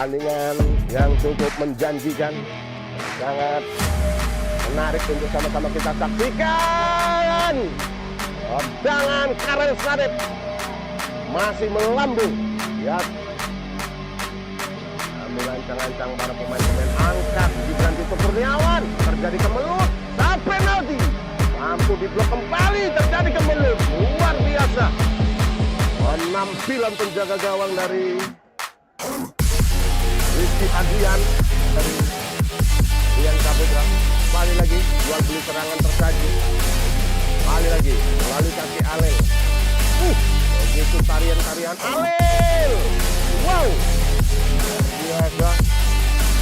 pertandingan yang cukup menjanjikan, sangat menarik untuk sama-sama kita saksikan. Tendangan Karel Sadep masih melambung, ya. Ambil ancang-ancang para pemain-pemain, angkat Gibran Tito Kurniawan, terjadi kemelut, sampai penalti, mampu diblok kembali, terjadi kemelut, luar biasa. Penampilan penjaga gawang dari Rizky Adrian dari Rian Saputra. Kembali lagi, jual beli serangan tersaji. Kembali lagi, melalui kaki Alel. Begitu tarian-tarian Alel. Wow, biasa.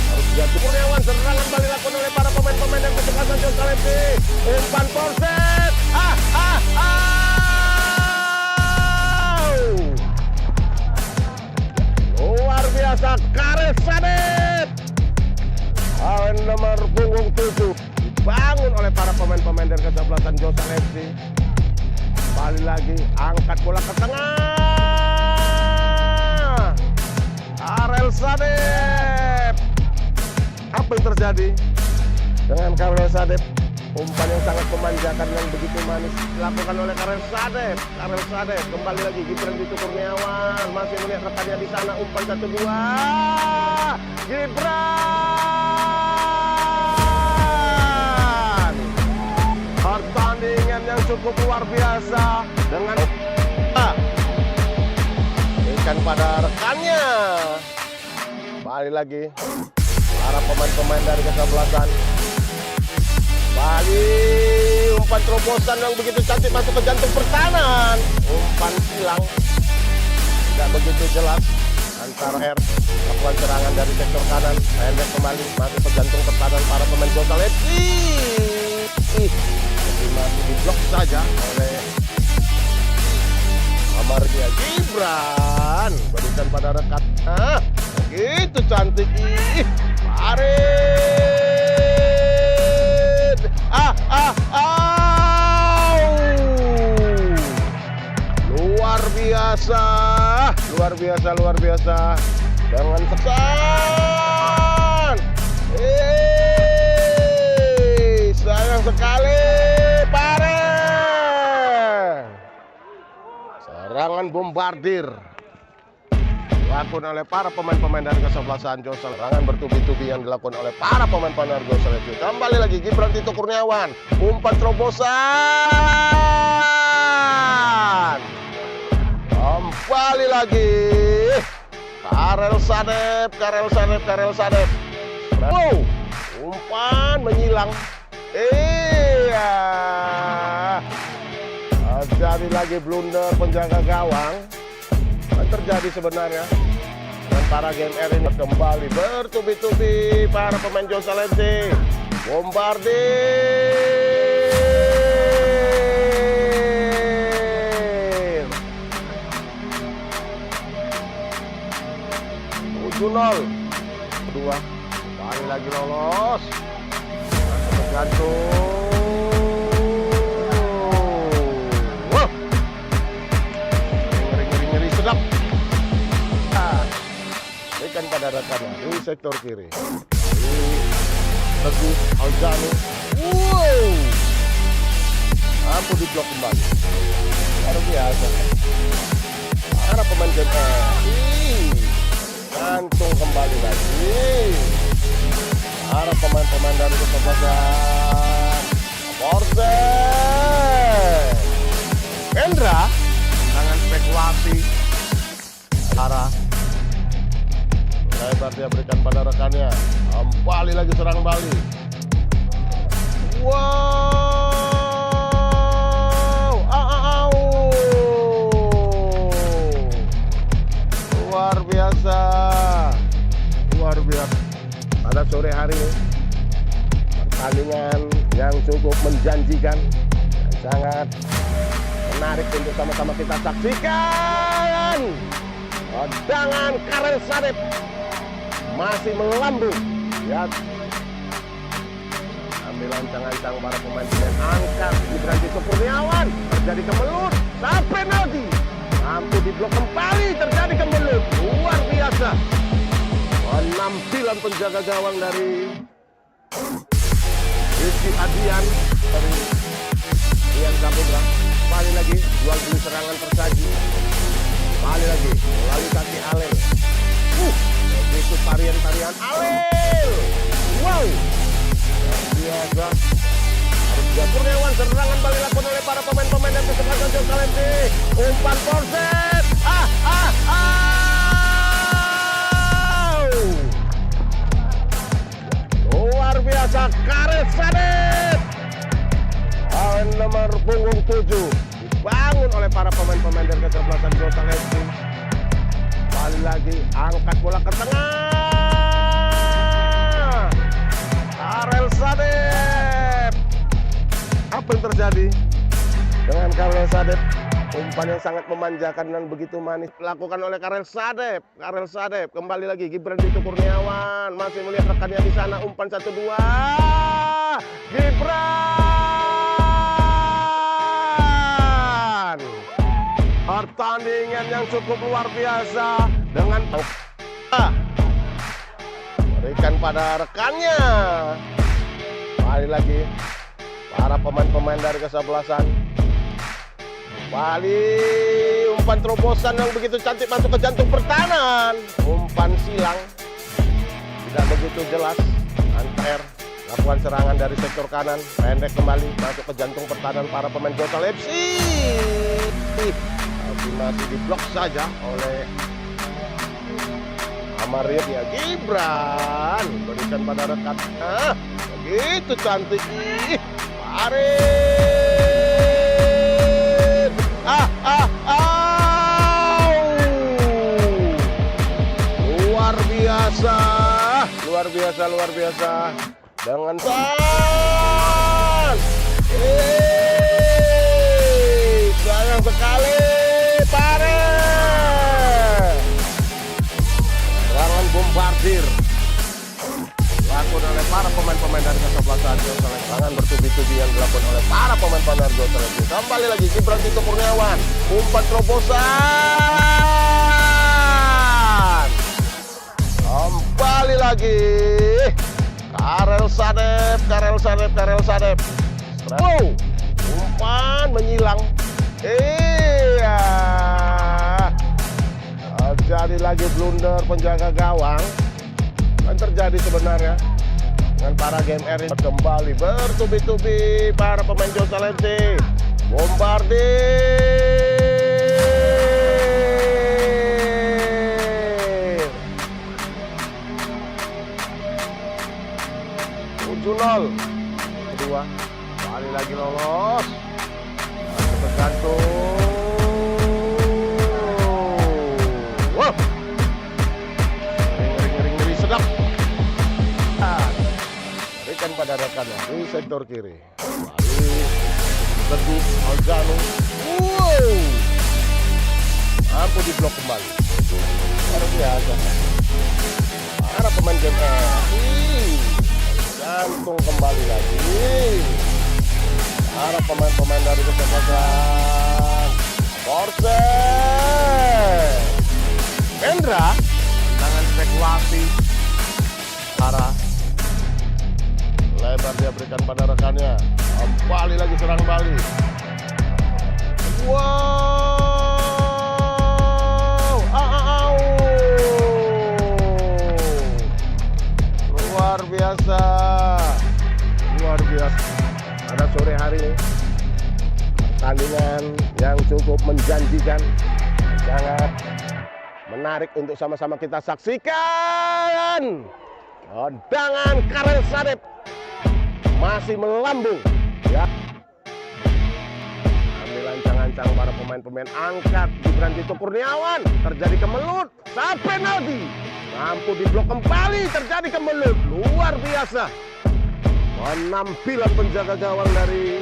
Harus jatuh Kurniawan, serangan balik dilakukan oleh para pemain-pemain yang kecepatan Josal FC. Umpan Porset. Luar biasa, Karel Sadep. Awen nomor punggung 7 dibangun oleh para pemain-pemain dari kesebelasan Josal FC. Kembali lagi, angkat bola ke tengah. Karel Sadep. Apa yang terjadi dengan Karel Sadep? Umpan yang sangat memanjakan yang begitu manis dilakukan oleh Karel Sadep. Karel Sadep kembali lagi, Gibran Tito Kurniawan masih melihat rekannya di sana. Umpan 1-2, Gibran. Pertandingan yang cukup luar biasa dengan berikan pada rekannya. Kembali lagi para pemain-pemain dari kesebelasan. Bali, umpan terobosan yang begitu cantik masuk ke jantung pertahanan. Umpan silang tidak begitu jelas antara lakukan serangan dari sektor kanan, pendek kembali masuk ke jantung pertahanan para pemain Josal FC. Jadi masih diblok saja oleh Amardia. Gibran berikan pada rekan. Begitu cantik. Luar biasa dengan tekan. Sayang sekali, Pare. Serangan bombardir dilakukan oleh para pemain-pemain dari kesebelasan Josal. Serangan bertubi-tubi yang dilakukan oleh para pemain-pemain dari Josal itu. Kembali lagi, Gibran Tito Kurniawan, umpan terobosan. Kembali lagi, Karel Sadep. Wow, umpan menyilang. Jadi lagi blunder penjaga gawang. Terjadi sebenarnya dan para game R ini kembali bertubi-tubi para pemain Josal FC. Bombardir 7-0 kedua, kembali lagi lolos tergantung. Ngeri sedap. Berikan pada rekannya di sektor kiri. Teguh Alzani. Wow, mampu diblok kembali. Luar biasa. Para pemain gantung kembali lagi. Para pemain-pemain dari kesebelasan Porset. Hendra dengan spekulasi arah lebar dia berikan pada rekannya. Kembali lagi serang Bali. Wow, luar biasa. Pada sore hari ini pertandingan yang cukup menjanjikan, sangat menarik untuk sama-sama kita saksikan. Tendangan Karel Sadep masih melambung, ya. Ambil ancang-ancang para pemain-pemain, angkat Gibran Tito Kurniawan, terjadi kemelut, sampai penalti, mampu diblok kembali, terjadi kemelut, luar biasa. penjaga gawang dari Rizky Adian dari Rian Saputra. Kembali lagi, jual beli serangan tersaji. Kembali lagi, melalui kaki Alel. Begitu tarian-tarian Alel. Wow, biasa. Harus Kurniawan, serangan balik dilakukan oleh para pemain-pemain dan kesempatan Jerusalem. Umpan korset. Luar biasa, Karel Sadep. Lawan nomor punggung 7 dibangun oleh para pemain-pemain dari kesebelasan Jerusalem. Kembali lagi, angkat bola ke tengah. Karel Sadep. Apa yang terjadi dengan Karel Sadep? Umpan yang sangat memanjakan dan begitu manis dilakukan oleh Karel Sadep. Karel Sadep kembali lagi, Gibran Dito Kurniawan masih melihat rekannya di sana. Umpan 1-2. Gibran. Pertandingan yang cukup luar biasa dengan berikan pada rekannya. Kembali lagi para pemain-pemain dari kesebelasan. Kembali umpan terobosan yang begitu cantik masuk ke jantung pertahanan. Umpan silang tidak begitu jelas. Anter lakukan serangan dari sektor kanan, pendek kembali masuk ke jantung pertahanan para pemain Jerusalem FC. Tapi masih diblok saja oleh Amario ya. Gibran berikan pada rekan. Begitu cantik. Farid. Luar biasa dengan sayang sekali Farid. Serangan bombardir dilakukan oleh para pemain-pemain dari kesebelasan Jerusalem. Serangan bertubi-tubi yang dilakukan oleh para pemain-pemain dari Jerusalem. Kembali lagi Gibran Dito Kurniawan, umpan terobosan. Kembali lagi Karel Sadep. Wow, umpan menyilang. Iya. Jadi lagi blunder penjaga gawang. Yang terjadi sebenarnya dengan para GMR ini. Kembali bertubi-tubi para pemain Jerusalem FC. Bombardir 7-0. Kedua kali lagi lolos. Tergantung. Wow, ngeri sedap. Berikan pada rekannya di sektor kiri. Kembali Teguh Aljano. Wow, mampu diblok kembali. Luar biasa. Para pemain GMR gantung kembali lagi. Para pemain-pemain dari kesebelasan Korset Hendra, tangan spekulasi para lebar dia berikan pada rekannya. Kembali lagi serang balik. Wow, luar biasa. Pada sore hari ini pertandingan yang cukup menjanjikan, sangat menarik untuk sama-sama kita saksikan. Tendangan Karel Sadep masih melambung ya. Ambil ancang-ancang para pemain-pemain, angkat Gibran Dito Kurniawan, terjadi kemelut saat penalti. Mampu diblok kembali, terjadi kemelut. Luar biasa penampilan penjaga gawang dari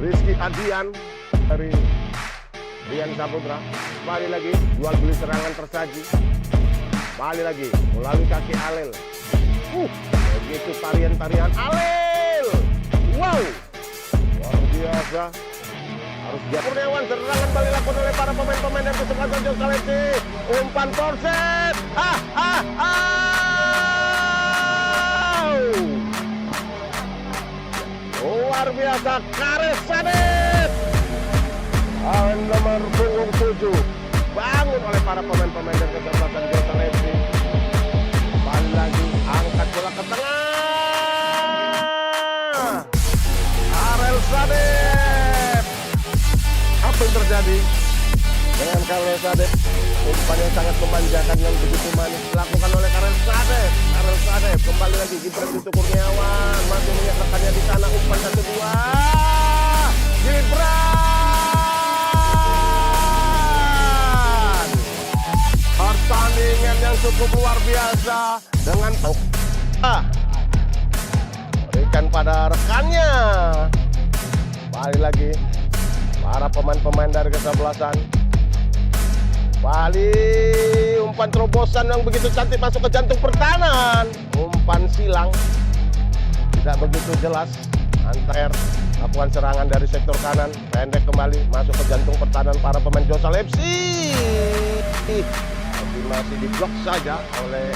Rizky Adian dari Rian Saputra. Kembali lagi, jual beli serangan tersaji. Kembali lagi melalui kaki Alel. Begitu tarian-tarian Alel. Wow, luar biasa. Harus dia Kurniawan, serangan balik dilakukan oleh para pemain-pemain yang kesempatan Jose Alexi. Umpan korset. Luar biasa, Karel Sadip. Nomor punggung 7 bangun oleh para pemain-pemain dan kesempatan Jose Alexi. Kembali lagi, angkat bola ke tengah. Karel Sadip. Apa yang terjadi dengan Karel Sadip? Umpan yang sangat memanjakan yang begitu manis dilakukan oleh Karel Sadip. Karel Sadip kembali lagi, Gibran Tito Kurniawan masih melihat rekannya di sana. Umpan 1-2. Gibran. Pertandingan yang cukup luar biasa dengan berikan pada rekannya. Kembali lagi para pemain-pemain dari kesebelasan. Bali umpan terobosan yang begitu cantik masuk ke jantung pertahanan. Umpan silang tidak begitu jelas. Antar lakukan serangan dari sektor kanan, pendek kembali masuk ke jantung pertahanan para pemain Jose Alexi. Tapi masih diblok saja oleh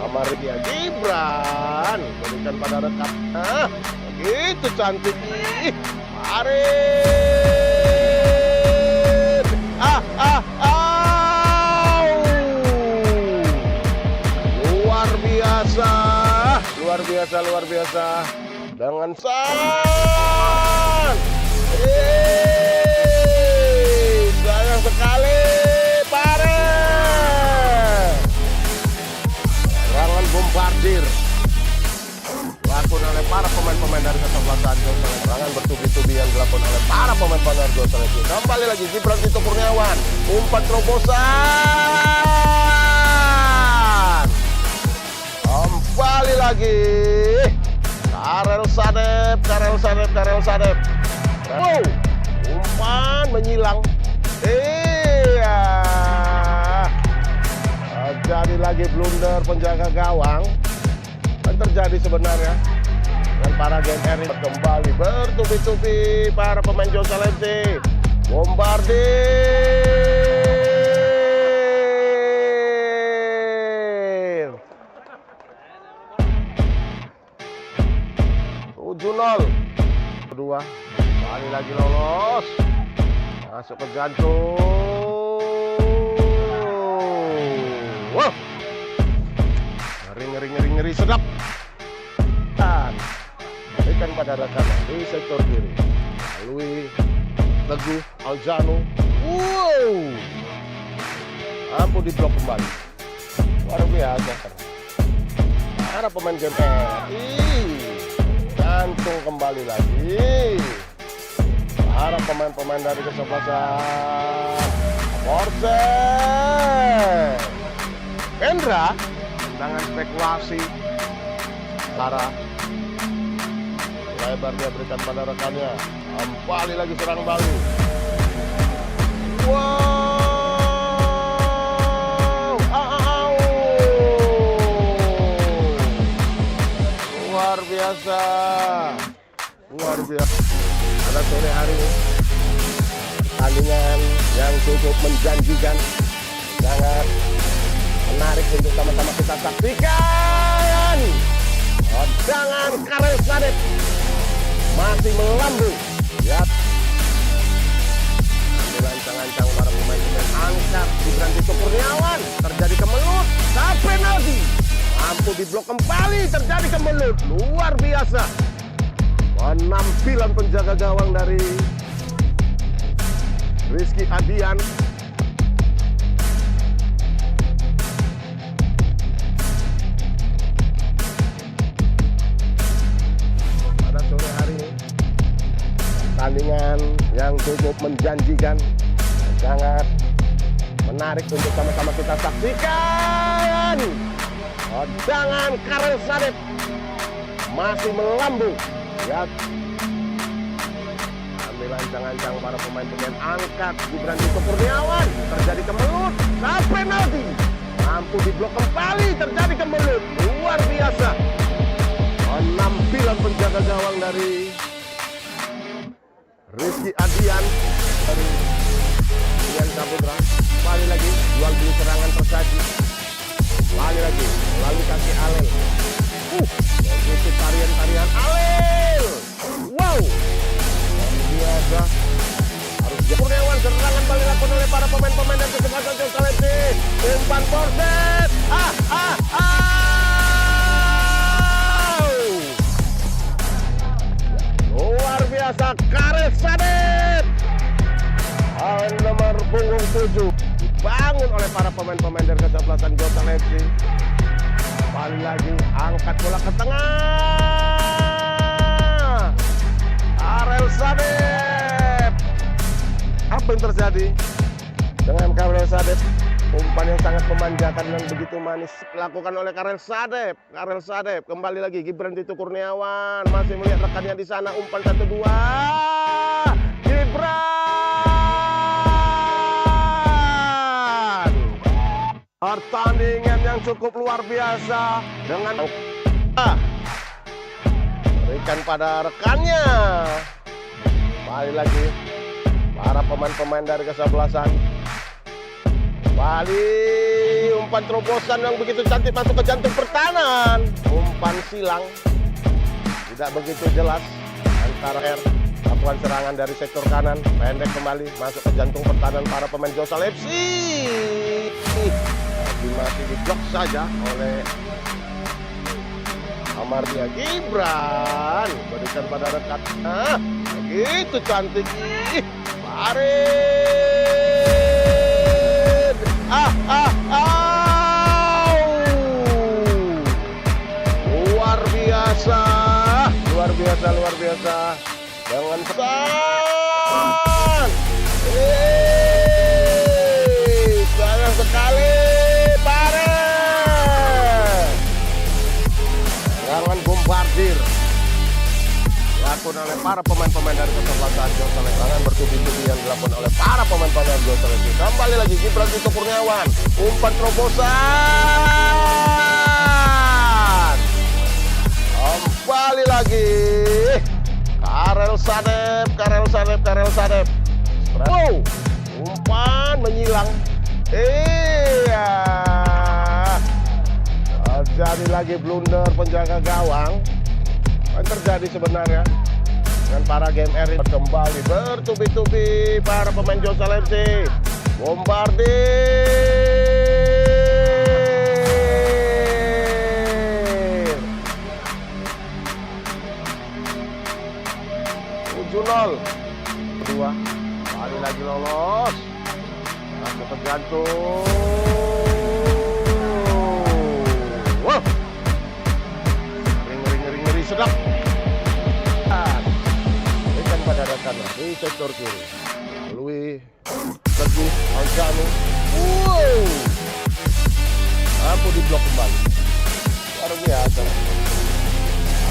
Amaria. Gibran berikan pada rekan. Begitu cantik. Arif. Luar biasa dengan sayang sekali Pare. Serangan bombardir dilakukan oleh para pemain-pemain dari kesebelasan. Serangan bertubi-tubi yang dilakukan oleh para pemain-pemain dari Jose Alexi. Kembali lagi Gibran Tito Kurniawan, umpan terobosan. Kembali lagi Karel Sadip. Umpan menyilang. Iya. Jadi lagi blunder penjaga gawang. Dan terjadi sebenarnya. Dan para Gen R kembali bertubi-tubi para pemain Jose Alexi. Bombardir. 7-0. Kedua, kembali lagi lolos. Masuk ke jantung. Wow. Ngeri sedap. Dan berikan pada rekan di sektor kiri. Melalui Teguh Aljano. Wow. Ampun diblok kembali. Luar biasa. Para pemain GPR. Jantung kembali lagi. Para pemain-pemain dari kesebelasan. Porsen. Hendra. Tendangan spekulasi. Para lebar dia berikan pada rekannya. Kembali lagi serang Bali. Wow. Luar biasa. Pada sore hari ini pertandingan yang cukup menjanjikan, sangat menarik untuk sama-sama kita saksikan. Tendangan Karel Sadip masih melambung. Lihat rancang-rancang para pemain-pemain angkat Gibran Tito Kurniawan, terjadi kemelut, penalti. Mampu diblok kembali, terjadi kemelut. Luar biasa penampilan penjaga gawang dari Rizky Adian. Pada sore hari ini pertandingan yang cukup menjanjikan, sangat menarik untuk sama-sama kita saksikan. Tendangan Karel Sadip masih melambung. Lihat ambil ancang-ancang para pemain-pemain angkat Gibran Tito Kurniawan, terjadi kemelut, penalti. Mampu diblok kembali, terjadi kemelut. Luar biasa penampilan penjaga gawang dari Rizky Adian dari Rian Saputra. Kembali lagi, jual beli serangan tersaji. Kembali lagi, melalui kaki Alel. Begitu tarian-tarian Alel. Wow, biasa. Harus Kurniawan, serangan balik dilakukan oleh para pemain-pemain dan kesempatan Josalebsi. Umpan Porset. Luar biasa, Karel Sadep. Nomor punggung 7 dibangun oleh para pemain-pemain dari kesebelasan Josalebsi. Kembali lagi, angkat bola ke tengah. Karel Sadep. Apa yang terjadi dengan Karel Sadep? Umpan yang sangat memanjakan dan begitu manis dilakukan oleh Karel Sadep. Karel Sadep kembali lagi, Gibran Tito Kurniawan masih melihat rekannya di sana. Umpan 1-2. Gibran. Pertandingan yang cukup luar biasa dengan berikan pada rekannya. Kembali lagi para pemain-pemain dari kesebelasan. Kembali umpan terobosan yang begitu cantik masuk ke jantung pertahanan. Umpan silang tidak begitu jelas antara lakukan serangan dari sektor kanan, pendek kembali masuk ke jantung pertahanan para pemain Josalebsi. Masih diblok saja oleh Amardia. Gibran berikan pada rekan. Begitu cantik. Farid. Luar biasa. Luar biasa. Dengan pesan. Sayang sekali. Serangan bombardir dilakukan oleh para pemain-pemain dari kesebelasan Josalebsi. Serangan bertubi-tubi yang dilakukan oleh para pemain-pemain Josalebsi. Kembali lagi Gibran Tito Kurniawan. Umpan terobosan. Kembali lagi Karel Sadep. Wow, umpan menyilang. Iya. Terjadi lagi blunder penjaga gawang. Yang terjadi sebenarnya dengan para game R ini kembali bertubi-tubi para pemain Josalebsi. Bombardir 7-0. Kedua kali lagi lolos. Masuk ke jantung. Sedap. Berikan pada rekan di sektor kiri. Melalui Teguh Alzano. Wow. Aku diblok kembali. Luar biasa.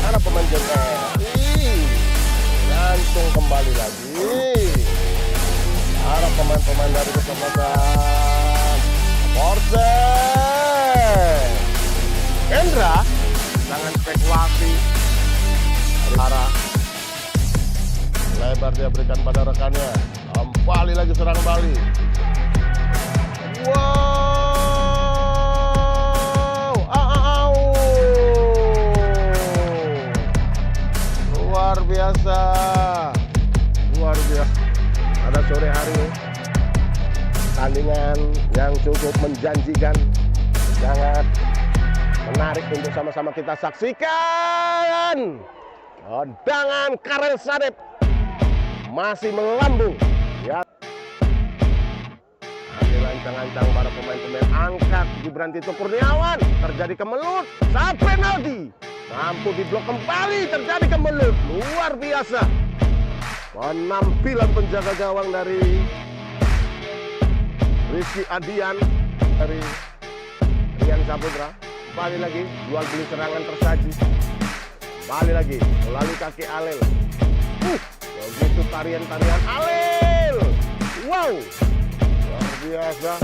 Karena pemain Josalebsi. Gantung kembali lagi. Para pemain-pemain dari kesebelasan. Porset. Hendra. Jangan spekulasi. Arah lebar dia berikan pada rekannya. Kembali lagi serang Bali. Wow. Luar biasa. Pada sore hari ini pertandingan yang cukup menjanjikan, sangat menarik untuk sama-sama kita saksikan. Tendangan Karel Sadep masih melambung. Ya. Ancang-ancang para pemain-pemain angkat Gibran Tito Kurniawan. Terjadi kemelut saat penalti. Mampu diblok kembali, terjadi kemelut. Luar biasa. Penampilan penjaga gawang dari Rizky Adian dari Rian Saputra. Kembali lagi, jual beli serangan tersaji. Kembali lagi, melalui kaki Alel. Begitu tarian-tarian Alel. Wow, luar biasa.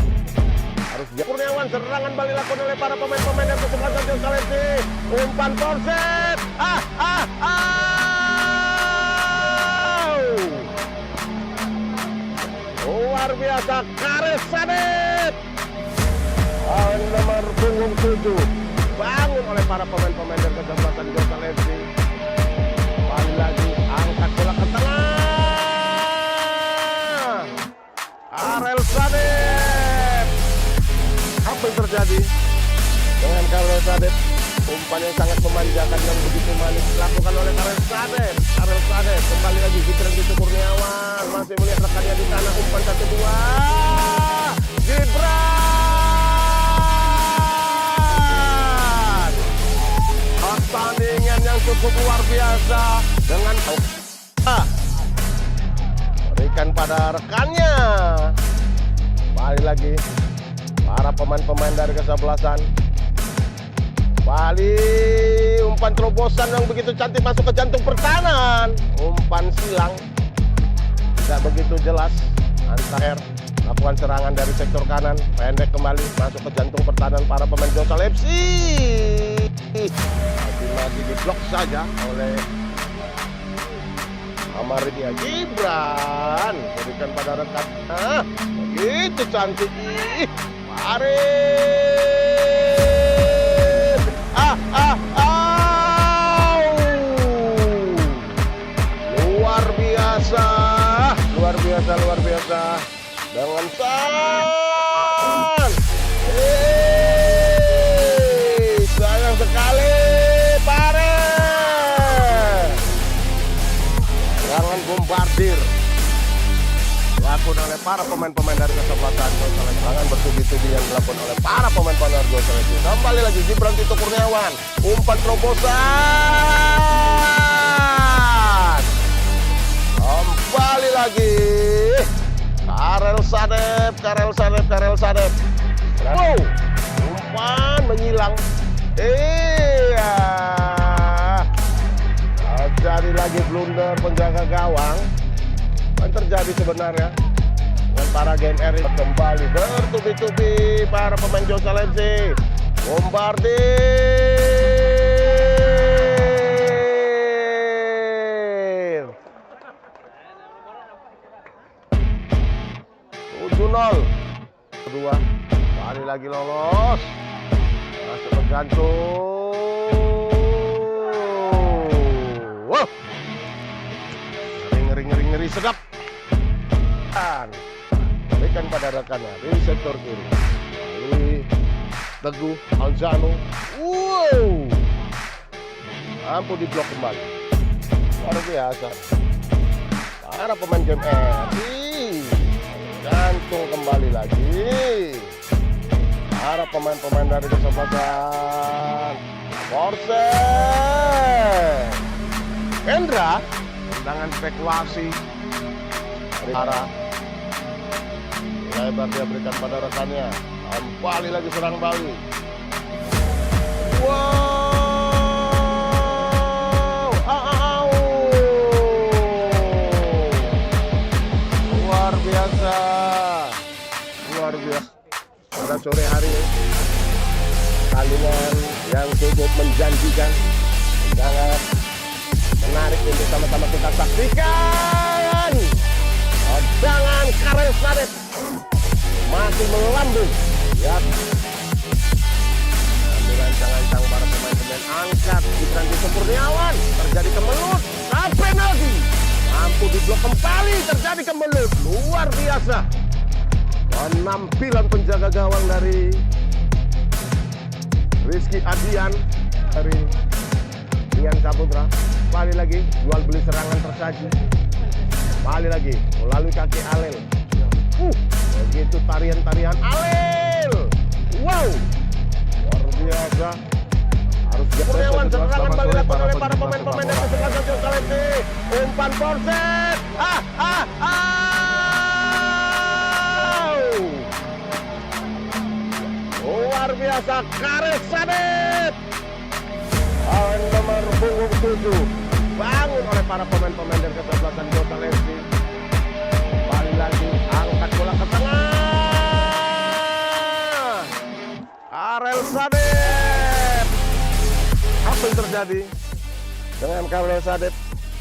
Harus Kurniawan, serangan balik dilakukan oleh para pemain-pemain yang kesempatan Josalebsi. Umpan Porset. luar biasa, Karel Sadep. Nomor punggung 7 bangun oleh para pemain-pemain dari kesebelasan Josal FC. Kembali lagi angkat bola ke tengah. Karel Sadep. Apa yang terjadi dengan Karel Sadep? Umpan yang sangat memanjakan yang begitu manis dilakukan oleh Karel Sadep. Karel Sadep kembali lagi Gibran Tito Kurniawan masih melihat rekannya di tanah. Umpan 1-2 Gibran. Pertandingan yang cukup luar biasa dengan berikan pada rekannya. Kembali lagi para pemain-pemain dari kesebelasan. Bali umpan terobosan yang begitu cantik masuk ke jantung pertahanan. Umpan silang tidak begitu jelas. Antar lakukan serangan dari sektor kanan, pendek kembali masuk ke jantung pertahanan para pemain Josal FC. Masih diblok saja oleh Amaria. Gibran berikan pada rekan. Begitu cantik. Mari. Luar biasa dengan San. Sayang sekali Pare. Serangan bombardir dilakukan oleh para pemain-pemain dari kesebelasan Josal. Serangan bertubi-tubi yang dilakukan oleh para pemain-pemain dari Josal. Kembali lagi Gibran Tito Kurniawan, umpan terobosan. Kembali lagi Karel Sadep. Wow, umpan menyilang. Iya. Jadi lagi blunder penjaga gawang. Apa yang terjadi sebenarnya dengan para game R kembali bertubi-tubi para pemain Josal FC. Bombardir. 7-0. Kedua, kembali lagi lolos. Masuk ke jantung. Wow. Ngeri sedap. Dan berikan pada rekannya di sektor kiri. Ini Teguh Alzano. Wow. Mampu diblok kembali. Luar biasa. Para pemain game R. Jantung kembali lagi. Para pemain-pemain dari kesebelasan Porsen. Hendra dengan spekulasi dari arah lebar dia berikan pada rekannya. Kembali lagi serang Bali. Wow. Luar biasa. Pada sore hari pertandingan yang cukup menjanjikan, sangat menarik untuk sama-sama kita saksikan. Tendangan Karel Sadep masih melambung. Lihat ancang-ancang para pemain-pemain angkat Gibran Tito Kurniawan, terjadi kemelut sampai penalti. Mampu diblok kembali, terjadi kemelut. Luar biasa penampilan penjaga gawang dari Rizky Adian dari Rian Saputra. Kembali lagi jual beli serangan tersaji. Kembali lagi melalui kaki Alel. Begitu tarian-tarian Alel. Wow, luar biasa. Harus Kurniawan serangan kembali dilakukan oleh para pemain-pemain dari kesebelasan Josal FC. Umpan Porsen. Luar biasa Karel Sadep. Nomor punggung 7 bangun oleh para pemain-pemain dari kesebelasan Josal FC. Kembali lagi angkat bola ke tengah. Karel Sadep. Apa yang terjadi dengan Karel Sadep?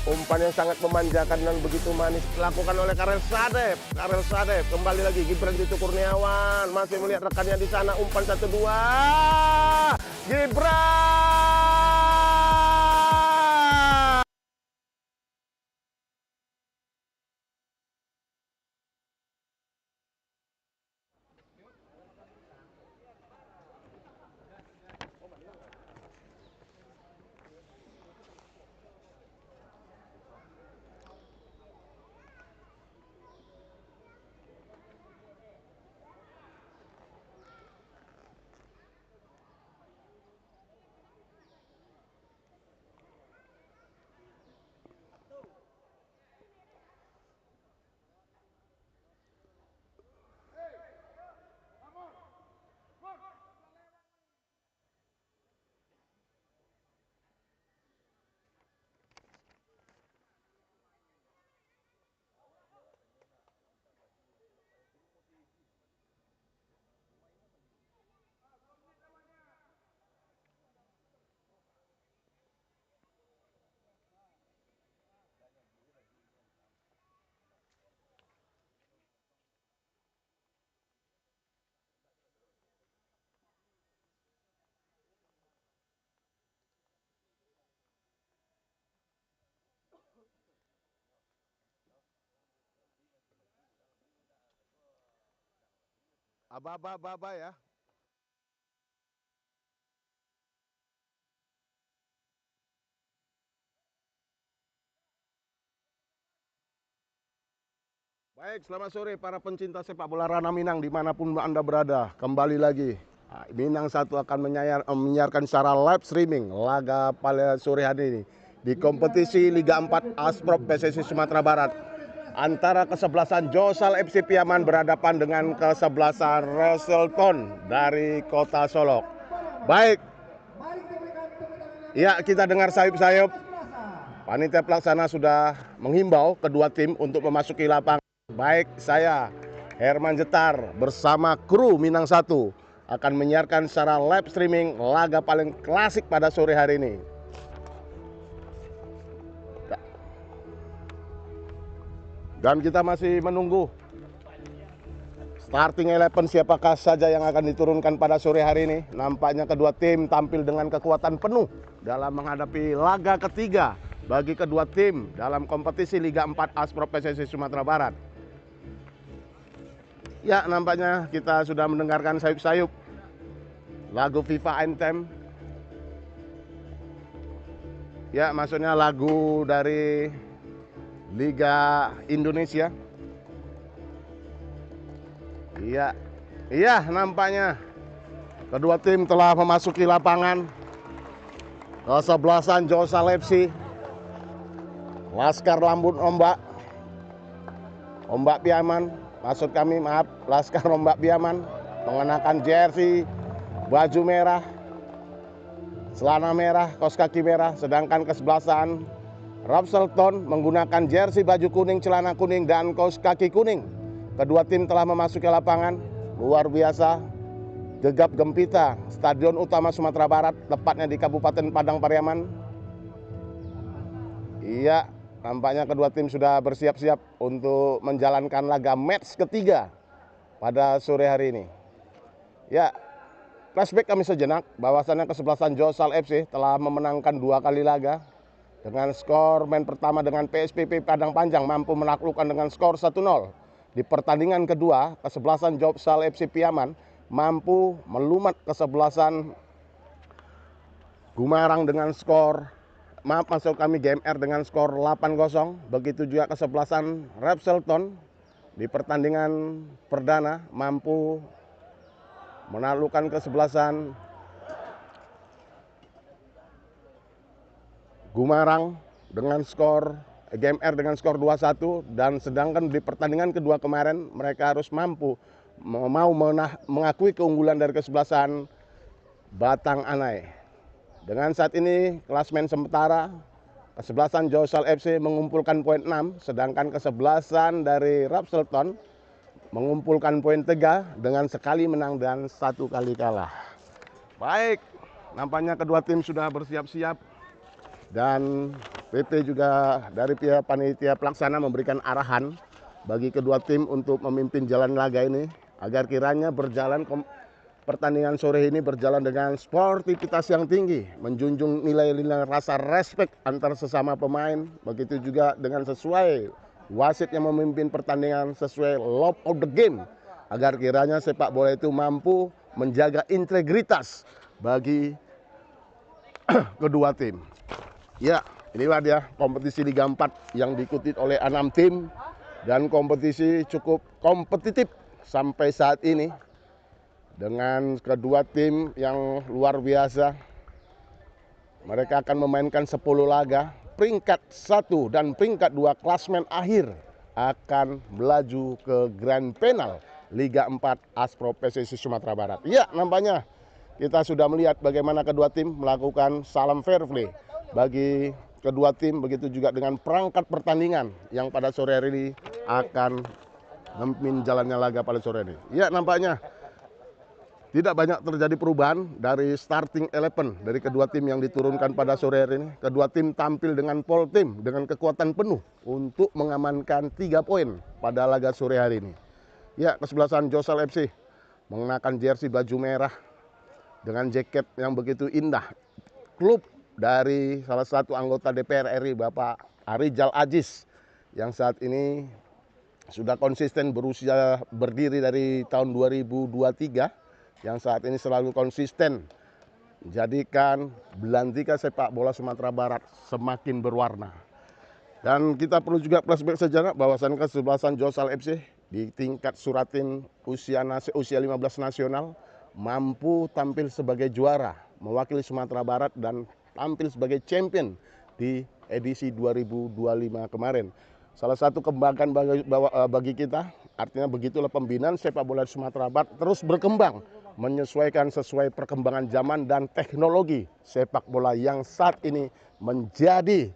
Umpan yang sangat memanjakan dan begitu manis dilakukan oleh Karel Sadep. Karel Sadep kembali lagi Gibran Tito Kurniawan masih melihat rekannya di sana. Umpan 1-2 Gibran. Aba ya. Baik, selamat sore para pencinta sepak bola Ranah Minang dimanapun Anda berada. Kembali lagi, Minang 1 akan menyiarkan secara live streaming laga pada sore hari ini di kompetisi Liga 4 Asprop PSSI Sumatera Barat antara kesebelasan Josal FC Piaman berhadapan dengan kesebelasan Resulton dari Kota Solok. Baik, ya kita dengar sayup-sayup. Panitia pelaksana sudah menghimbau kedua tim untuk memasuki lapangan. Baik, saya Herman Jetar bersama kru Minang 1 akan menyiarkan secara live streaming laga paling klasik pada sore hari ini. Dan kita masih menunggu starting 11 siapakah saja yang akan diturunkan pada sore hari ini. Nampaknya kedua tim tampil dengan kekuatan penuh dalam menghadapi laga ketiga bagi kedua tim dalam kompetisi Liga 4 Asprop PSSI Sumatera Barat. Ya, nampaknya kita sudah mendengarkan sayup-sayup lagu FIFA Anthem. Ya, maksudnya lagu dari Liga Indonesia. Iya, nampaknya kedua tim telah memasuki lapangan. Kesebelasan Josal FC, Laskar Lambun Ombak Piaman, maksud kami maaf, Laskar Ombak Piaman mengenakan jersey baju merah, celana merah, kaos kaki merah, sedangkan kesebelasan Resulton menggunakan jersey baju kuning, celana kuning, dan kaos kaki kuning. Kedua tim telah memasuki lapangan. Luar biasa, gegap gempita Stadion Utama Sumatera Barat, tepatnya di Kabupaten Padang Pariaman. Iya, nampaknya kedua tim sudah bersiap-siap untuk menjalankan laga match ketiga pada sore hari ini. Ya, flashback kami sejenak, bahwasannya kesebelasan Josal FC telah memenangkan 2 kali laga. Dengan skor main pertama dengan PSPP Padang Panjang mampu menaklukkan dengan skor 1-0. Di pertandingan kedua, kesebelasan Josal FC Piaman mampu melumat kesebelasan Gumarang dengan skor, maksud kami GMR dengan skor 8-0. Begitu juga kesebelasan Resulton di pertandingan perdana mampu menaklukkan kesebelasan Gumarang dengan skor GMR dengan skor 2-1, dan sedangkan di pertandingan kedua kemarin mereka harus mampu mengakui keunggulan dari kesebelasan Batang Anai. Dengan saat ini klasmen sementara kesebelasan Josal FC mengumpulkan poin 6, sedangkan kesebelasan dari Resulton mengumpulkan poin 3 dengan sekali menang dan 1 kali kalah. Baik, nampaknya kedua tim sudah bersiap-siap dan PT juga dari pihak panitia pelaksana memberikan arahan bagi kedua tim untuk memimpin jalan laga ini agar kiranya pertandingan sore ini berjalan dengan sportivitas yang tinggi, menjunjung nilai-nilai rasa respek antar sesama pemain, begitu juga dengan sesuai wasit yang memimpin pertandingan sesuai law of the game, agar kiranya sepak bola itu mampu menjaga integritas bagi kedua tim. Ya, inilah dia kompetisi Liga 4 yang diikuti oleh 6 tim dan kompetisi cukup kompetitif sampai saat ini dengan kedua tim yang luar biasa. Mereka akan memainkan 10 laga, peringkat 1 dan peringkat 2 klasmen akhir akan melaju ke Grand Final Liga 4 Aspro PSSI Sumatera Barat. Ya, nampaknya kita sudah melihat bagaimana kedua tim melakukan salam fair play bagi kedua tim, begitu juga dengan perangkat pertandingan yang pada sore hari ini akan memimpin jalannya laga pada sore ini. Ya, nampaknya tidak banyak terjadi perubahan dari starting 11 dari kedua tim yang diturunkan pada sore hari ini. Kedua tim tampil dengan full tim dengan kekuatan penuh untuk mengamankan 3 poin pada laga sore hari ini. Ya, kesebelasan Josal FC mengenakan jersey baju merah dengan jaket yang begitu indah. Klub dari salah satu anggota DPR RI, Bapak Arijal Aziz, yang saat ini sudah konsisten berusia berdiri dari tahun 2023, yang saat ini selalu konsisten menjadikan Belantika sepak bola Sumatera Barat semakin berwarna. Dan kita perlu juga flashback sejarah bahwasan kesebelasan Josal FC di tingkat Suratin usia 15 nasional mampu tampil sebagai juara mewakili Sumatera Barat dan tampil sebagai champion di edisi 2025 kemarin. Salah satu kebanggaan bagi kita, artinya begitulah pembinaan sepak bola di Sumatera Barat terus berkembang, menyesuaikan sesuai perkembangan zaman dan teknologi sepak bola yang saat ini menjadi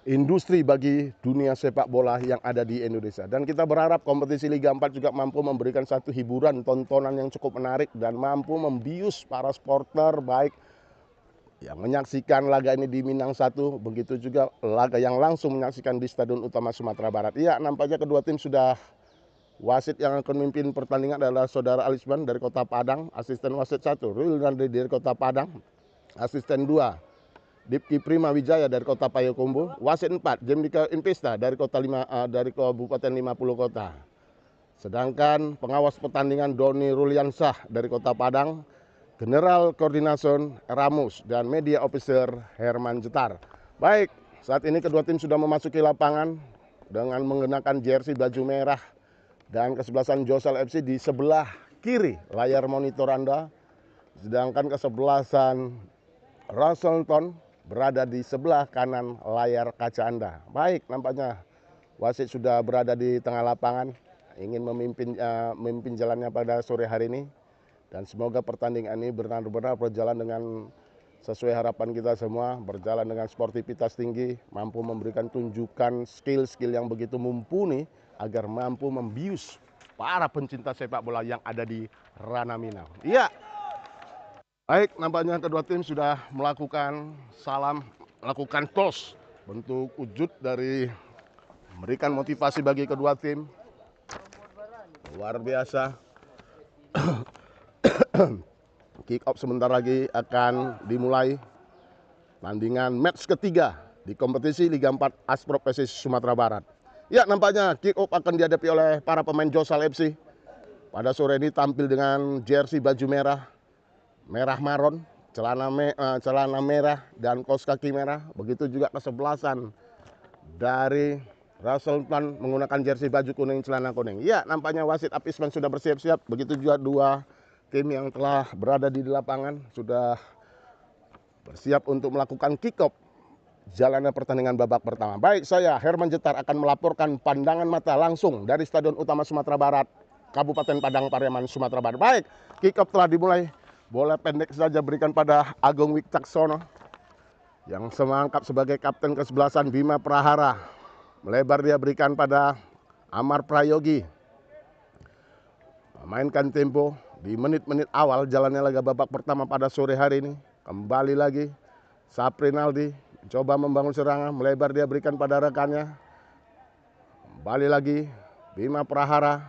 industri bagi dunia sepak bola yang ada di Indonesia. Dan kita berharap kompetisi Liga 4 juga mampu memberikan satu hiburan, tontonan yang cukup menarik dan mampu membius para supporter baik yang menyaksikan laga ini di Minang 1, begitu juga laga yang langsung menyaksikan di Stadion Utama Sumatera Barat. Iya, nampaknya kedua tim sudah. Wasit yang akan memimpin pertandingan adalah Saudara Alisman dari Kota Padang, asisten wasit 1, Rul Nandri dari Kota Padang, asisten 2, Dipki Prima Wijaya dari Kota Payakumbuh, wasit 4, Jemdika Impesta dari dari Kabupaten 50 Kota. Sedangkan pengawas pertandingan Doni Ruliansah dari Kota Padang, General Coordination Ramus dan Media Officer Herman Jetar. Baik, saat ini kedua tim sudah memasuki lapangan dengan menggunakan jersey baju merah dan kesebelasan Josal FC di sebelah kiri layar monitor Anda. Sedangkan kesebelasan Russellton berada di sebelah kanan layar kaca Anda. Baik, nampaknya wasit sudah berada di tengah lapangan, ingin memimpin jalannya pada sore hari ini. Dan semoga pertandingan ini benar-benar berjalan dengan sesuai harapan kita semua, berjalan dengan sportivitas tinggi, mampu memberikan tunjukkan skill-skill yang begitu mumpuni agar mampu membius para pencinta sepak bola yang ada di ranah Minang. Iya. Baik, nampaknya kedua tim sudah melakukan toss, bentuk wujud dari memberikan motivasi bagi kedua tim. Luar biasa. Kick off sebentar lagi akan dimulai tandingan match ketiga di kompetisi Liga 4 Aspro PSSI Sumatera Barat. Ya, nampaknya kick off akan dihadapi oleh para pemain Josal FC. Pada sore ini tampil dengan jersey baju merah maron, celana merah dan kaos kaki merah. Begitu juga kesebelasan dari Russellton menggunakan jersey baju kuning, celana kuning. Ya, nampaknya wasit Apisman sudah bersiap-siap. Begitu juga dua tim yang telah berada di lapangan sudah bersiap untuk melakukan kick off jalannya pertandingan babak pertama. Baik, saya Herman Jetar akan melaporkan pandangan mata langsung dari Stadion Utama Sumatera Barat, Kabupaten Padang Pariaman, Sumatera Barat. Baik, kick off telah dimulai. Bola pendek saja berikan pada Agung Wicaksono yang semangkap sebagai kapten kesebelasan Bima Prahara. Melebar dia berikan pada Amar Prayogi. Memainkan tempo di menit-menit awal jalannya laga babak pertama pada sore hari ini. Kembali lagi Saprinaldi coba membangun serangan, melebar dia berikan pada rekannya. Kembali lagi Bima Prahara,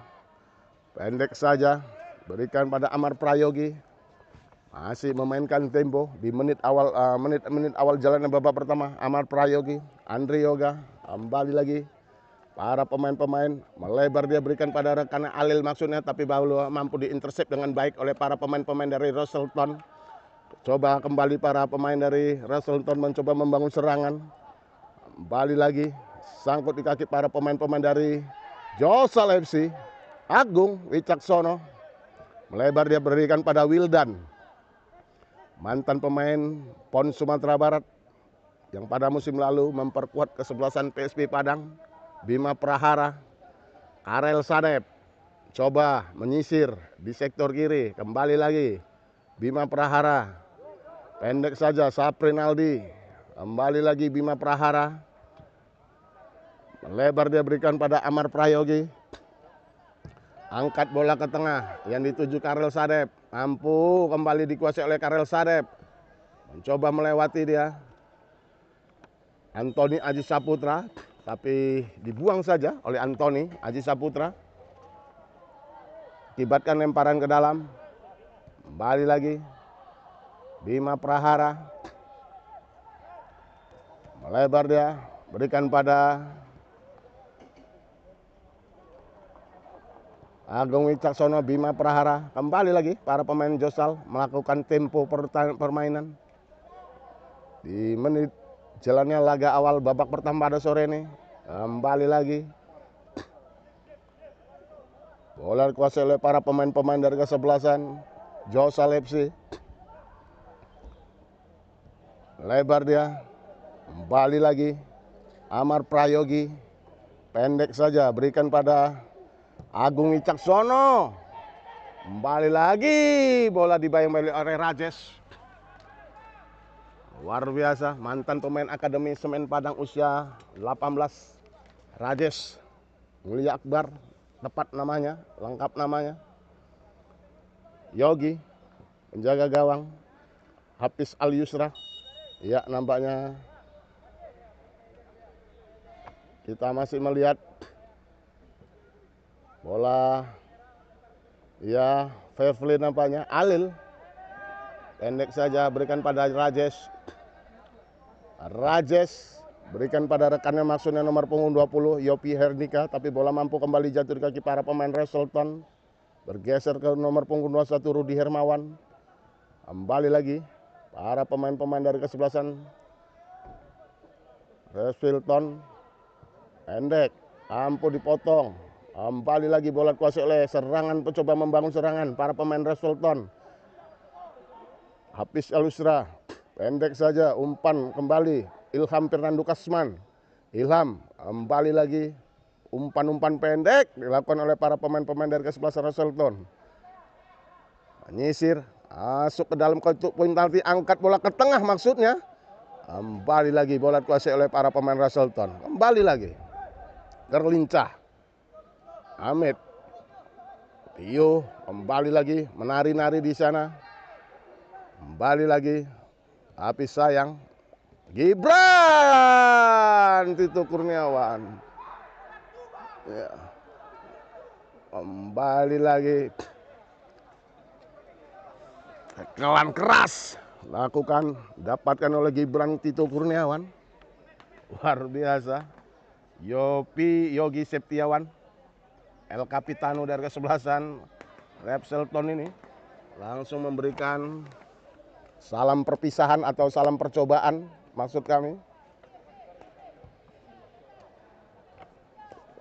pendek saja berikan pada Amar Prayogi. Masih memainkan tempo di menit awal jalannya babak pertama. Amar Prayogi, Andri Yoga, kembali lagi para pemain-pemain melebar dia berikan pada rekannya Alil maksudnya, tapi baru mampu diintercept dengan baik oleh para pemain-pemain dari Russellton. Coba kembali para pemain dari Russellton mencoba membangun serangan. Kembali lagi sangkut di kaki para pemain-pemain dari Josal FC. Agung Wicaksono melebar dia berikan pada Wildan, mantan pemain PON Sumatera Barat yang pada musim lalu memperkuat kesebelasan PSP Padang. Bima Prahara, Karel Sadep coba menyisir di sektor kiri. Kembali lagi Bima Prahara, pendek saja Saprinaldi. Kembali lagi Bima Prahara, melebar dia berikan pada Amar Prayogi. Angkat bola ke tengah yang dituju Karel Sadep. Mampu kembali dikuasai oleh Karel Sadep. Mencoba melewati dia Antoni Aji Saputra, tapi dibuang saja oleh Antoni Aji Saputra. Akibatkan lemparan ke dalam. Kembali lagi Bima Prahara, melebar dia berikan pada Agung Wicaksono. Bima Prahara, kembali lagi para pemain Josal melakukan tempo permainan di menit jalannya laga awal babak pertama pada sore ini. Kembali lagi bola dikuasai oleh para pemain-pemain dari kesebelasan Josal FC. Lebar dia, kembali lagi Amar Prayogi, pendek saja berikan pada Agung Wicaksono. Kembali lagi bola dibayang-bayang oleh Rajesh. Luar biasa, mantan pemain Akademi Semen Padang usia 18. Rajesh Mulia Akbar, tepat namanya, lengkap namanya. Yogi, penjaga gawang. Hafiz Al Yusra. Ya, nampaknya kita masih melihat bola. Ya, fair play nampaknya. Alil, pendek saja berikan pada Rajesh. Rajesh berikan pada rekannya maksudnya nomor punggung 20 Yopi Hernika, tapi bola mampu kembali jatuh di kaki para pemain Russellton. Bergeser ke nomor punggung 21 Rudi Hermawan. Kembali lagi para pemain-pemain dari kesebelasan Russellton, pendek, mampu dipotong. Kembali lagi bola kuasai oleh serangan, mencoba membangun serangan para pemain Russellton. Hafiz Al Yusra, pendek saja, umpan kembali Ilham Fernando Kasman. Ilham kembali lagi, umpan-umpan pendek dilakukan oleh para pemain-pemain dari kesebelasan Russellton. Menyisir, masuk ke dalam kotak penalti, angkat bola ke tengah maksudnya. Kembali lagi bola dikuasai oleh para pemain Russellton. Kembali lagi terlincah Ahmed Tio, kembali lagi menari-nari di sana. Kembali lagi tapi sayang Gibran Tito Kurniawan. Ya. Kembali lagi kelan keras dapatkan oleh Gibran Tito Kurniawan. Luar biasa. Yogi Septiawan, El Capitano dari kesebelasan Russellton ini langsung memberikan salam perpisahan atau salam percobaan maksud kami.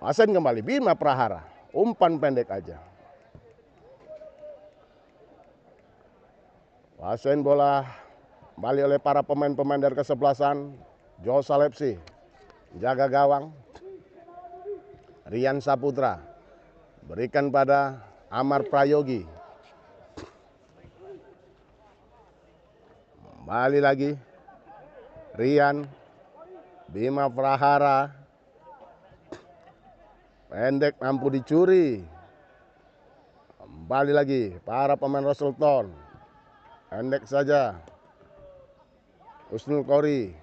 Wasen kembali Bima Prahara, umpan pendek aja. Wasen bola kembali oleh para pemain-pemain dari kesebelasan Josal FC. Jaga gawang Rian Saputra, berikan pada Amar Prayogi. Kembali lagi Rian, Bima Prahara, pendek mampu dicuri. Kembali lagi para pemain Russellton, pendek saja. Husnul Kori.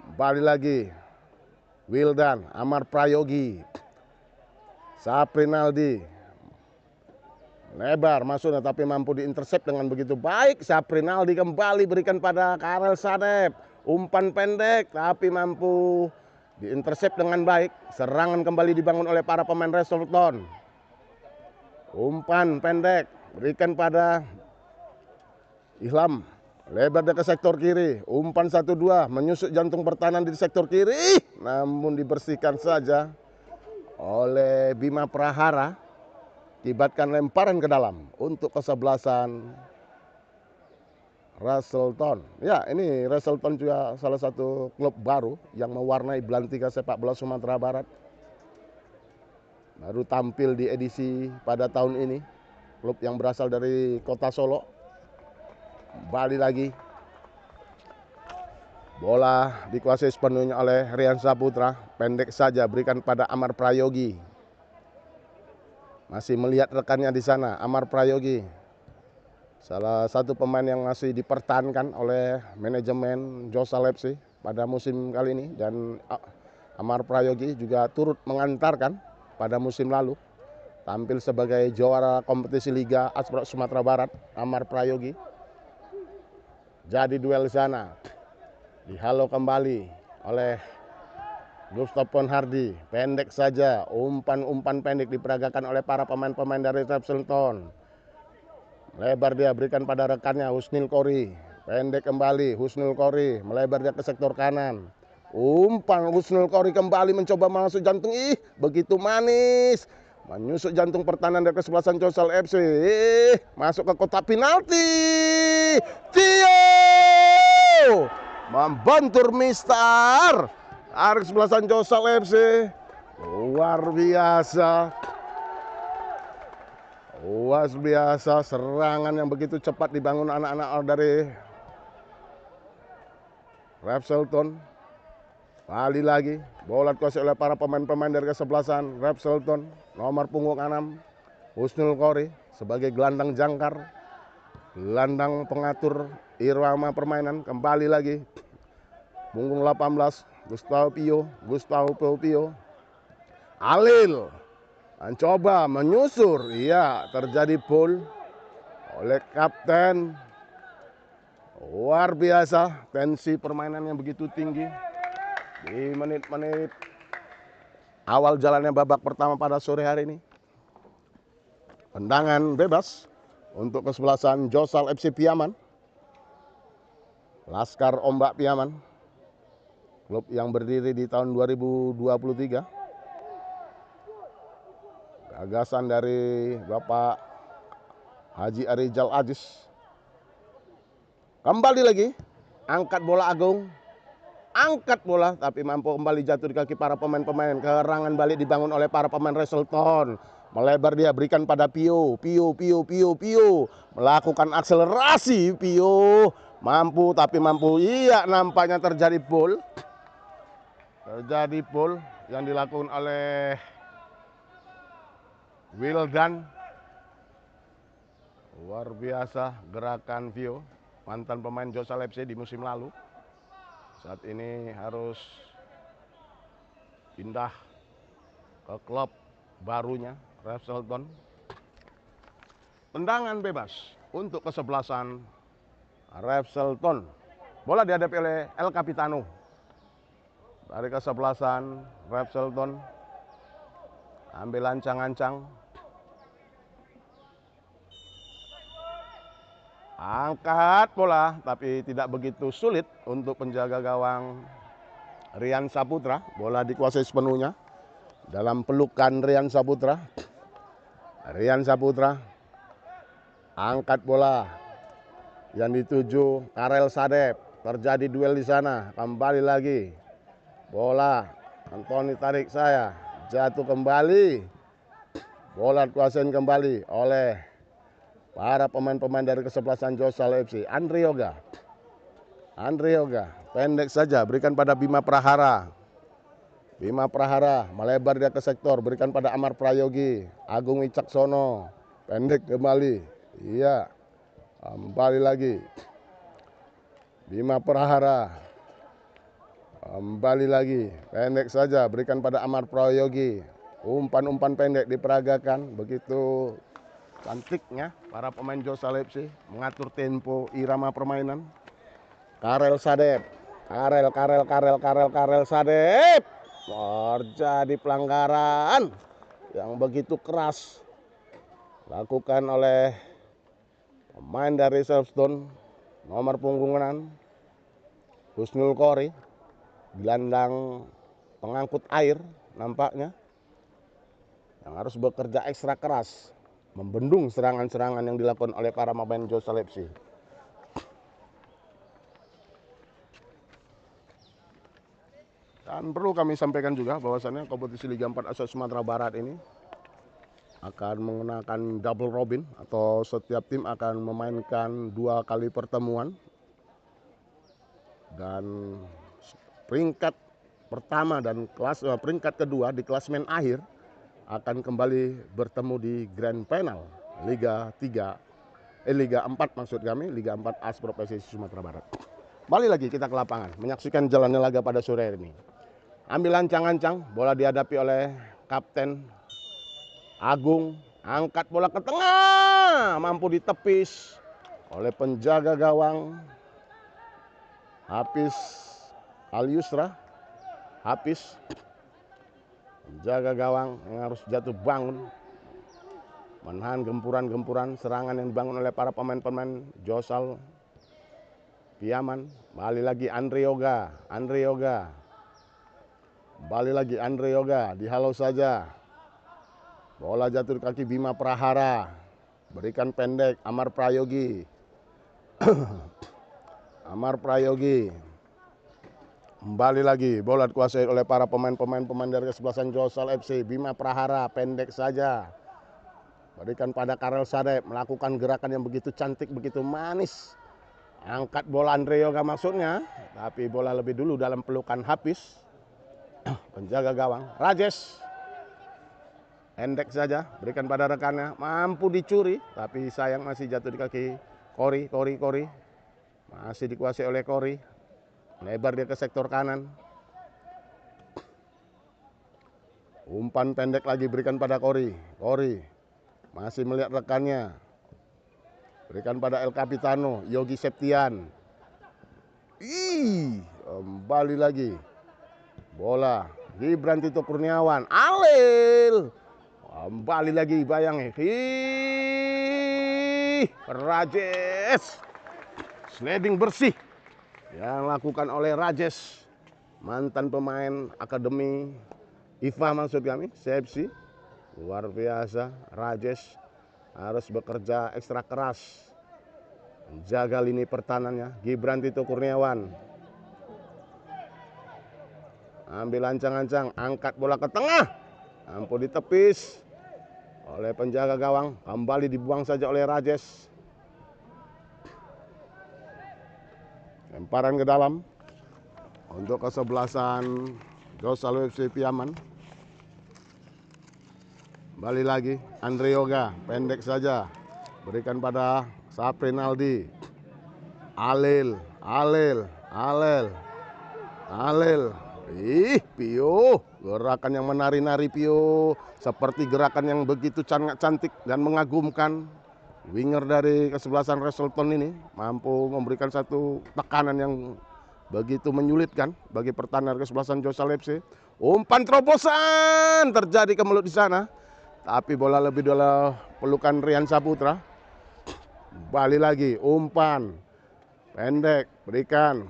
Kembali lagi. Wildan, Amar Prayogi. Saprinaldi. Lebar masuknya tapi mampu diintercept dengan begitu baik. Saprinaldi kembali berikan pada Karel Sadep. Umpan pendek tapi mampu diintercept dengan baik. Serangan kembali dibangun oleh para pemain Resulton. Umpan pendek berikan pada Ilham. Lebar dia ke sektor kiri. Umpan 1-2 menyusut jantung pertahanan di sektor kiri. Namun dibersihkan saja oleh Bima Prahara. Akibatkan lemparan ke dalam untuk kesebelasan Resulton. Ya, ini Resulton juga salah satu klub baru yang mewarnai belantika sepak bola Sumatera Barat. Baru tampil di edisi pada tahun ini. Klub yang berasal dari kota Solo. Kembali lagi. Bola dikuasai sepenuhnya oleh Rian Saputra. Pendek saja berikan pada Amar Prayogi. Masih melihat rekannya di sana, Amar Prayogi. Salah satu pemain yang masih dipertahankan oleh manajemen Josal FC pada musim kali ini. Dan Amar Prayogi juga turut mengantarkan pada musim lalu. Tampil sebagai juara kompetisi Liga Asprok Sumatera Barat, Amar Prayogi. Jadi duel di sana. Dihalau kembali oleh Gustav Ponhardi. Pendek saja. Umpan-umpan pendek diperagakan oleh para pemain-pemain dari Resulton. Lebar dia berikan pada rekannya Husnul Kori. Pendek kembali Husnul Kori. Melebar dia ke sektor kanan. Umpan Husnul Kori kembali mencoba masuk jantung. Begitu manis. Menyusut jantung pertahanan dari kesebelasan Josal FC. Masuk ke kotak penalti. Tio membentur Mister Arik sebelasan Josal FC. Luar biasa. Luar biasa serangan yang begitu cepat dibangun anak-anak dari Resulton. Kali lagi bola dikuasai oleh para pemain-pemain dari kesebelasan Resulton. Nomor punggung 6 Husnul Kori sebagai gelandang jangkar. Gelandang pengatur irama permainan. Kembali lagi punggung 18 Gustavo Pio. Alil mencoba menyusur. Iya, terjadi foul oleh kapten. Luar biasa tensi permainan yang begitu tinggi di menit-menit awal jalannya babak pertama pada sore hari ini. Tendangan bebas untuk kesebelasan Josal FC Piaman. Laskar Ombak Piaman. Klub yang berdiri di tahun 2023. Gagasan dari Bapak Haji Arijal Aziz. Kembali lagi. Angkat bola Agung. Angkat bola tapi mampu kembali jatuh di kaki para pemain-pemain. Kerangan balik dibangun oleh para pemain Resulton. Melebar dia berikan pada Pio. Melakukan akselerasi Pio. Mampu tapi mampu. Iya, nampaknya terjadi foul. Terjadi foul yang dilakukan oleh Wildan. Luar biasa gerakan Pio, mantan pemain Josal FC di musim lalu. Saat ini harus pindah ke klub barunya Resulton. Tendangan bebas untuk kesebelasan Resulton. Bola dihadapi oleh El Capitano. Dari kesebelasan Resulton. Ambil ancang-ancang. Angkat bola tapi tidak begitu sulit untuk penjaga gawang Rian Saputra. Bola dikuasai sepenuhnya dalam pelukan Rian Saputra. Rian Saputra angkat bola yang dituju Karel Sadep. Terjadi duel di sana. Kembali lagi bola. Antoni tarik saya. Jatuh kembali. Bola dikuasai kembali oleh para pemain-pemain dari kesebelasan Josal FC. Andre Yoga. Pendek saja berikan pada Bima Prahara. Bima Prahara melebar dia ke sektor. Berikan pada Amar Prayogi. Agung Wicaksono. Pendek kembali. Iya. Kembali lagi. Bima Prahara. Kembali lagi, pendek saja, berikan pada Amar Prayogi. Umpan-umpan pendek diperagakan, begitu cantiknya para pemain Josal FC mengatur tempo irama permainan. Karel Sadep, Karel Sadep. Terjadi pelanggaran yang begitu keras lakukan oleh pemain dari Silverstone nomor punggungan Husnul Kori, gelandang pengangkut air nampaknya, yang harus bekerja ekstra keras membendung serangan-serangan yang dilakukan oleh para pemain Josal FC. Dan perlu kami sampaikan juga bahwasannya kompetisi Liga 4 Asal Sumatera Barat ini akan menggunakan double robin, atau setiap tim akan memainkan 2 kali pertemuan. Dan peringkat pertama dan peringkat kedua di klasemen akhir akan kembali bertemu di Grand Final Liga 4 maksud kami, Liga 4 Asprop PSSI Sumatera Barat. Balik lagi kita ke lapangan menyaksikan jalannya laga pada sore hari ini. Ambil ancang-ancang, bola dihadapi oleh Kapten Agung, angkat bola ke tengah, mampu ditepis oleh penjaga gawang Hafiz Al-Yusra. Hafiz, penjaga gawang yang harus jatuh bangun menahan gempuran-gempuran serangan yang dibangun oleh para pemain-pemain Josal Piaman. Balik lagi Andre Yoga. Balik lagi Andre Yoga, dihalau saja. Bola jatuh di kaki Bima Prahara. Berikan pendek Amar Prayogi. Amar Prayogi. Kembali lagi, bola dikuasai oleh para pemain dari kesebelasan Josal FC. Bima Prahara, pendek saja. Berikan pada Karel Sadep, melakukan gerakan yang begitu cantik, begitu manis. Angkat bola Andre Yoga maksudnya, tapi bola lebih dulu dalam pelukan Hafiz. Penjaga gawang Rajesh, pendek saja, berikan pada rekannya, mampu dicuri, tapi sayang masih jatuh di kaki Kori. Masih dikuasai oleh Kori. Lebar dia ke sektor kanan. Umpan pendek lagi berikan pada Kori. Masih melihat rekannya. Berikan pada El Capitano, Yogi Septian. Kembali lagi. Bola Gibran Tito Kurniawan, Alil. Kembali lagi bayang. Rajesh. Sliding bersih yang lakukan oleh Rajesh, mantan pemain akademi IFA maksud kami, CFC. Luar biasa, Rajesh harus bekerja ekstra keras menjaga lini pertahanannya. Gibran Tito Kurniawan ambil ancang-ancang, angkat bola ke tengah, mampu ditepis oleh penjaga gawang, kembali dibuang saja oleh Rajesh. Lemparan ke dalam untuk kesebelasan Josal FC Piaman. Kembali lagi Andre Yoga, pendek saja, berikan pada Saprinaldi. Alil. Pio, gerakan yang menari-nari Pio, seperti gerakan yang begitu cantik dan mengagumkan. Winger dari kesebelasan Resulton ini mampu memberikan satu tekanan yang begitu menyulitkan bagi pertahanan kesebelasan Josal FC. Umpan terobosan terjadi ke mulut di sana, tapi bola lebih dulu pelukan Rian Saputra. Balik lagi, umpan pendek berikan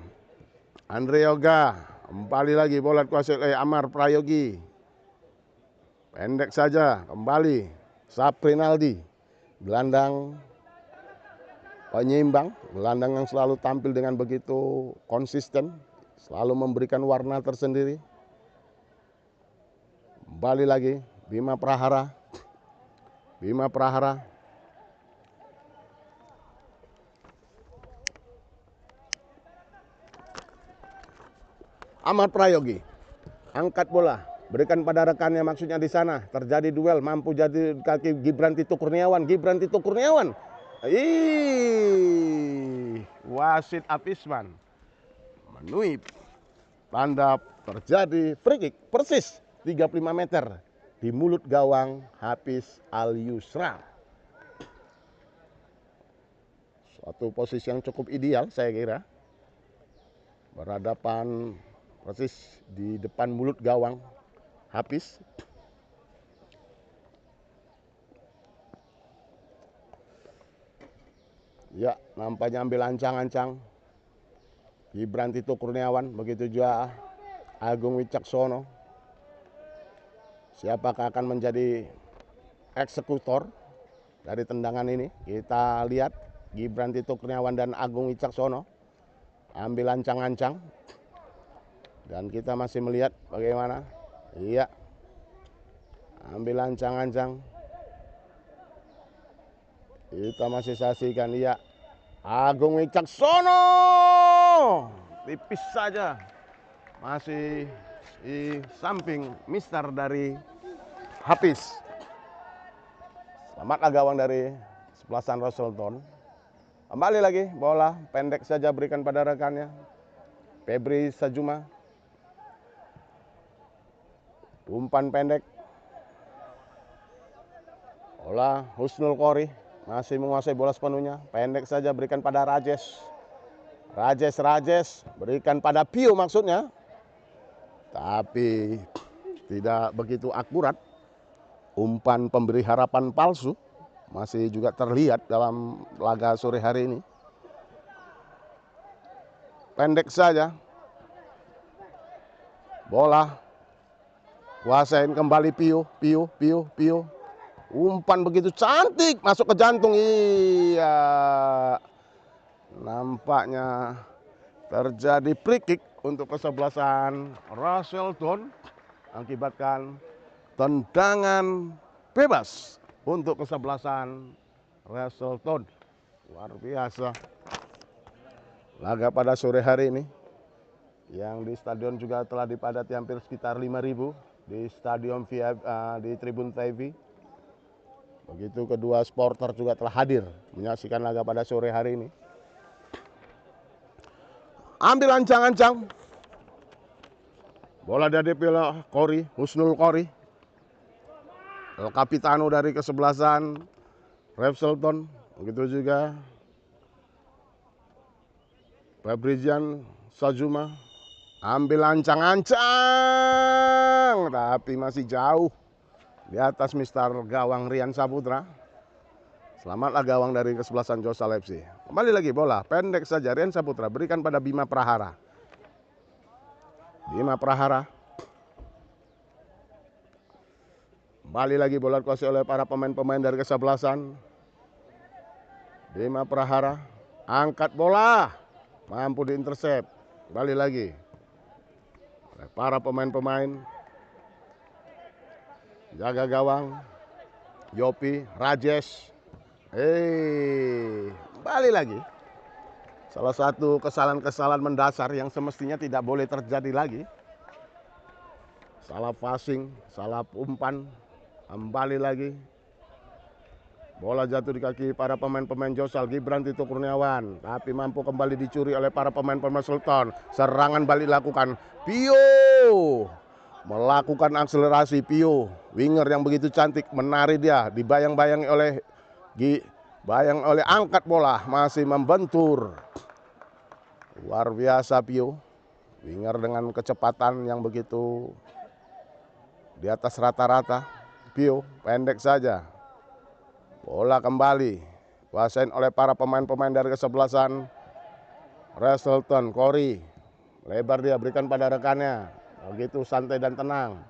Andre Yoga. Kembali lagi bola dikuasai oleh Amar Prayogi. Pendek saja, kembali Saprinaldi, gelandang penyeimbang, gelandang yang selalu tampil dengan begitu konsisten, selalu memberikan warna tersendiri. Kembali lagi Bima Prahara. Amar Prayogi, angkat bola, berikan pada rekannya, maksudnya di sana terjadi duel, mampu jadi kaki Gibran Tito Kurniawan. Wasit Afisman Nui. Tanda terjadi free kick persis 35 meter di mulut gawang Hafiz Al-Yusra. Suatu posisi yang cukup ideal saya kira. Berhadapan persis di depan mulut gawang Hafiz. Ya, nampaknya ambil ancang-ancang Gibran Tito Kurniawan, begitu juga Agung Wicaksono. Siapakah akan menjadi eksekutor dari tendangan ini? Kita lihat Gibran Tito Kurniawan dan Agung Wicaksono ambil ancang-ancang. Dan kita masih melihat bagaimana. Iya. Ambil ancang-ancang. Kita masih saksikan, iya. Agung Wicaksono. Tipis saja. Masih di samping mister dari Hafiz. Selamatlah gawang dari sebelasan Roselton. Kembali lagi bola pendek saja berikan pada rekannya. Febri Sajuma. Umpan pendek. Bola Husnul Qori. Masih menguasai bola sepenuhnya. Pendek saja berikan pada Rajesh. Rajesh berikan pada Pio maksudnya. Tapi tidak begitu akurat. Umpan pemberi harapan palsu masih juga terlihat dalam laga sore hari ini. Pendek saja. Bola. Kuasain kembali Pio. Umpan begitu cantik masuk ke jantung. Iya. Nampaknya terjadi free kick untuk kesebelasan Roselton. Akibatkan tendangan bebas untuk kesebelasan Roselton. Luar biasa. Laga pada sore hari ini. Yang di stadion juga telah dipadati hampir sekitar 5.000 di stadion di Tribun TV. Begitu kedua supporter juga telah hadir menyaksikan laga pada sore hari ini. Ambil ancang-ancang. Bola dari Pila Qori, Husnul Qori. El Capitano dari kesebelasan Roselton. Begitu juga Fabrizian Sajuma. Ambil ancang-ancang. Tapi masih jauh. Di atas mister gawang Rian Saputra. Selamatlah gawang dari kesebelasan Josal FC. Kembali lagi bola pendek saja Rian Saputra berikan pada Bima Prahara. Bima Prahara. Kembali lagi bola dikuasai oleh para pemain-pemain dari kesebelasan. Bima Prahara angkat bola. Mampu diintersep. Kembali lagi oleh para pemain-pemain. Jaga gawang, Yopi, Rajesh. Kembali lagi. Salah satu kesalahan-kesalahan mendasar yang semestinya tidak boleh terjadi lagi. Salah passing, salah umpan. Kembali lagi. Bola jatuh di kaki para pemain-pemain Josal. Gibran Tito Kurniawan. Tapi mampu kembali dicuri oleh para pemain-pemain Sultan. Serangan balik lakukan. Pio. Melakukan akselerasi Pio, winger yang begitu cantik, menari dia, dibayang-bayangi oleh angkat bola, masih membentur. Luar biasa Pio, winger dengan kecepatan yang begitu di atas rata-rata. Pio, pendek saja. Bola kembali, kuasain oleh para pemain-pemain dari kesebelasan Roselton. Qori, lebar dia, berikan pada rekannya. Begitu santai dan tenang.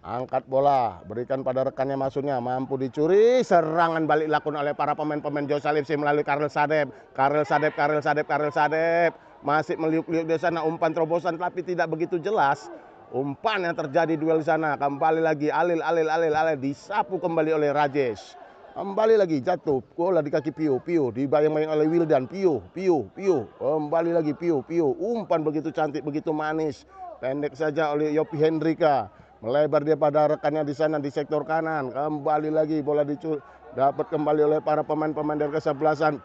Angkat bola, berikan pada rekannya maksudnya. Mampu dicuri, serangan balik dilakukan oleh para pemain-pemain Josal FC melalui Karel Sadep. Karel Sadep. Masih meliuk-liuk di sana, umpan terobosan tapi tidak begitu jelas. Umpan yang terjadi duel di sana. Kembali lagi Alil disapu kembali oleh Rajesh. Kembali lagi jatuh, bola di kaki Pio. Dibayang-bayang oleh Wildan. Pio. Kembali lagi Pio. Umpan begitu cantik, begitu manis. Pendek saja oleh Yopi Hendrika. Melebar dia pada rekannya di sana di sektor kanan. Kembali lagi bola dapat kembali oleh para pemain-pemain dari kesebelasan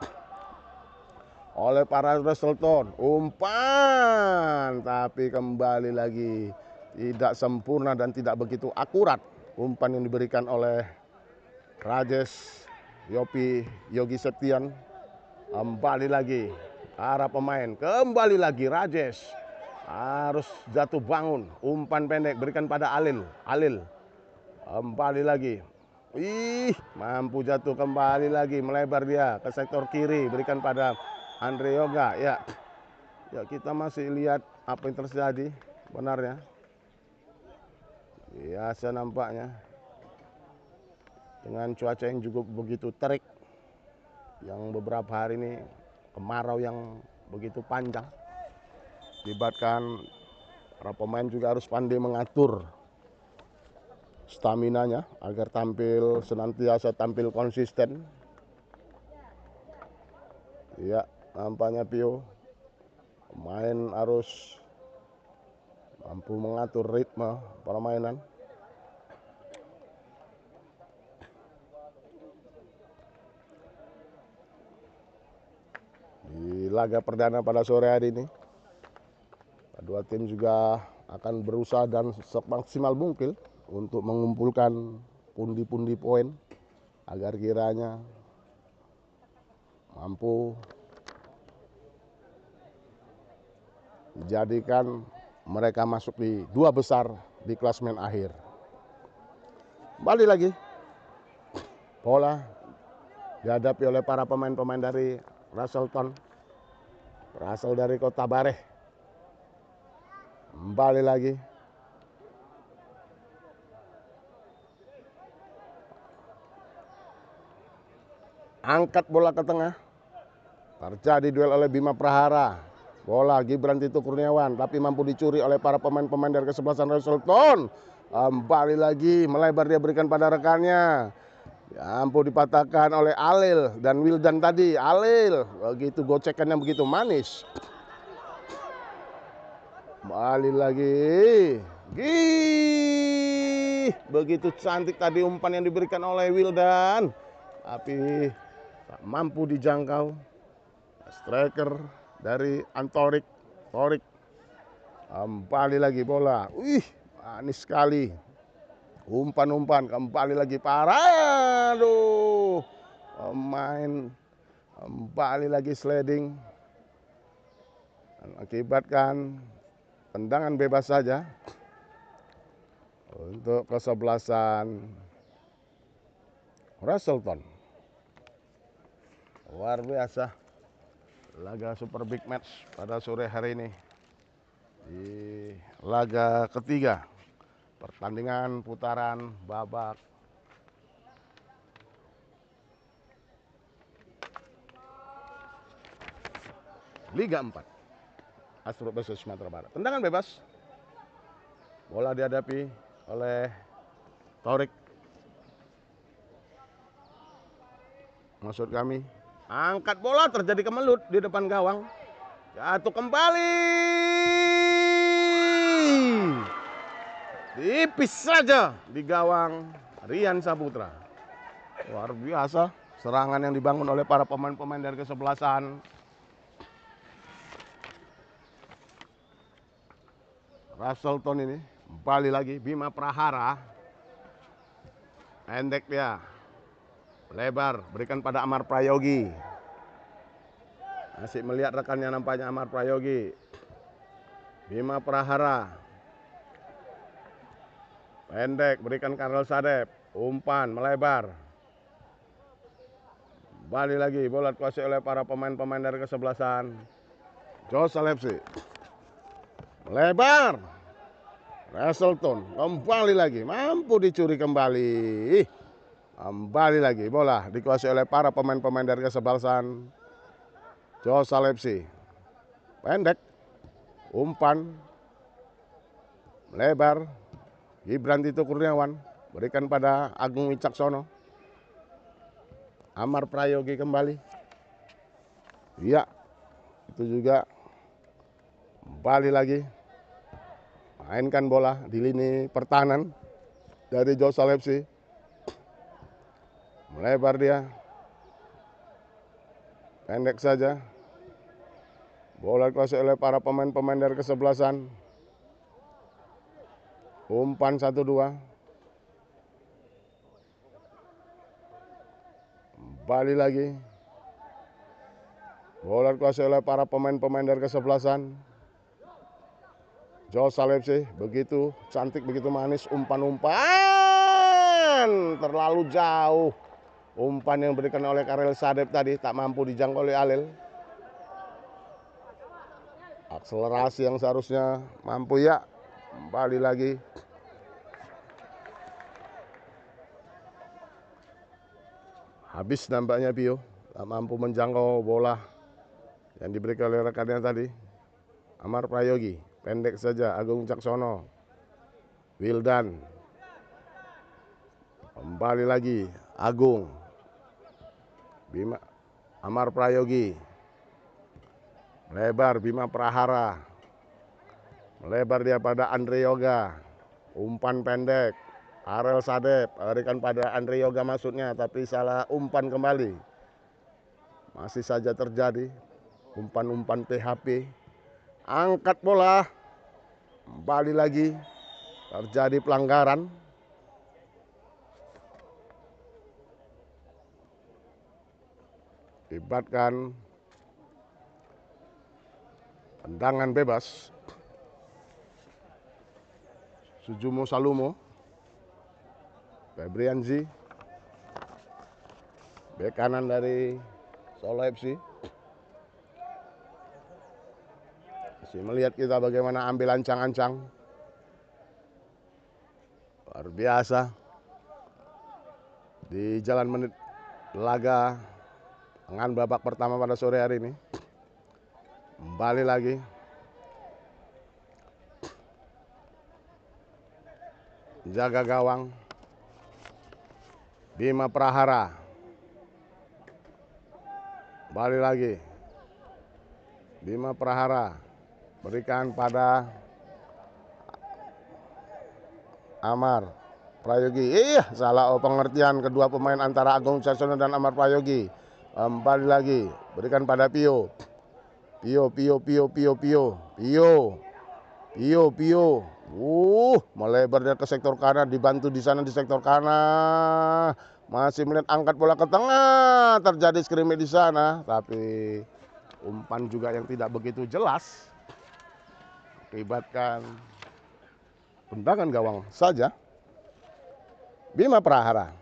oleh para Wrestleton. Umpan, tapi kembali lagi tidak sempurna dan tidak begitu akurat umpan yang diberikan oleh Rajesh Yogi Septian. Kembali lagi arah pemain, kembali lagi Rajesh harus jatuh bangun. Umpan pendek berikan pada Alil. Kembali lagi. Mampu jatuh kembali lagi, melebar dia ke sektor kiri, berikan pada Andre Yoga. Ya, kita masih lihat apa yang terjadi benarnya. Biasa nampaknya dengan cuaca yang juga begitu terik, yang beberapa hari ini kemarau yang begitu panjang, libatkan para pemain juga harus pandai mengatur staminanya agar senantiasa tampil konsisten. Ya, nampaknya Pio pemain harus mampu mengatur ritme permainan. Di laga perdana pada sore hari ini, kedua tim juga akan berusaha dan semaksimal mungkin untuk mengumpulkan pundi-pundi poin agar kiranya mampu menjadikan mereka masuk di 2 besar di klasemen akhir. Kembali lagi bola dihadapi oleh para pemain-pemain dari Wrestleton, berasal dari Kota Bareh. Kembali lagi angkat bola ke tengah, terjadi duel oleh Bima Prahara. Bola Gibran Tito Kurniawan, tapi mampu dicuri oleh para pemain-pemain dari kesebelasan Wrestleton. Kembali lagi melebar dia berikan pada rekannya. Mampu dipatahkan oleh Alil dan Wildan tadi. Alil, begitu gocekannya begitu manis. Kembali lagi. Begitu cantik tadi umpan yang diberikan oleh Wildan, tapi tak mampu dijangkau striker dari Antorik. Kembali lagi bola. Manis sekali. Umpan kembali lagi parah. Aduh. Pemain kembali lagi sliding. Akibatkan tendangan bebas saja untuk kesebelasan Wrestleton. Luar biasa laga super big match pada sore hari ini. Di laga ketiga pertandingan putaran babak Liga 4 Astro vs Sumatera Barat. Tendangan bebas. Bola dihadapi oleh Torik. Maksud kami, angkat bola terjadi kemelut di depan gawang. Jatuh kembali. Tipis saja di gawang Rian Saputra. Luar biasa serangan yang dibangun oleh para pemain-pemain dari kesebelasan Wrestleton ini. Kembali lagi Bima Prahara. Pendek dia. Lebar, berikan pada Amar Prayogi. Masih melihat rekannya nampaknya Amar Prayogi. Bima Prahara. Pendek, berikan Karel Sadep. Umpan, melebar. Kembali lagi, bola dikuasai oleh para pemain-pemain dari kesebelasan Josalepsi. Melebar. Wrestleton, kembali lagi. Mampu dicuri kembali. Kembali lagi bola dikuasai oleh para pemain-pemain dari kesebelasan Josalepsi. Pendek, umpan, melebar. Gibran Tito Kurniawan berikan pada Agung Wicaksono. Amar Prayogi kembali. Iya, itu juga kembali lagi. Mainkan bola di lini pertahanan dari Josalepsi. Melebar dia. Pendek saja. Bola dikuasai oleh para pemain-pemain dari kesebelasan. Umpan 1-2. Kembali lagi. Bola dikuasai oleh para pemain-pemain dari kesebelasan. Jos Salepsi, begitu cantik, begitu manis, umpan-umpan terlalu jauh. Umpan yang diberikan oleh Karel Sadep tadi tak mampu dijangkau oleh Alil. Akselerasi yang seharusnya mampu ya. Kembali lagi. Habis nampaknya Pio, tak mampu menjangkau bola yang diberikan oleh rekannya tadi. Amar Prayogi, pendek saja. Agung Caksono, Wildan. Kembali lagi Agung. Bima, Amar Prayogi. Lebar Bima Prahara. Melebar dia pada Andre Yoga. Umpan pendek. Karel Sadep berikan pada Andre Yoga maksudnya, tapi salah umpan kembali. Masih saja terjadi umpan-umpan PHP. Angkat bola. Kembali lagi. Terjadi pelanggaran. Libatkan tendangan bebas. Sujumo Salumo. Febrianzi. Bek kanan dari Solo FC. Masih melihat kita bagaimana ambil ancang-ancang. Luar biasa. Di jalan menit laga dengan babak pertama pada sore hari ini. Kembali lagi. Jaga gawang. Bima Prahara. Kembali lagi. Bima Prahara. Berikan pada Amar Prayogi. Salah pengertian kedua pemain antara Agung Caksono dan Amar Prayogi. Kembali lagi. Berikan pada Pio. Pio. Melebar dia ke sektor kanan, dibantu di sana di sektor kanan. Masih melihat angkat bola ke tengah, terjadi skrimmage di sana, tapi umpan juga yang tidak begitu jelas. Akibatkan tendangan gawang saja. Bima Prahara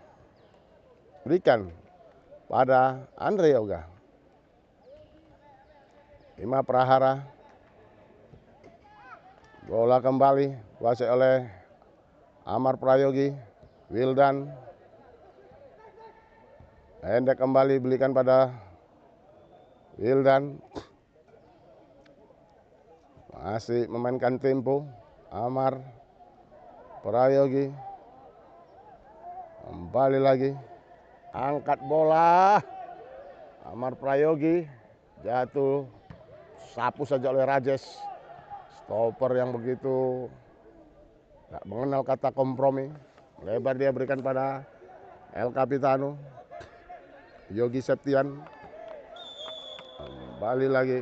berikan pada Andre Yoga. Bima Prahara. Bola kembali dikuasai oleh Amar Prayogi. Wildan. Pendek kembali belikan pada Wildan. Masih memainkan tempo. Amar Prayogi. Kembali lagi. Angkat bola. Amar Prayogi. Jatuh. Sapu saja oleh Rajes. Stopper yang begitu tak mengenal kata kompromi. Lebar dia berikan pada El Capitano. Yogi Septian. Kembali lagi.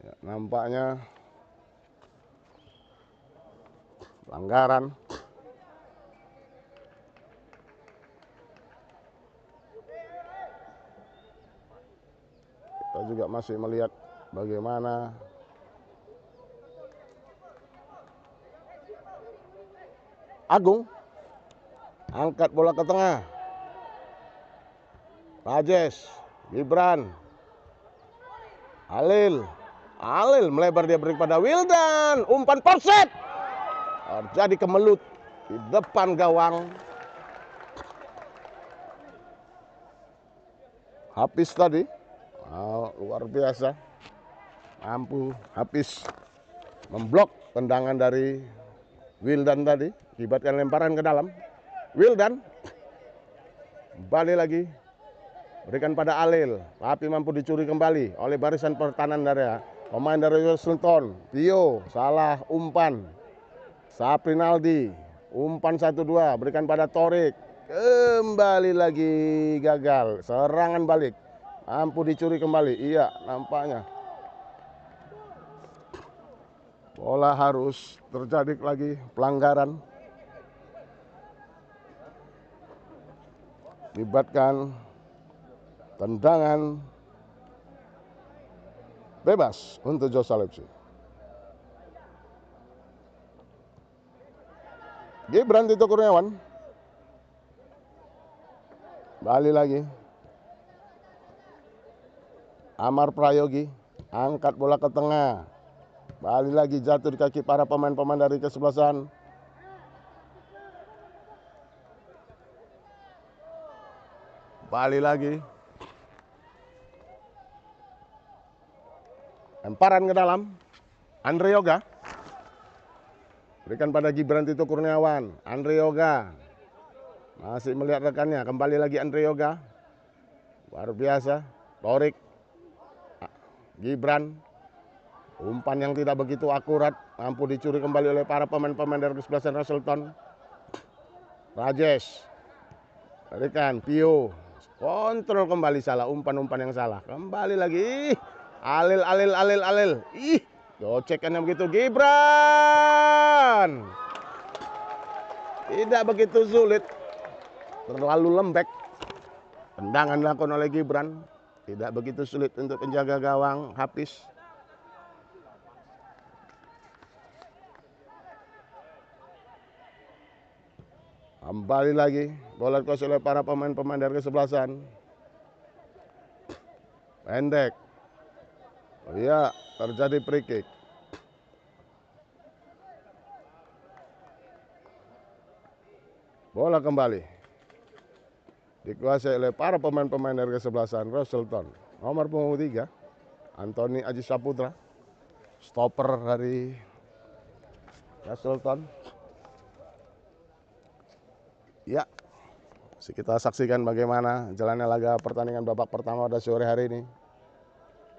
Ya, nampaknya pelanggaran. Kita juga masih melihat bagaimana Agung angkat bola ke tengah. Rajes, Gibran, Alil melebar dia beri pada Wildan. Umpan polset. Terjadi kemelut di depan gawang. Hafiz tadi. Luar biasa. Mampu Hafiz memblok tendangan dari Wildan tadi. Akibatkan lemparan ke dalam. Wildan. Kembali lagi. Berikan pada Alil. Tapi mampu dicuri kembali oleh barisan pertahanan dari pemain dari Sultan. Pio salah umpan. Saprinaldi, umpan 1-2, berikan pada Torik. Kembali lagi gagal, serangan balik. Mampu dicuri kembali, iya nampaknya. Bola harus terjadi lagi pelanggaran. Libatkan tendangan bebas untuk Joshua Lepsi. Gibran Tito Kurniawan. Balik lagi. Amar Prayogi. Angkat bola ke tengah. Balik lagi, jatuh di kaki para pemain-pemain dari kesebelasan. Balik lagi. Lemparan ke dalam. Andre Yoga. Berikan pada Gibran Tito Kurniawan. Andre Yoga. Masih melihat rekannya. Kembali lagi Andre Yoga. Luar biasa. Torik. Gibran. Umpan yang tidak begitu akurat. Mampu dicuri kembali oleh para pemain-pemain dari kesebelasan Russellton. Rajesh. Berikan. Pio. Kontrol kembali, salah. Umpan-umpan yang salah. Kembali lagi. Alil. Ih. Gocekannya begitu, Gibran. Tidak begitu sulit. Terlalu lembek. Tendangan dilakukan oleh Gibran. Tidak begitu sulit untuk penjaga gawang Hafiz. Kembali lagi. Bola dikuasai oleh para pemain-pemain dari kesebelasan. Pendek. Oh iya, terjadi free kick. Bola kembali. Dikuasai oleh para pemain-pemain dari kesebelasan Russellton. Nomor punggung 3, Anthony Aji Saputra. Stopper dari Russellton. Ya, kita saksikan bagaimana jalannya laga pertandingan babak pertama pada sore hari ini.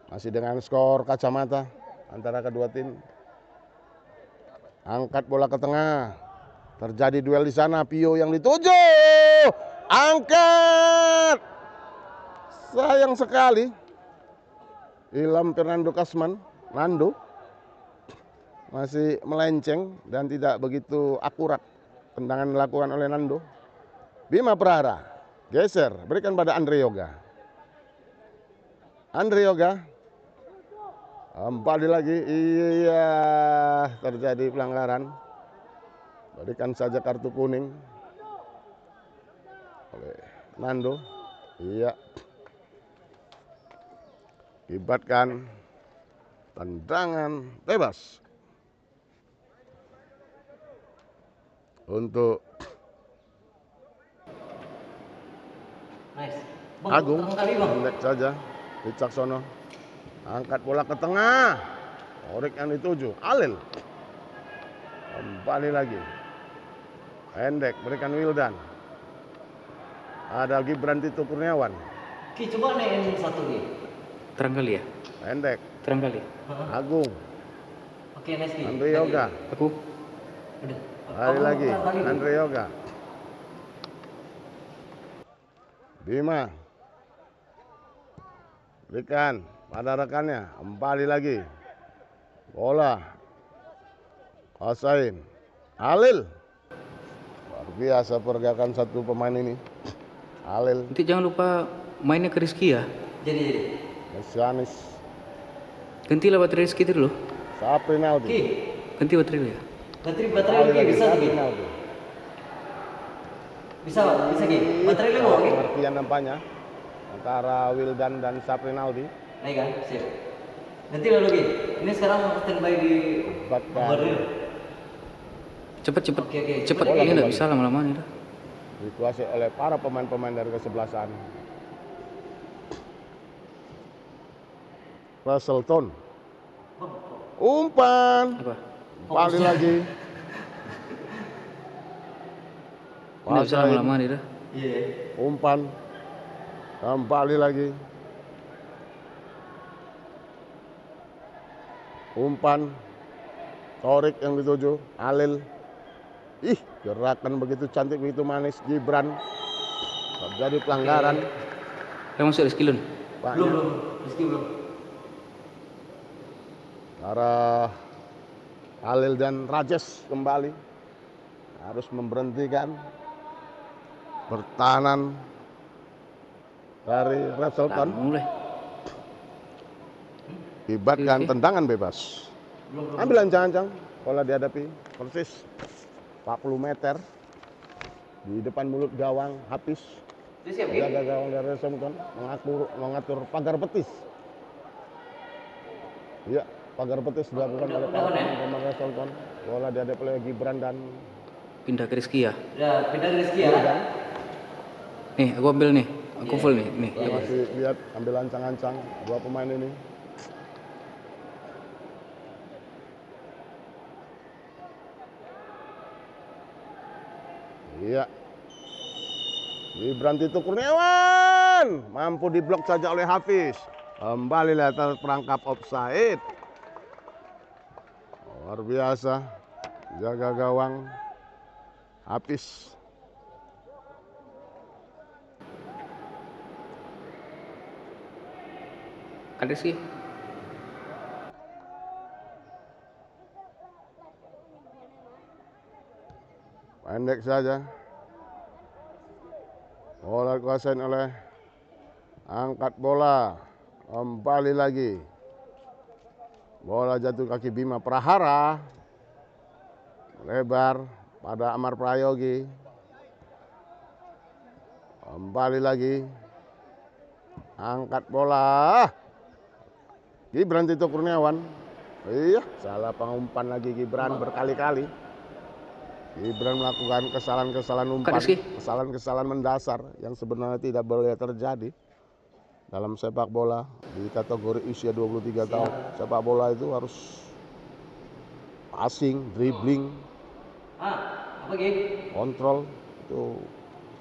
Masih dengan skor kacamata antara kedua tim. Angkat bola ke tengah. Terjadi duel di sana. Pio yang dituju. Angkat. Sayang sekali. Ilham Fernando Kasman. Nando. Masih melenceng dan tidak begitu akurat. Tendangan dilakukan oleh Nando. Bima Prahara. Geser. Berikan pada Andre Yoga. Andre Yoga. Kembali lagi, iya terjadi pelanggaran. Berikan saja kartu kuning oleh Nando. Iya. Libatkan tendangan bebas untuk Agung. Pendek saja, Wicaksono. Angkat bola ke tengah. Torik yang dituju. Alil. Kembali lagi. Pendek. Berikan Wildan. Ada Gibran Tito Kurniawan. Ki, coba naik satu Ki. Terang kali ya? Pendek. Terang kali. Agung. Oke, nice Ki. Andre Yoga. Aku. Udah. Kembali lagi. Andre Yoga. Bima. Berikan pada rekannya. Kembali lagi. Bola. Kuasain. Alil. Luar biasa pergerakan satu pemain ini. Alil. Nanti jangan lupa mainnya ke Rizky ya. Jadi. Mesianis. Gantilah baterai Rizky itu dulu. Saprinaldi. Ki. Ganti baterai lu ya. Baterai Ki bisa Ki. Bisa Ki. Baterai lu mau Ki. Pengertian nampaknya antara Wildan dan Saprinaldi. Naik kan? Siap. Nanti lalu Ki. Ini sekarang standby di Baril. Cepet. Oke. Cepet. Ini enggak bisa lama-lama nih dah. Dikuasai oleh para pemain-pemain dari kesebelasan Russellton. Umpan. Apa? Kembali lagi. Enggak bisa lama-lama nih dah. Iya. Umpan. Kembali lagi. Umpan. Torik yang dituju. Alil. Ih, gerakan begitu cantik, begitu manis Gibran. Terjadi pelanggaran. Yang masuk Rizky Lun? Belum, Belum. Rizky belum. Arah Halil dan Rajes kembali harus memberhentikan pertahanan dari Repselton. Mulai. Akibatkan tendangan bebas. Ambil ancang-ancang, bola dihadapi persis 40 meter di depan mulut gawang Hafiz. Jaga gawang dari Repselton mengatur pagar betis. Iya, pagar betis dilakukan oleh pemain Repselton. Bola dihadapi oleh Gibran dan Pindah ke Rizky ya? Ya, pindah ke Rizky ya. Nih, aku ambil nih. Aku full nih. Nih. kita masih lihat ambil ancang-ancang dua pemain ini. Iya. Gibran Tito Kurniawan mampu diblok saja oleh Hafiz. Kembali terperangkap offside. Luar biasa. Jaga gawang Hafiz. Kan Rizky? Pendek saja. Bola dikuasain oleh angkat bola. Kembali lagi. Bola jatuh kaki Bima Prahara. Lebar pada Amar Prayogi. Kembali lagi. Angkat bola. Gibran Tito Kurniawan. Iya, salah pengumpan lagi Gibran berkali-kali. Gibran melakukan kesalahan-kesalahan umpan, kesalahan-kesalahan mendasar yang sebenarnya tidak boleh terjadi dalam sepak bola di kategori usia 23 tahun. Sepak bola itu harus passing, dribbling, kontrol. Itu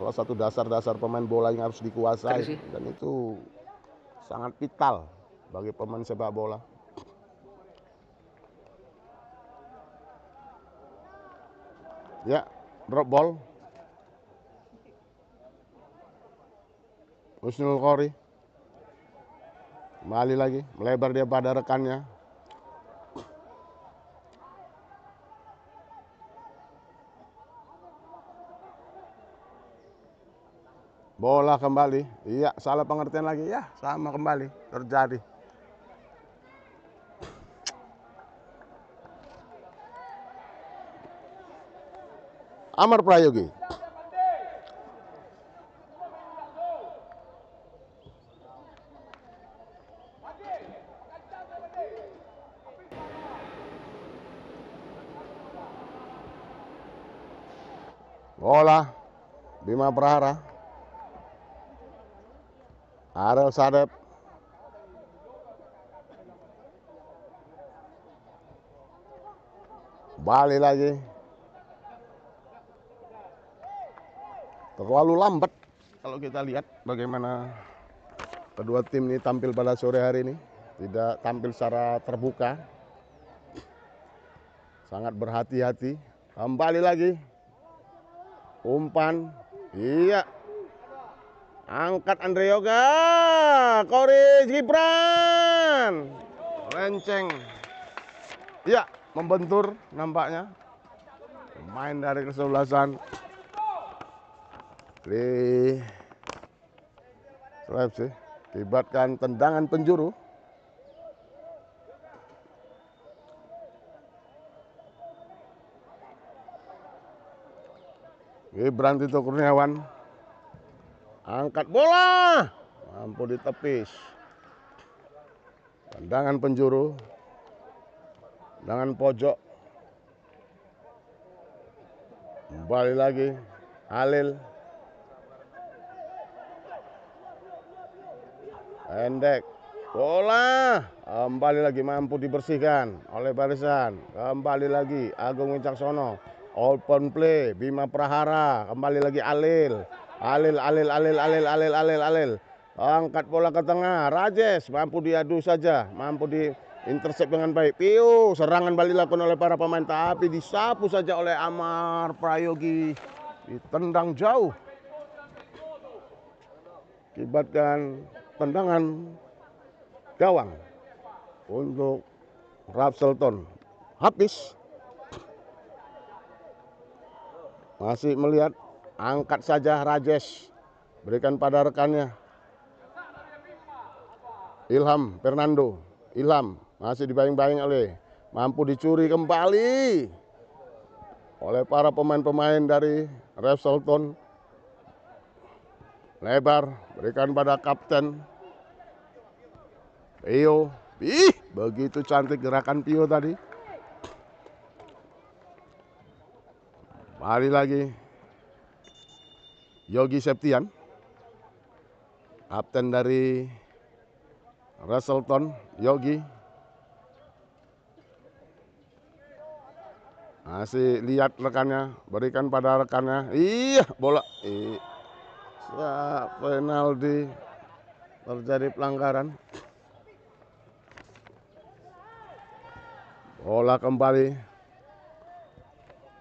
salah satu dasar-dasar pemain bola yang harus dikuasai dan itu sangat vital bagi pemain sepak bola. Ya, drop ball. Husnul Khori. Kembali lagi, melebar dia pada rekannya. Bola kembali. Iya, salah pengertian lagi. Ya, sama kembali terjadi. Amar Prayogi. Bola Bima Prahara. Arel Sadep. Balik lagi. Terlalu lambat kalau kita lihat bagaimana kedua tim ini tampil pada sore hari ini. Tidak tampil secara terbuka. Sangat berhati-hati. Kembali lagi. Umpan. Iya. Angkat Andre Yoga. Khori Gibran. Lenceng. Iya, membentur nampaknya. Main dari kesebelasan di Leipzig. Akibatkan tendangan penjuru. Gibran Tito Kurniawan angkat bola, mampu ditepis. Tendangan penjuru, tendangan pojok. Kembali lagi Halil. Pendek. Bola kembali lagi mampu dibersihkan oleh barisan. Kembali lagi Agung Wicaksono. Open play Bima Prahara. Kembali lagi Halil. Halil. Angkat bola ke tengah. Rajes mampu diadu saja. Mampu Intercept dengan baik. Pio, serangan balik dilakukan oleh para pemain, tapi disapu saja oleh Amar Prayogi. Ditendang jauh. Akibatkan tendangan gawang untuk Rapselton. Habis. Masih melihat, angkat saja Rajesh. Berikan pada rekannya. Ilham Fernando. Ilham masih dibayang-bayang oleh, mampu dicuri kembali oleh para pemain-pemain dari Rapselton. Lebar, berikan pada kapten Pio. Ih, begitu cantik gerakan Pio tadi. Balik lagi Yogi Septian, kapten dari Rapselton. Yogi masih lihat rekannya, berikan pada rekannya. Iya, bola. Penalti, terjadi pelanggaran. Bola kembali.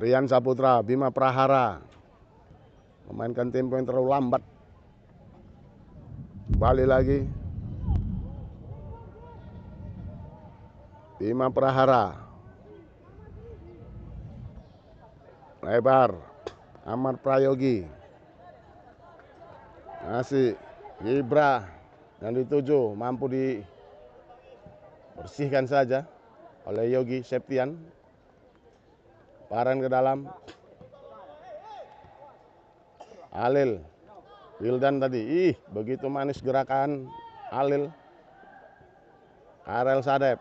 Rian Saputra, Bima Prahara memainkan tempo yang terlalu lambat. Balik lagi Bima Prahara. Lebar, Amar Prayogi. Masih Gibra yang dituju, mampu dibersihkan saja oleh Yogi Septian. Paran ke dalam. Alil Wildan tadi. Ih, begitu manis gerakan Alil. Karel Sadep.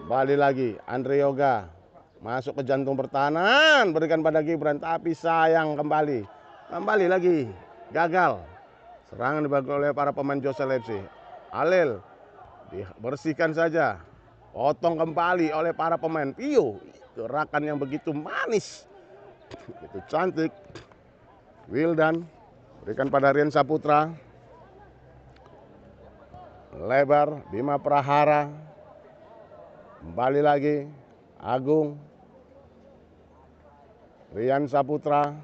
Balik lagi Andre Yoga. Masuk ke jantung pertahanan, berikan pada Gibran, tapi sayang kembali. Kembali lagi, gagal. Serangan dibagi oleh para pemain Josel FC. Alil dibersihkan saja. Potong kembali oleh para pemain Pio. Gerakan yang begitu manis, begitu cantik. Wildan berikan pada Rian Saputra. Lebar, Bima Prahara. Kembali lagi Agung, Rian Saputra,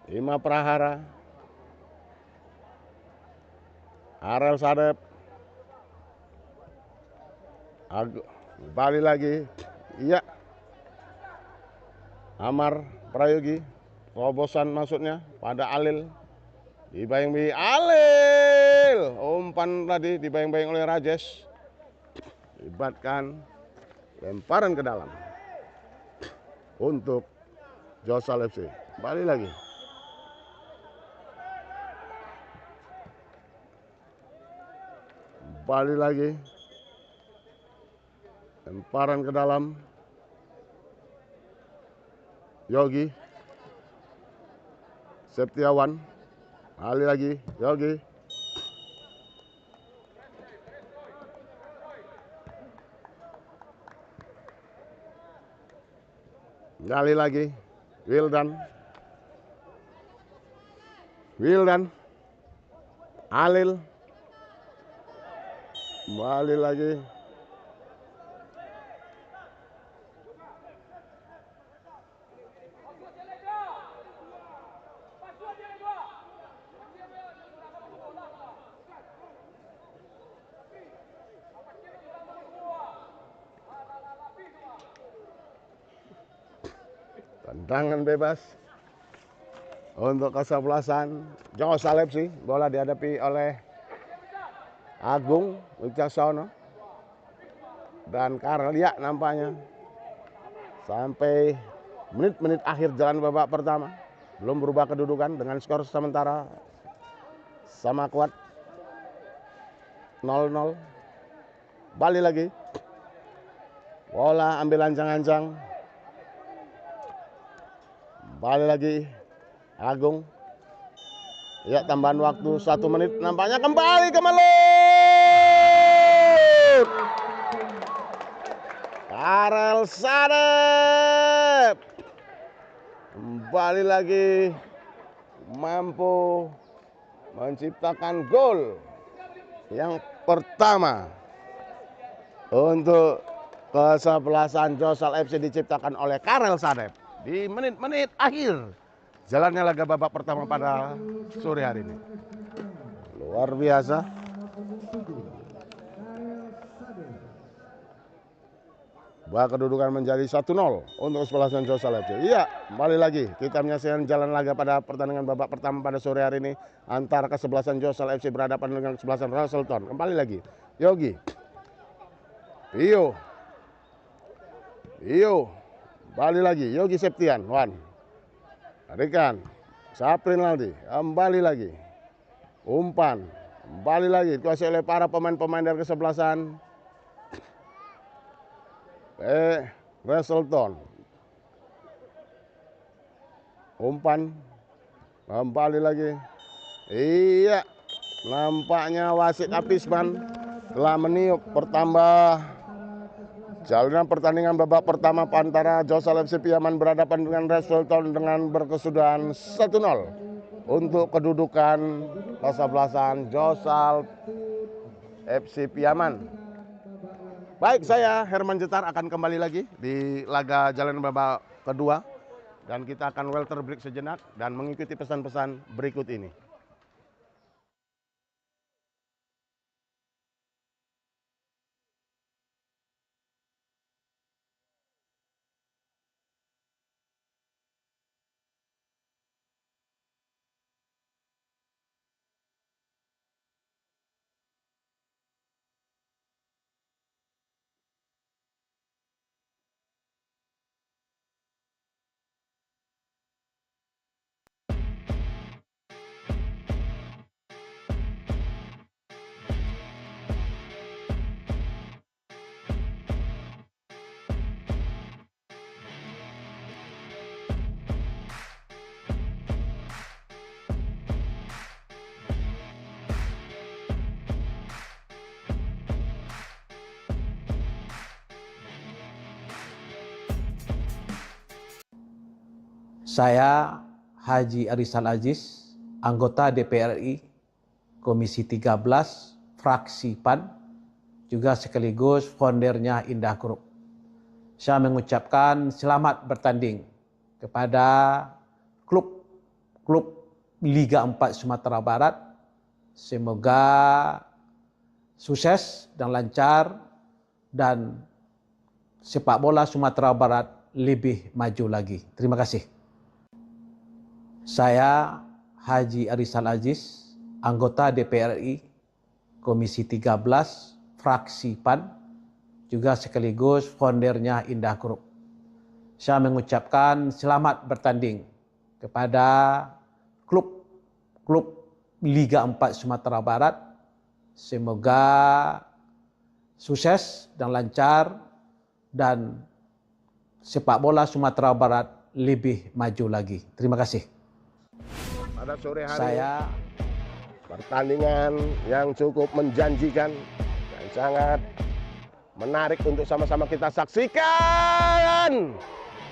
Bima Prahara, Karel Sadep. Balik lagi. Iya, Amar Prayogi. Robosan maksudnya pada Alil. Dibayang-bayang Alil. Umpan tadi dibayang-bayang oleh Rajesh. Libatkan, lemparan ke dalam untuk Josal FC. Balik lagi. Balik lagi. Lemparan ke dalam. Yogi Septiawan. Balik lagi Yogi. Kali lagi Wildan. Alil. Balik lagi. Tendangan bebas untuk kesebelasan Josal FC. Bola dihadapi oleh Agung Wicaksono dan Karel ya nampaknya. Sampai menit-menit akhir jalan babak pertama, belum berubah kedudukan dengan skor sementara sama kuat 0-0. Balik lagi. Bola ambil ancang-ancang. Balik lagi Agung. Ya, tambahan waktu 1 menit. Nampaknya kembali ke Melut. Karel Sadep. Kembali lagi mampu menciptakan gol yang pertama untuk kesebelasan Josal FC diciptakan oleh Karel Sadep di menit-menit akhir jalannya laga babak pertama pada sore hari ini. Luar biasa. Bahwa kedudukan menjadi 1-0 untuk kesebelasan Josal FC. Iya, kembali lagi kita menyaksikan jalan laga pada pertandingan babak pertama pada sore hari ini antara kesebelasan Josal FC berhadapan dengan kesebelasan Russellton. Kembali lagi, Yogi, Iyo, kembali lagi, Yogi Septian, Wan, Rikan, Saprinaldi, kembali lagi, umpan, kembali lagi dikuasai oleh para pemain-pemain dari kesebelasan Russellton. Umpan kembali lagi. Iya, nampaknya wasit Apisman telah meniup pertambah jalanan pertandingan babak pertama antara Josal FC Piaman berhadapan dengan Russellton dengan berkesudahan 1-0 untuk kedudukan kesebelasan Josal FC Piaman. Baik, saya Herman Jetar akan kembali lagi di laga jalan babak kedua dan kita akan welter break sejenak dan mengikuti pesan-pesan berikut ini. Saya Haji Arisal Aziz, anggota DPR RI, Komisi 13, fraksi PAN, juga sekaligus foundernya Indah Group. Saya mengucapkan selamat bertanding kepada klub Liga 4 Sumatera Barat. Semoga sukses dan lancar dan sepak bola Sumatera Barat lebih maju lagi. Terima kasih. Saya Haji Arisal Aziz, anggota DPR RI, Komisi 13, fraksi PAN, juga sekaligus foundernya Indah Group. Saya mengucapkan selamat bertanding kepada klub Liga 4 Sumatera Barat. Semoga sukses dan lancar dan sepak bola Sumatera Barat lebih maju lagi. Terima kasih. Pada sore hari Saya pertandingan yang cukup menjanjikan dan sangat menarik untuk sama-sama kita saksikan.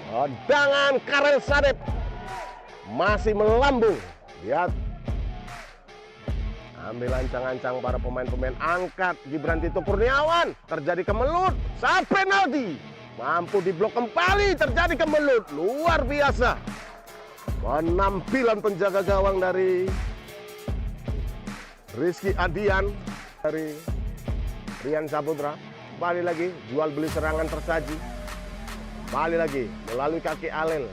Tendangan Karel Sadep masih melambung. Lihat, ambil ancang-ancang para pemain-pemain angkat Gibran Tito Kurniawan, terjadi kemelut, sampai penalti mampu diblok kembali, terjadi kemelut, luar biasa. Penampilan penjaga gawang dari Rizky Adian, dari Rian Saputra, kembali lagi jual beli serangan tersaji, kembali lagi melalui kaki Alel.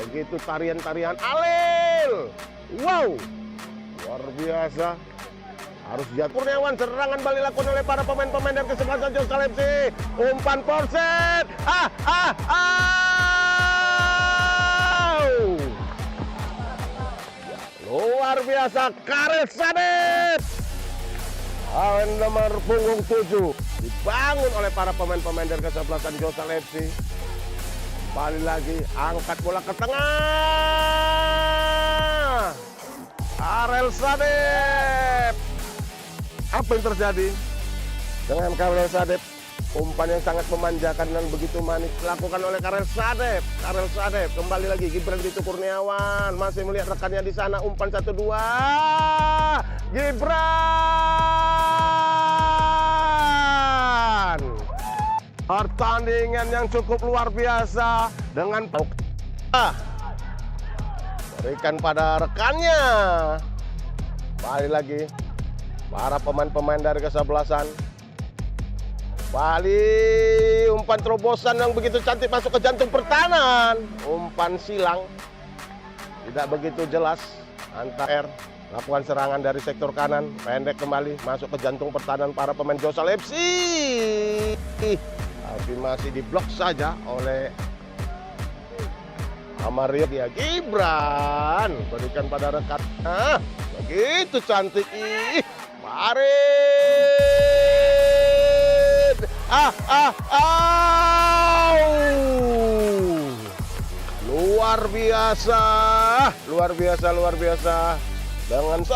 Begitu tarian-tarian Alel, wow, luar biasa. Harus jatuh Kurniawan, serangan balik dilakukan oleh para pemain-pemain dari kesebelasan Josal FC. Umpan Porset, luar biasa, Karel Sadep. Awen nomor punggung 7 dibangun oleh para pemain-pemain dari kesebelasan Josal FC. Kembali lagi, angkat bola ke tengah. Karel Sadep. Apa yang terjadi dengan Karel Sadep? Umpan yang sangat memanjakan dan begitu manis dilakukan oleh Karel Sadep. Karel Sadep kembali lagi Gibran Tito Kurniawan masih melihat rekannya di sana. Umpan 1-2. Gibran. Pertandingan yang cukup luar biasa dengan berikan pada rekannya. Kembali lagi para pemain-pemain dari kesebelasan. Bali umpan terobosan yang begitu cantik masuk ke jantung pertahanan. Umpan silang tidak begitu jelas. Antar lakukan serangan dari sektor kanan, pendek kembali masuk ke jantung pertahanan para pemain Josal FC. Tapi masih diblok saja oleh Amaria. Dia Gibran berikan pada rekan. Begitu cantik. Luar biasa, luar biasa, luar biasa. Dengan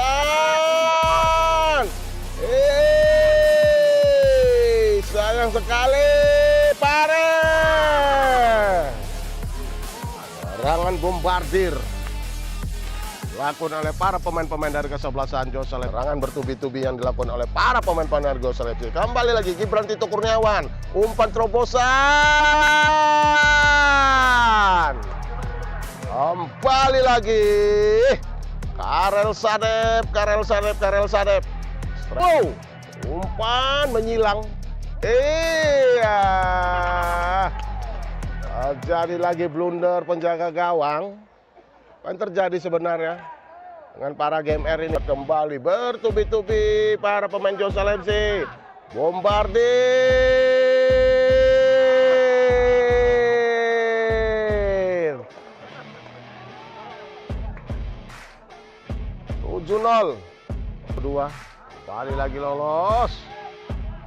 sayang sekali Pare. Serangan bombardir dilakukan oleh para pemain-pemain dari kesebelasan Josal. Serangan bertubi-tubi yang dilakukan oleh para pemain-pemain dari Josal FC. Kembali lagi Gibran Tito Kurniawan, umpan terobosan. Kembali lagi Karel Sadep, Karel Sadep, Karel Sadep. Wow, umpan menyilang. Iya. Jadi lagi blunder penjaga gawang. Apa yang terjadi sebenarnya dengan para GMR ini? Kembali bertubi-tubi para pemain Josal FC. Bombardir. 7-0. Kedua. Kembali lagi lolos.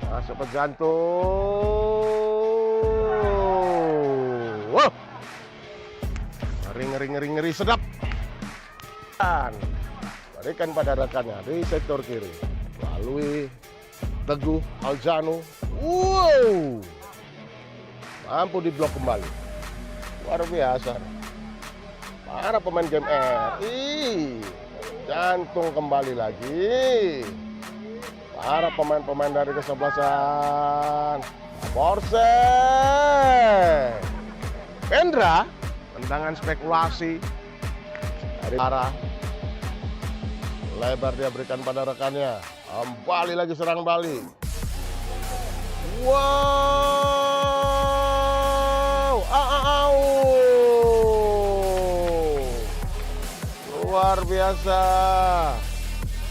Masuk ke jantung. Wow. Ngeri sedap. Dan berikan pada rekannya di sektor kiri melalui Teguh Aljanu. Wow, mampu diblok kembali. Luar biasa. Para pemain game RI jantung kembali lagi. Para pemain-pemain dari kesebelasan Porsche Pendra. Tendangan spekulasi dari arah lebar dia berikan pada rekannya. Kembali lagi serang Bali. Wow, luar biasa,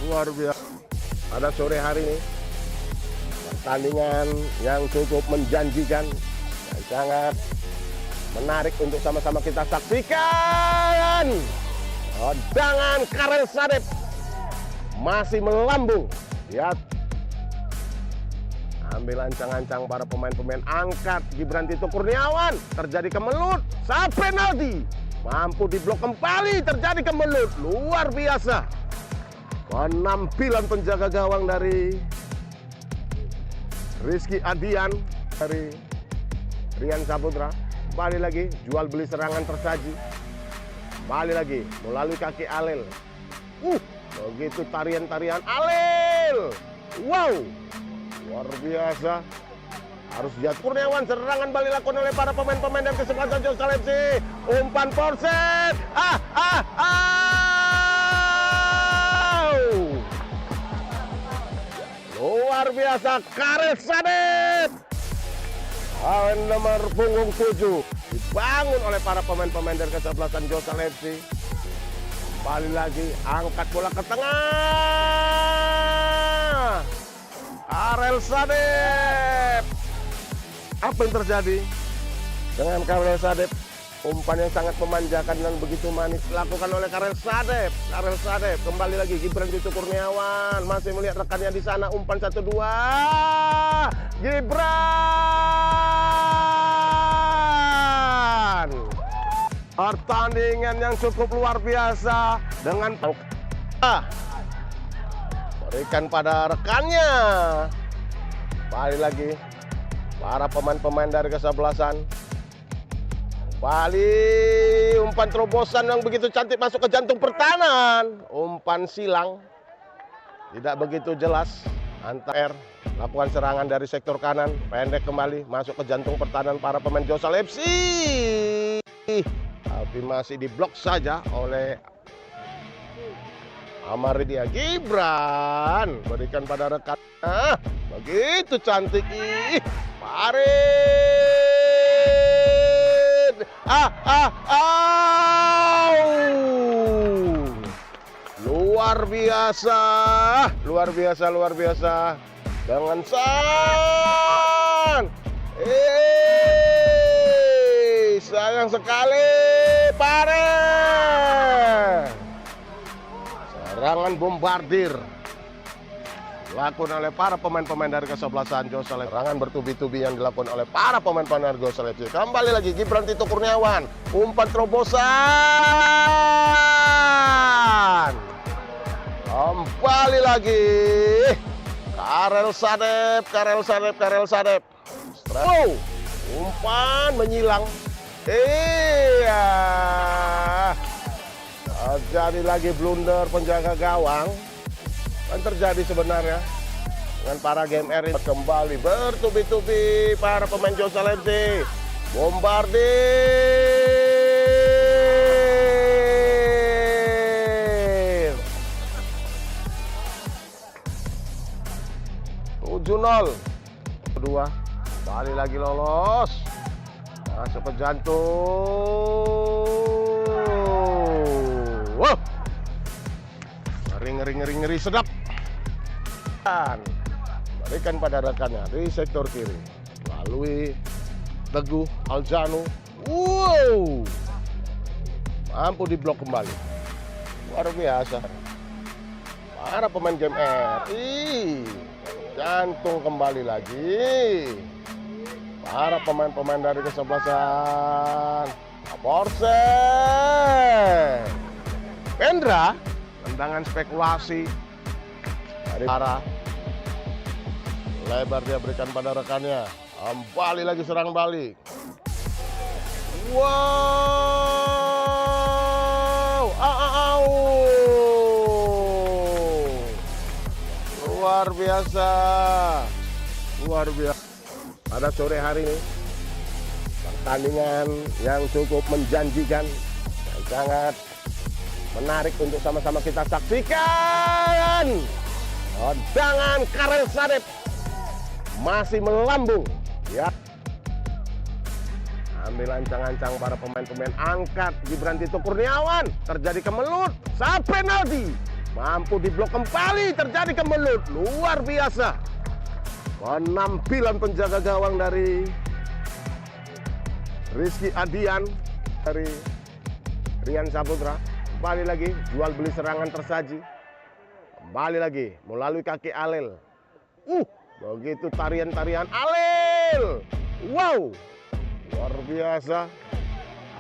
luar biasa. Pada sore hari ini pertandingan yang cukup menjanjikan dan sangat menarik untuk sama-sama kita saksikan. Tendangan Karel Sadep masih melambung. Lihat. Ambil ancang-ancang para pemain-pemain angkat Gibran Tito Kurniawan. Terjadi kemelut. Saat penalti. Mampu diblok kembali. Terjadi kemelut. Luar biasa. Penampilan penjaga gawang dari Rizky Adian. Dari Rian Saputra. Kembali lagi, jual beli serangan tersaji. Kembali lagi, melalui kaki Alel. Begitu tarian-tarian Alel. Wow, luar biasa. Harus jatuh Kurniawan, serangan balik dilakukan oleh para pemain-pemain dan kesebelasan Josal FC. Umpan Porset. Luar biasa, Karel Sadep. Nomor punggung 7 dibangun oleh para pemain-pemain dari kesebelasan Josal FC. Kembali lagi angkat bola ke tengah. Karel Sadep. Apa yang terjadi dengan Karel Sadep? Umpan yang sangat memanjakan dan begitu manis dilakukan oleh Karel Sadep. Karel Sadep kembali lagi Gibran Tito Kurniawan masih melihat rekannya di sana. Umpan 1-2. Gibran. Pertandingan yang cukup luar biasa dengan berikan pada rekannya. Kembali lagi para pemain-pemain dari kesebelasan. Bali, umpan terobosan yang begitu cantik masuk ke jantung pertahanan. Umpan silang, tidak begitu jelas. Antar lakukan serangan dari sektor kanan, pendek kembali, masuk ke jantung pertahanan para pemain Josal FC. Tapi masih diblok saja oleh Amaridia. Gibran berikan pada rekannya. Begitu cantik. Farid. Luar biasa. Luar biasa, luar biasa. Dengan San. Sayang sekali. Farid. Serangan bombardir dilakukan oleh para pemain-pemain dari kesebelasan Josal. Serangan bertubi-tubi yang dilakukan oleh para pemain-pemain dari Josal. Kembali lagi Gibran Tito Kurniawan, umpan terobosan. Kembali lagi Karel Sadep. Oh, umpan menyilang. Iya. Terjadi lagi blunder penjaga gawang. Kan terjadi sebenarnya dengan para game R ini. Kembali bertubi-tubi para pemain Josal FC. Bombardir. 7-0. Kedua, kembali lagi lolos. Masuk ke jantung. Wow. Ngeri sedap. Dan berikan pada rekannya di sektor kiri melalui Teguh Aljanu. Wow. Mampu diblok kembali. Luar biasa. Para pemain game R. Jantung kembali lagi. Para pemain-pemain dari kesebelasan. Porsen. Pendra, tendangan spekulasi dari arah lebar dia berikan pada rekannya. Kembali lagi serang balik. Wow, luar biasa, luar biasa. Pada sore hari ini pertandingan yang cukup menjanjikan dan sangat menarik untuk sama-sama kita saksikan. Tendangan Karel Sadep masih melambung. Ya. Ambil ancang-ancang para pemain-pemain angkat Gibran Tito Kurniawan. Terjadi kemelut. Saat penalti. Mampu diblok kembali. Terjadi kemelut. Luar biasa. Penampilan penjaga gawang dari Rizky Adian. Dari Rian Saputra. Kembali lagi, jual beli serangan tersaji. Kembali lagi, melalui kaki Alel. Begitu tarian-tarian Alel. Wow, luar biasa.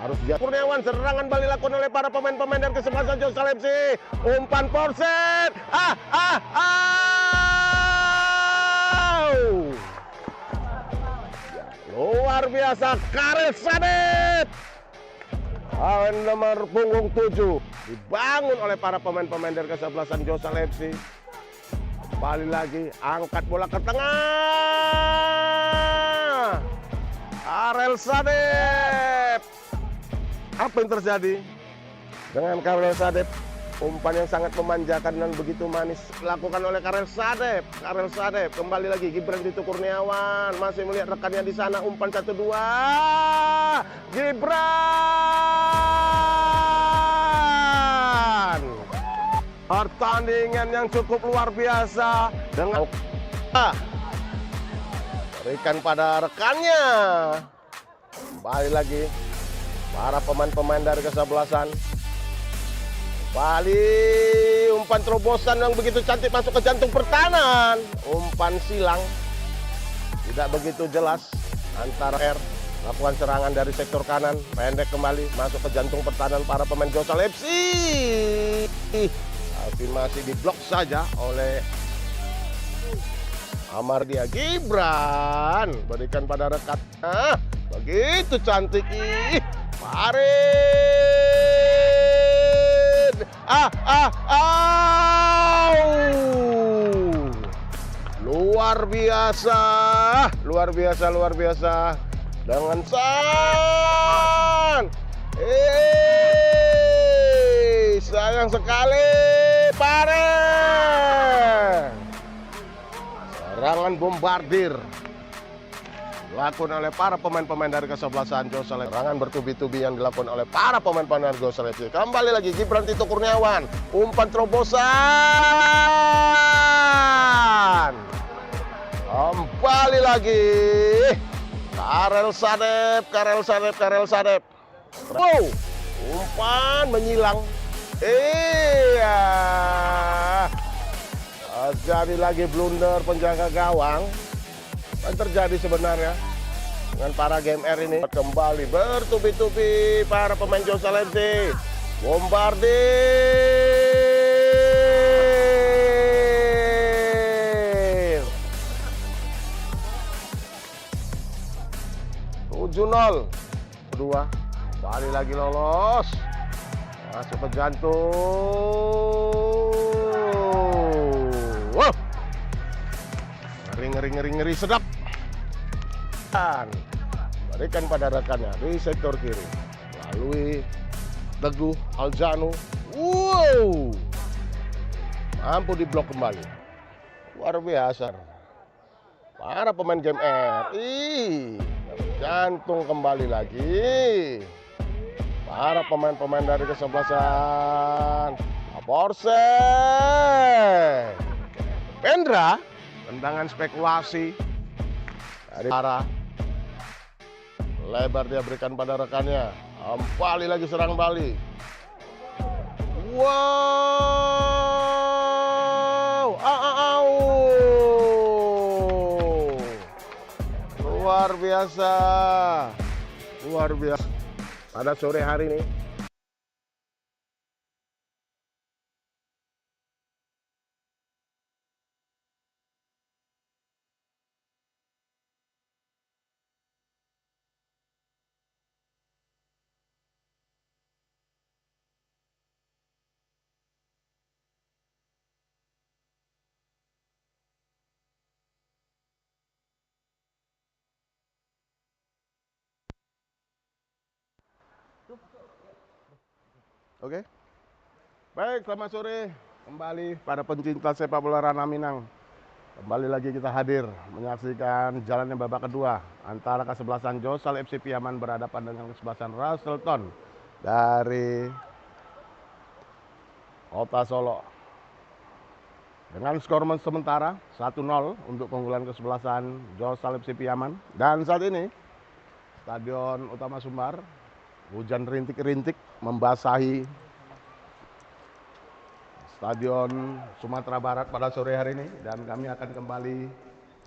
Harus dia Kurniawan, serangan balik dilakukan oleh para pemain-pemain dari kesebelasan Josal FC. Umpan Porset. Luar biasa, Karel Sadep. Nomor punggung 7 dibangun oleh para pemain-pemain dari kesebelasan Josal FC. Kembali lagi, angkat bola ke tengah. Karel Sadep. Apa yang terjadi dengan Karel Sadep? Umpan yang sangat memanjakan dan begitu manis dilakukan oleh Karel Sadep. Karel Sadep kembali lagi Gibran Tito Kurniawan masih melihat rekannya di sana. Umpan 1-2. Gibran. Pertandingan yang cukup luar biasa dengan berikan pada rekannya. Kembali lagi para pemain-pemain dari kesebelasan. Bali, umpan terobosan yang begitu cantik masuk ke jantung pertahanan. Umpan silang, tidak begitu jelas. Antara R, lakukan serangan dari sektor kanan, pendek kembali, masuk ke jantung pertahanan para pemain Josal FC. Tapi masih diblok saja oleh Amardia Gibran berikan pada rekat. Begitu cantik. Ih, Farid. Luar biasa. Luar biasa, luar biasa. Dengan San. Sayang sekali. Farid. Serangan bombardir dilakukan oleh para pemain-pemain dari kesebelasan Josel. Serangan bertubi-tubi yang dilakukan oleh para pemain-pemain dari Josel FC. Kembali lagi Gibran Tito Kurniawan, umpan terobosan. Kembali lagi Karel Sadep. Wow, umpan menyilang. Iya. Jadi lagi blunder penjaga gawang. Yang terjadi sebenarnya dengan para GMR ini. Kembali bertubi-tubi para pemain Josel FC. Bombardir. 7-0. Kedua. Kembali lagi lolos. Masuk ke jantung. Wow. Ngeri sedap. Dan berikan pada rekannya di sektor kiri melalui Teguh Aljanu. Wow, mampu diblok kembali. Luar biasa. Para pemain game R. Jantung kembali lagi. Para pemain-pemain dari kesebelasan Porsche. Pendra, tendangan spekulasi dari arah lebar dia berikan pada rekannya. Kembali lagi serang Bali. Wow, luar biasa, luar biasa. Pada sore hari ini. Oke. Baik, selamat sore kembali para pencinta sepak bola Ranah Minang. Kembali lagi kita hadir menyaksikan jalannya babak kedua antara kesebelasan Josel FC Piaman berhadapan dengan kesebelasan Russellton dari Kota Solo. Dengan skor sementara 1-0 untuk keunggulan kesebelasan Josel FC Piaman. Dan saat ini Stadion Utama Sumbar hujan rintik-rintik membasahi Stadion Sumatera Barat pada sore hari ini, dan kami akan kembali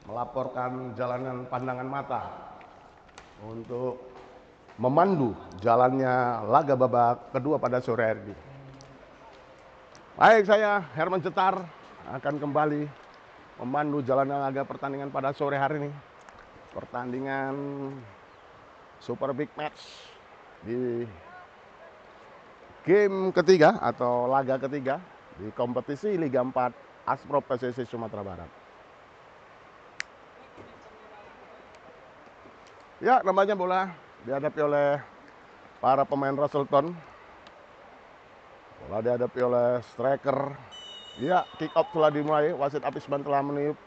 melaporkan jalanan pandangan mata untuk memandu jalannya laga babak kedua pada sore hari ini. Baik, saya Herman Cetar akan kembali memandu jalannya laga pertandingan pada sore hari ini. Pertandingan Super Big Match di game ketiga atau laga ketiga di kompetisi Liga 4 Asprop PSSI Sumatera Barat. Ya, namanya bola dihadapi oleh para pemain Russellton. Bola dihadapi oleh striker. Ya, kick off telah dimulai. Wasit Apisman telah meniup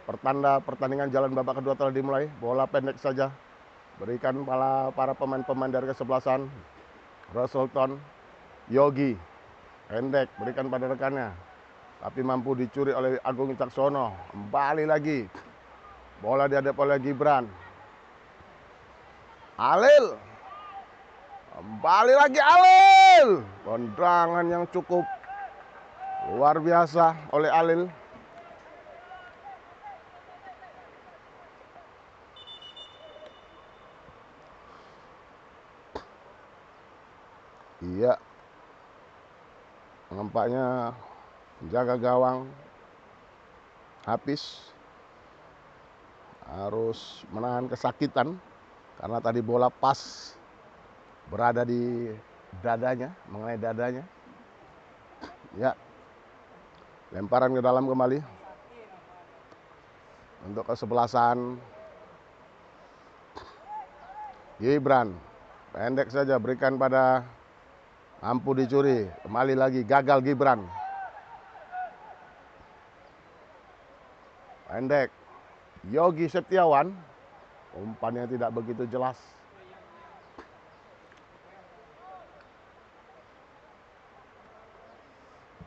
pertanda pertandingan jalan babak kedua telah dimulai. Bola pendek saja berikan para pemain-pemain dari kesebelasan Russellton. Yogi pendek berikan pada rekannya, tapi mampu dicuri oleh Agung Caksono. Kembali lagi bola dihadapi oleh Gibran. Alil, kembali lagi Alil. Tendangan yang cukup luar biasa oleh Alil. Iya, nampaknya penjaga gawang Hafiz harus menahan kesakitan karena tadi bola pas berada di dadanya, mengenai dadanya. Ya, lemparan ke dalam kembali untuk kesebelasan Gibran. Pendek saja, berikan pada mampu dicuri. Kembali lagi, gagal Gibran. Pendek. Yogi Setiawan. Umpannya tidak begitu jelas.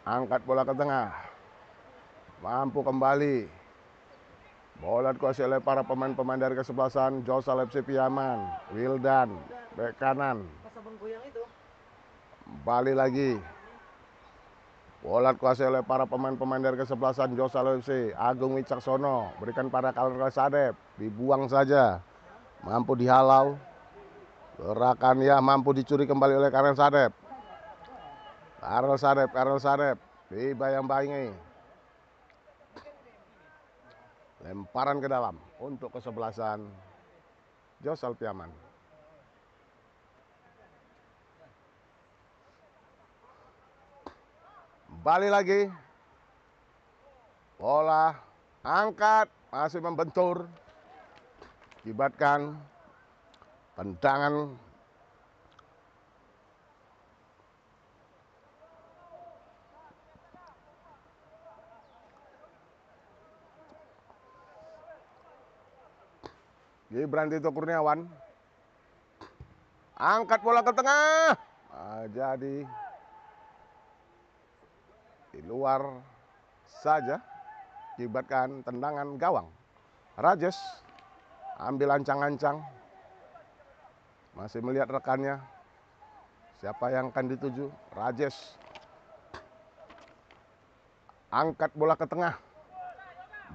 Angkat bola ke tengah. Mampu kembali. Bola dikuasai oleh para pemain-pemain dari kesebelasan Josal FC Piaman. Wildan, bek kanan. Kembali lagi. Bola dikuasai oleh para pemain-pemain dari kesebelasan Josal FC. Agung Wicaksono. Berikan pada Karel Sadep. Dibuang saja. Mampu dihalau. Gerakan ya mampu dicuri kembali oleh Karel Sadep. Karel Sadep. Dibayang-bayangi. Lemparan ke dalam untuk kesebelasan Josal Piaman. Balik lagi. Bola angkat, masih membentur. Akibatkan tendangan Gibran Tito Kurniawan. Angkat bola ke tengah. Jadi di luar saja. Akibatkan tendangan gawang. Rajes ambil ancang-ancang. Masih melihat rekannya. Siapa yang akan dituju? Rajes. Angkat bola ke tengah.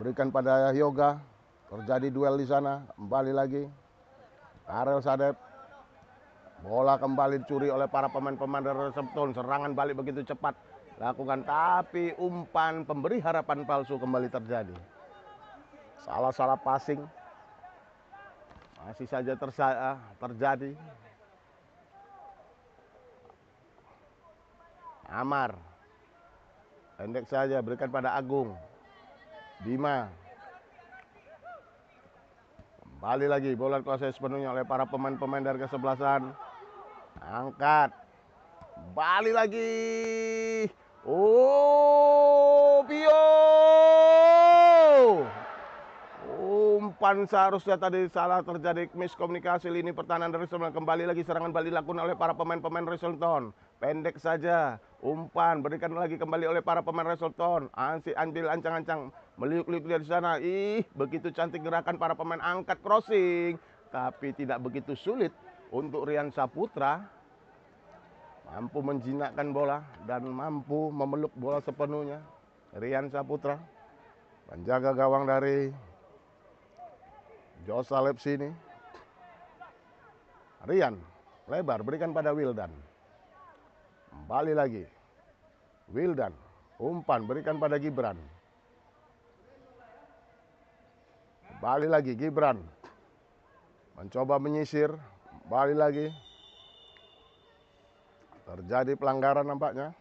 Berikan pada Yoga. Terjadi duel di sana. Kembali lagi. Karel Sadep. Bola kembali dicuri oleh para pemain-pemain dari Resepton. Serangan balik begitu cepat lakukan, tapi umpan pemberi harapan palsu kembali terjadi. Salah-salah passing masih saja terjadi. Amar. Pendek saja, berikan pada Agung. Bima. Kembali lagi, bola dikuasai sepenuhnya oleh para pemain-pemain dari kesebelasan. Angkat. Balik lagi. Oh, Pio. Umpan seharusnya tadi salah, terjadi miskomunikasi lini pertahanan dari Reston. Kembali lagi serangan balik dilakukan oleh para pemain-pemain Reston. Pendek saja. Umpan berikan lagi kembali oleh para pemain Reston. Ambil ancang-ancang, meliuk-liuk di sana. Begitu cantik gerakan para pemain, angkat crossing, tapi tidak begitu sulit untuk Rian Saputra. Mampu menjinakkan bola dan mampu memeluk bola sepenuhnya. Rian Saputra, penjaga gawang dari Josal FC ini. Rian lebar, berikan pada Wildan. Kembali lagi. Wildan, umpan berikan pada Gibran. Kembali lagi Gibran. Mencoba menyisir. Kembali lagi. Terjadi pelanggaran nampaknya.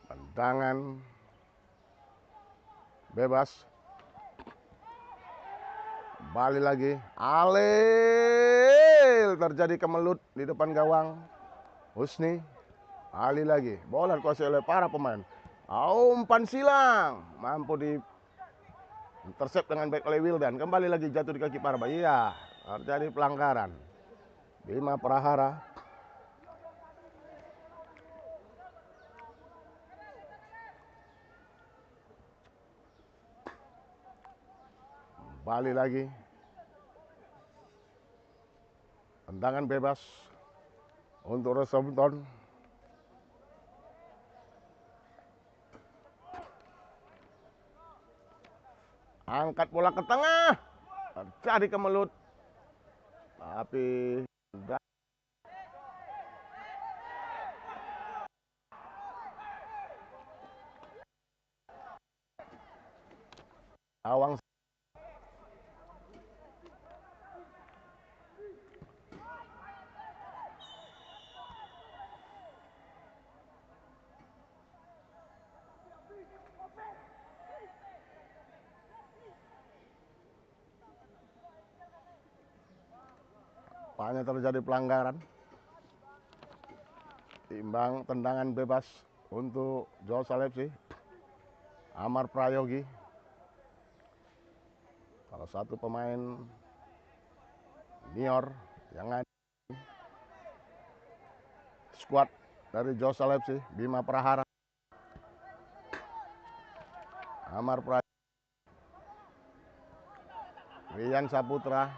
Tendangan bebas. Kembali lagi. Alil. Terjadi kemelut di depan gawang. Husni. Kembali lagi. Bola dikuasai oleh para pemain. Umpan silang. Mampu di intercept dengan baik oleh Wildan. Kembali lagi jatuh di kaki Parba. Iya, terjadi pelanggaran. Bima Prahara. Kembali lagi. Tendangan bebas untuk Reston. Angkat bola ke tengah. Terjadi kemelut. Tapi Awang Tampaknya terjadi pelanggaran. Timbang tendangan bebas untuk Josal FC. Amar Prayogi, salah satu pemain senior yang ada skuad dari Josal FC. Bima Prahara, Amar Prayogi, Rian Saputra,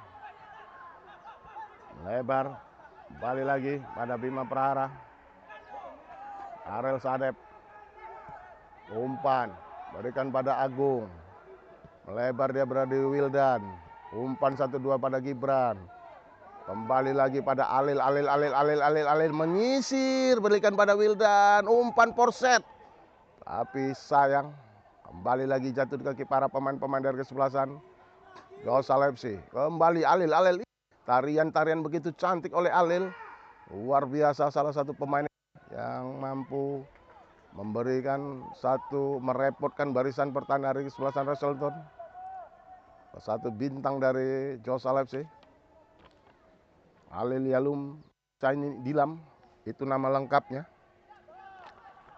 lebar, kembali lagi pada Bima Prahara. Arel Sadep, umpan, berikan pada Agung, melebar dia berada di Wildan, umpan 1-2 pada Gibran, kembali lagi pada Alil, menyisir, berikan pada Wildan, umpan porset, tapi sayang, kembali lagi jatuh di kaki para pemain-pemain dari kesebelasan Josal FC. Kembali Alil, tarian begitu cantik oleh Alil, luar biasa, salah satu pemain yang mampu memberikan merepotkan barisan pertahanan dari kesebelasan Wrestleton. Satu bintang dari Josal FC. Alil Yalum Chinese Dilam, itu nama lengkapnya.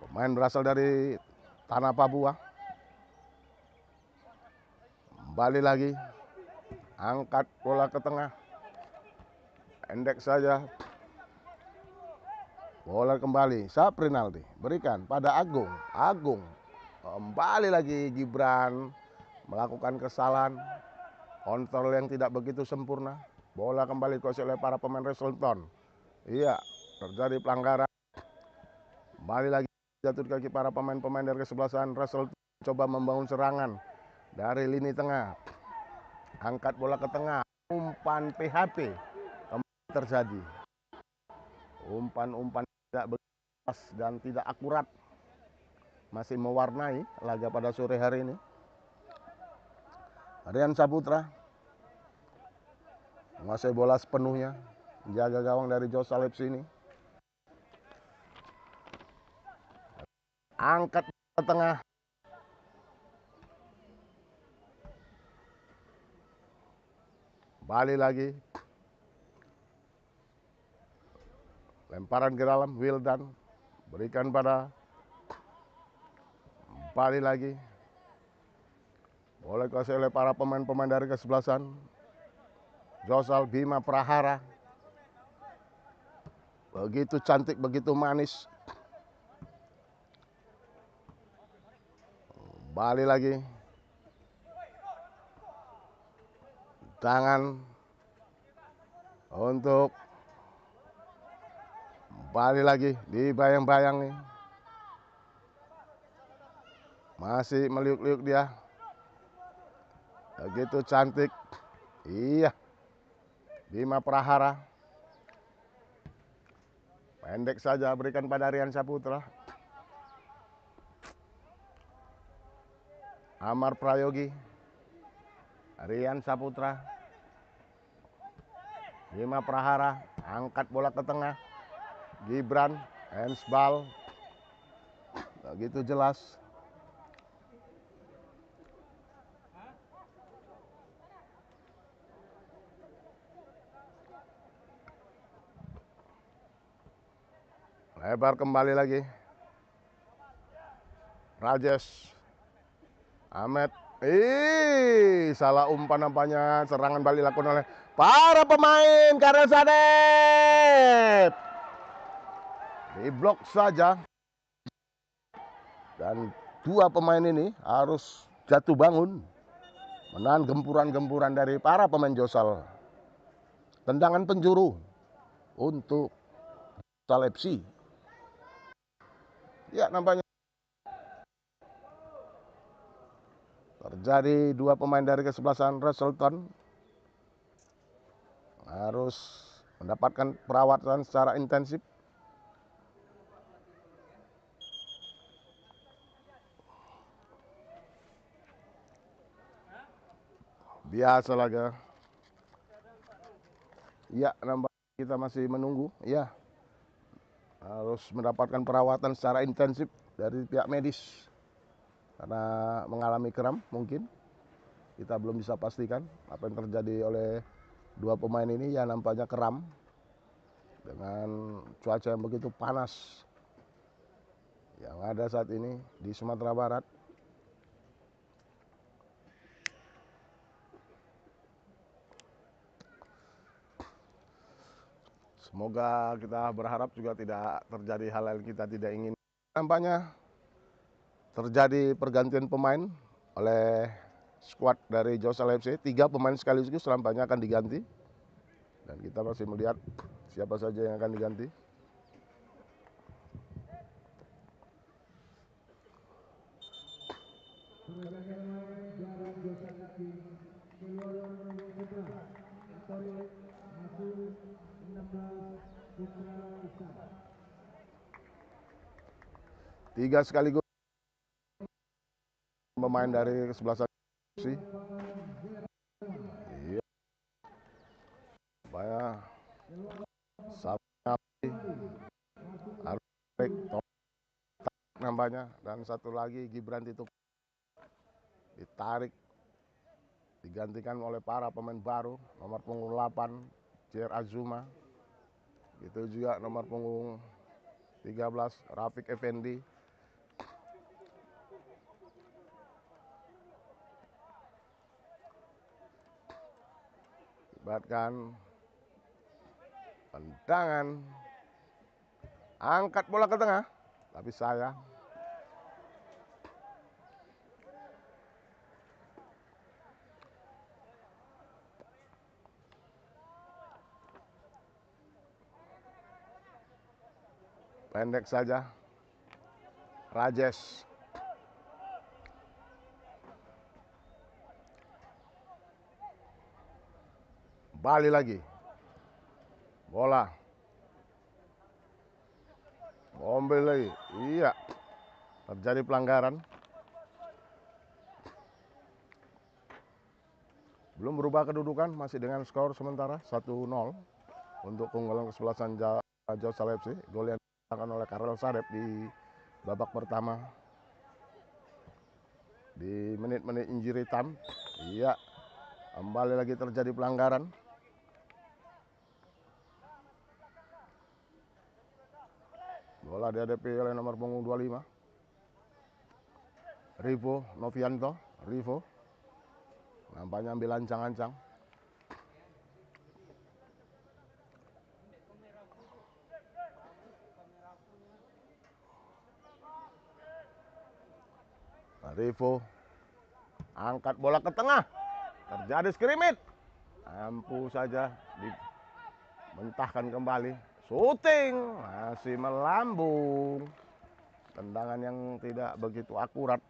Pemain berasal dari Tanah Papua. Kembali lagi, angkat bola ke tengah, pendek saja, bola kembali, Saprinaldi, berikan pada Agung, kembali lagi Gibran, melakukan kesalahan, kontrol yang tidak begitu sempurna, bola kembali dikuasai oleh para pemain Wrestleton. Iya, terjadi pelanggaran, kembali lagi jatuh di kaki para pemain-pemain dari kesebelasan Wrestleton, coba membangun serangan dari lini tengah, angkat bola ke tengah, umpan PHP kembali terjadi, umpan tidak begitu dan tidak akurat, masih mewarnai laga pada sore hari ini. Rian Saputra menguasai bola sepenuhnya, menjaga gawang dari Josal FC ini, angkat ke tengah, balik lagi, lemparan ke dalam, Wildan, berikan pada, balik lagi, boleh dikuasai oleh para pemain-pemain dari kesebelasan Josal. Bima Prahara, begitu cantik, begitu manis, balik lagi, tangan untuk balik lagi, dibayang-bayang nih, masih meliuk-liuk dia, begitu cantik. Iya, Bima Prahara, pendek saja, berikan pada Rian Saputra. Amar Prayogi, Rian Saputra, Bima Prahara, angkat bola ke tengah, Gibran, handsball, begitu jelas. Lebar kembali lagi, Rajesh, Ahmed, salah umpan nampaknya, serangan balik dilakukan oleh para pemain Karel Sadep. Diblok saja, dan dua pemain ini harus jatuh bangun menahan gempuran-gempuran dari para pemain Josal. Tendangan penjuru untuk Josal FC. Ya, nampaknya terjadi dua pemain dari kesebelasan Wrestleton harus mendapatkan perawatan secara intensif. Biasa laga. Iya, nambah kita masih menunggu. Iya, harus mendapatkan perawatan secara intensif dari pihak medis karena mengalami kram mungkin. Kita belum bisa pastikan apa yang terjadi oleh dua pemain ini. Ya, nampaknya kram dengan cuaca yang begitu panas yang ada saat ini di Sumatera Barat. Semoga kita berharap juga tidak terjadi hal yang kita tidak ingin. Nampaknya terjadi pergantian pemain oleh skuad dari Josal FC. 3 pemain sekaligus nampaknya akan diganti. Dan kita masih melihat siapa saja yang akan diganti. Tiga sekaligus pemain dari kesebelasan FC. Iya. Supaya Sapi Arif nampaknya, dan satu lagi Gibran itu ditarik digantikan oleh para pemain baru, nomor punggung 8 Jer Azuma, itu juga nomor punggung 13 Rafiq Effendi. Libatkan tendangan, angkat bola ke tengah, tapi sayang. Pendek saja. Rajesh. Balik lagi. Bola. Ambil lagi. Iya. Terjadi pelanggaran. Belum berubah kedudukan, masih dengan skor sementara 1-0 untuk keunggulan kesebelasan Josal FC. Gol yang dilakukan oleh Karel Sarep di babak pertama. Di menit-menit injury time. Iya. Kembali lagi terjadi pelanggaran. Bola dihadapi oleh nomor punggung 25. Rivo Novianto. Rivo. Nampaknya ambil ancang-ancang. Rivo angkat bola ke tengah, terjadi skrimmit, ampuh saja dimentahkan kembali. Shooting masih melambung, tendangan yang tidak begitu akurat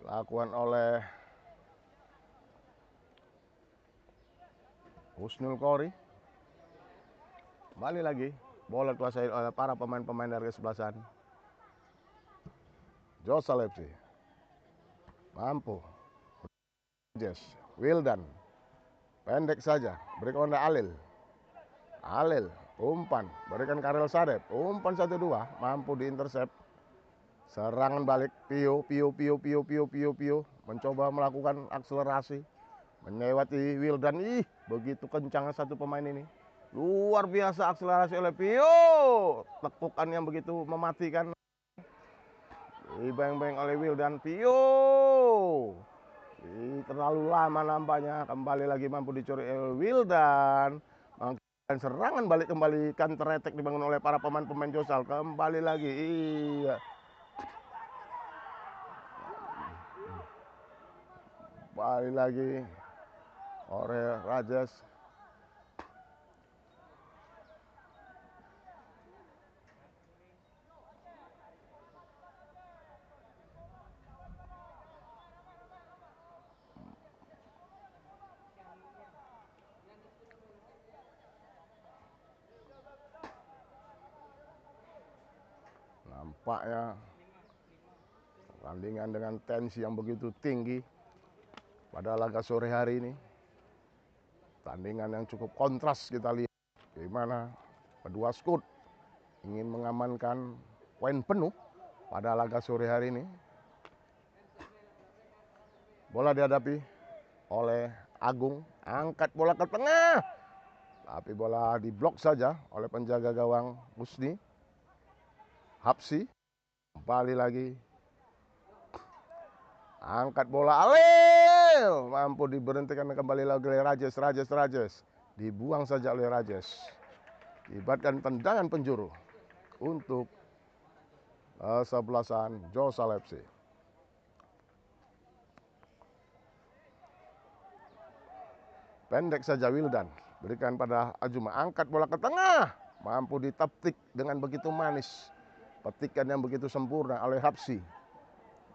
dilakukan oleh Husnul Kori. Kembali lagi bola dikuasai oleh para pemain-pemain dari kesebelasan Josal FC. Mampu Jess Wildan, pendek saja, berikan kepada Alil, umpan, berikan Karel Sarep, umpan 1-2, mampu diintersep. Serangan balik, Pio, mencoba melakukan akselerasi, melewati Wildan. Begitu kencangnya satu pemain ini. Luar biasa akselerasi oleh Pio, tekukan yang begitu mematikan. Dibeng-beng oleh Wildan. Pio terlalu lama nampaknya. Kembali lagi mampu dicuri Wildan. Dan serangan balik kembali, counter attack dibangun oleh para pemain-pemain Josal. Kembali lagi. Iya. Balik lagi oleh Rajesh. Nampaknya pertandingan dengan tensi yang begitu tinggi. pada laga sore hari ini. Tandingan yang cukup kontras kita lihat. Bagaimana kedua skut ingin mengamankan poin penuh pada laga sore hari ini. Bola dihadapi oleh Agung, angkat bola ke tengah. Tapi bola diblok saja oleh penjaga gawang Musni. Hapsi, kembali lagi. Angkat bola Alil, mampu diberhentikan kembali lagi oleh Rajes. Dibuang saja oleh Rajes. Akibatkan tendangan penjuru untuk kesebelasan Josal FC. Pendek saja Wildan, berikan pada Ajuma, angkat bola ke tengah, mampu diteptik dengan begitu manis, petikan yang begitu sempurna oleh Hapsi.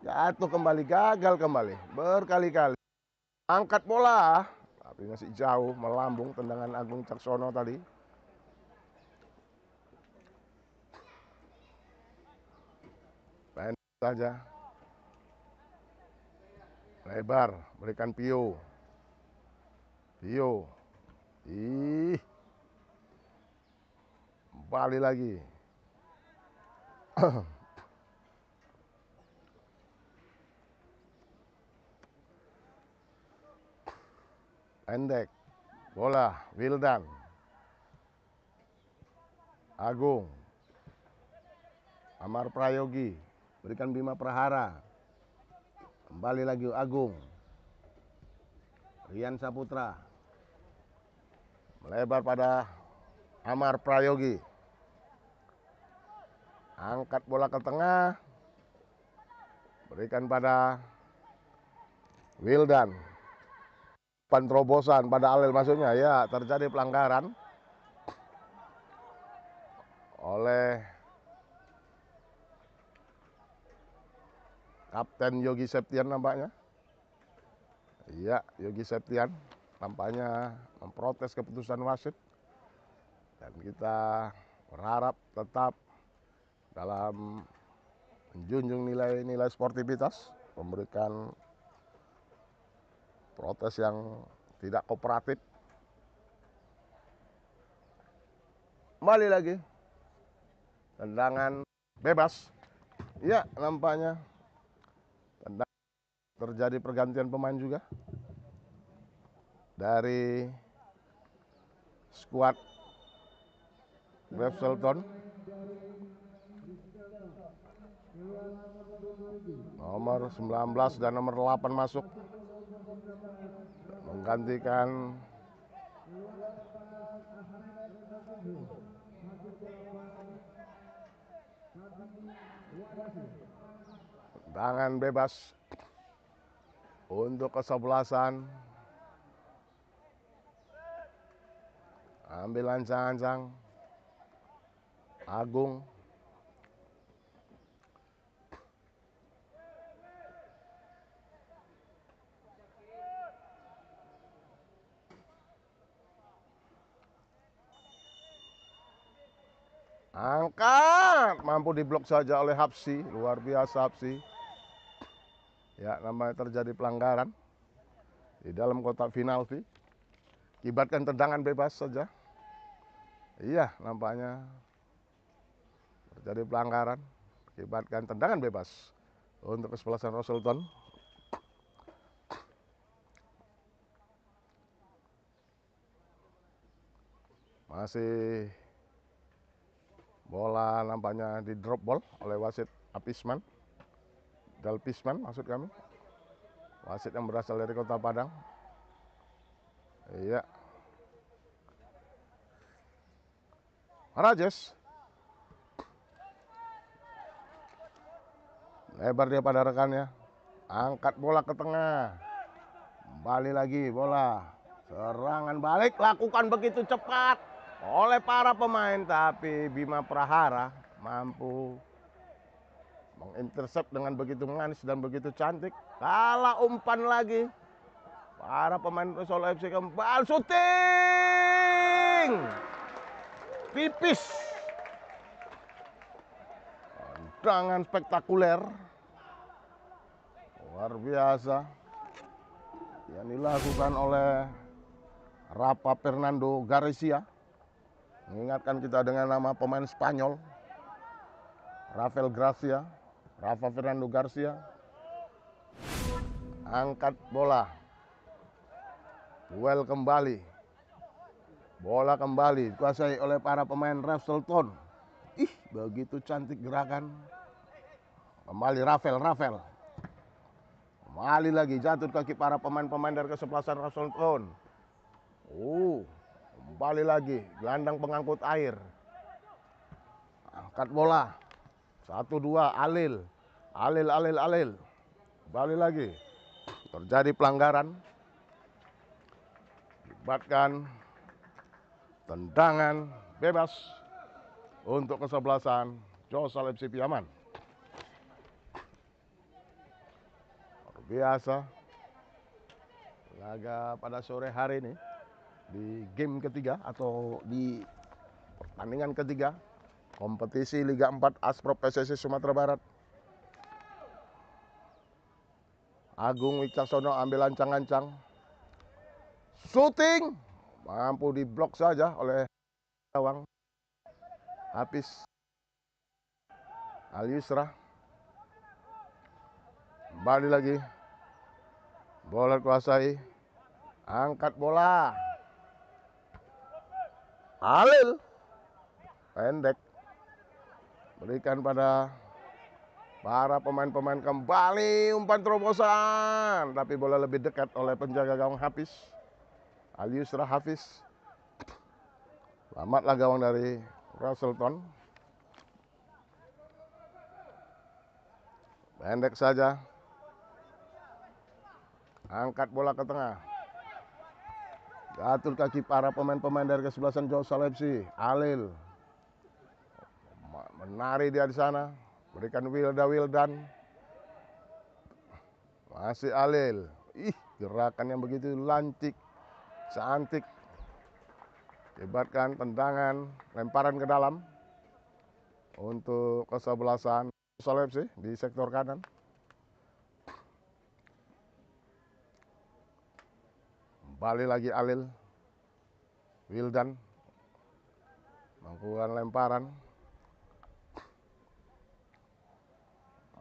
Jatuh kembali, gagal kembali, berkali-kali. Angkat bola, tapi masih jauh, melambung tendangan Agung Caksono tadi. Pendek saja, lebar, berikan Pio. Kembali lagi. Pendek, bola, Wildan. Agung. Amar Prayogi, berikan Bima Prahara. Kembali lagi Agung. Rian Saputra. Melebar pada Amar Prayogi. Angkat bola ke tengah. Berikan pada Wildan. Terobosan pada Alil maksudnya. Ya, terjadi pelanggaran oleh Kapten Yogi Septian nampaknya. Iya, Yogi Septian nampaknya memprotes keputusan wasit. Dan kita berharap tetap dalam menjunjung nilai-nilai sportivitas, memberikan protes yang tidak kooperatif. Kembali lagi, tendangan bebas. Ya, nampaknya terjadi pergantian pemain juga dari skuad Grafselton. Nomor 19 dan nomor 8 masuk menggantikan tendangan bebas untuk kesebelasan. Ambil ancang-ancang Agung. Angkat, mampu diblok saja oleh Hapsi, luar biasa Hapsi. Ya, namanya terjadi pelanggaran di dalam kotak penalti. Akibatkan tendangan bebas saja. Iya, nampaknya terjadi pelanggaran. Akibatkan tendangan bebas untuk kesebelasan Roselton. Masih bola nampaknya di drop ball oleh wasit Apisman. Dalpisman maksud kami. Wasit yang berasal dari Kota Padang. Iya. Rajes. Lebar dia pada rekannya. Angkat bola ke tengah. Kembali lagi bola. Serangan balik lakukan begitu cepat oleh para pemain. Tapi Bima Prahara mampu mengintercept dengan begitu manis dan begitu cantik. Kalah umpan lagi. Para pemain Solo FC kembali syuting. Pipis. Tendangan spektakuler. Luar biasa. yang dilakukan oleh Rafa Fernando Garcia. Mengingatkan kita dengan nama pemain Spanyol Rafael Gracia, Rafa Fernando Garcia. Angkat bola, duel kembali, bola kembali dikuasai oleh para pemain Rapselton. Ih, begitu cantik gerakan. Kembali Rafael. Kembali lagi jatuh kaki para pemain-pemain dari kesebelasan Rapselton. Kembali lagi gelandang pengangkut air. Angkat bola. 1-2 Alil. Kembali lagi. Terjadi pelanggaran. Libatkan tendangan bebas untuk kesebelasan Josal FC Piaman. Luar biasa laga pada sore hari ini di game ketiga atau di pertandingan ketiga kompetisi Liga 4 Asprop PSSI Sumatera Barat. Agung Wicaksono ambil ancang-ancang, shooting, mampu diblok saja oleh gawang Hafiz Al-Yusra. Kembali lagi, bola kuasai, angkat bola, Alil, pendek, berikan pada para pemain-pemain. Kembali umpan terobosan, tapi bola lebih dekat oleh penjaga gawang Hafiz Al-Yusra. Hafiz, selamatlah gawang dari Rapselton. Pendek saja, angkat bola ke tengah, jatuh kaki para pemain-pemain dari kesebelasan Josal FC. Alil menari dia di sana, berikan Wildan. Masih Alil. Ih, gerakan yang begitu lancik, cantik. Hebatkan tendangan, lemparan ke dalam untuk kesebelasan Josal FC di sektor kanan. Kembali lagi Alil. Wildan melakukan lemparan.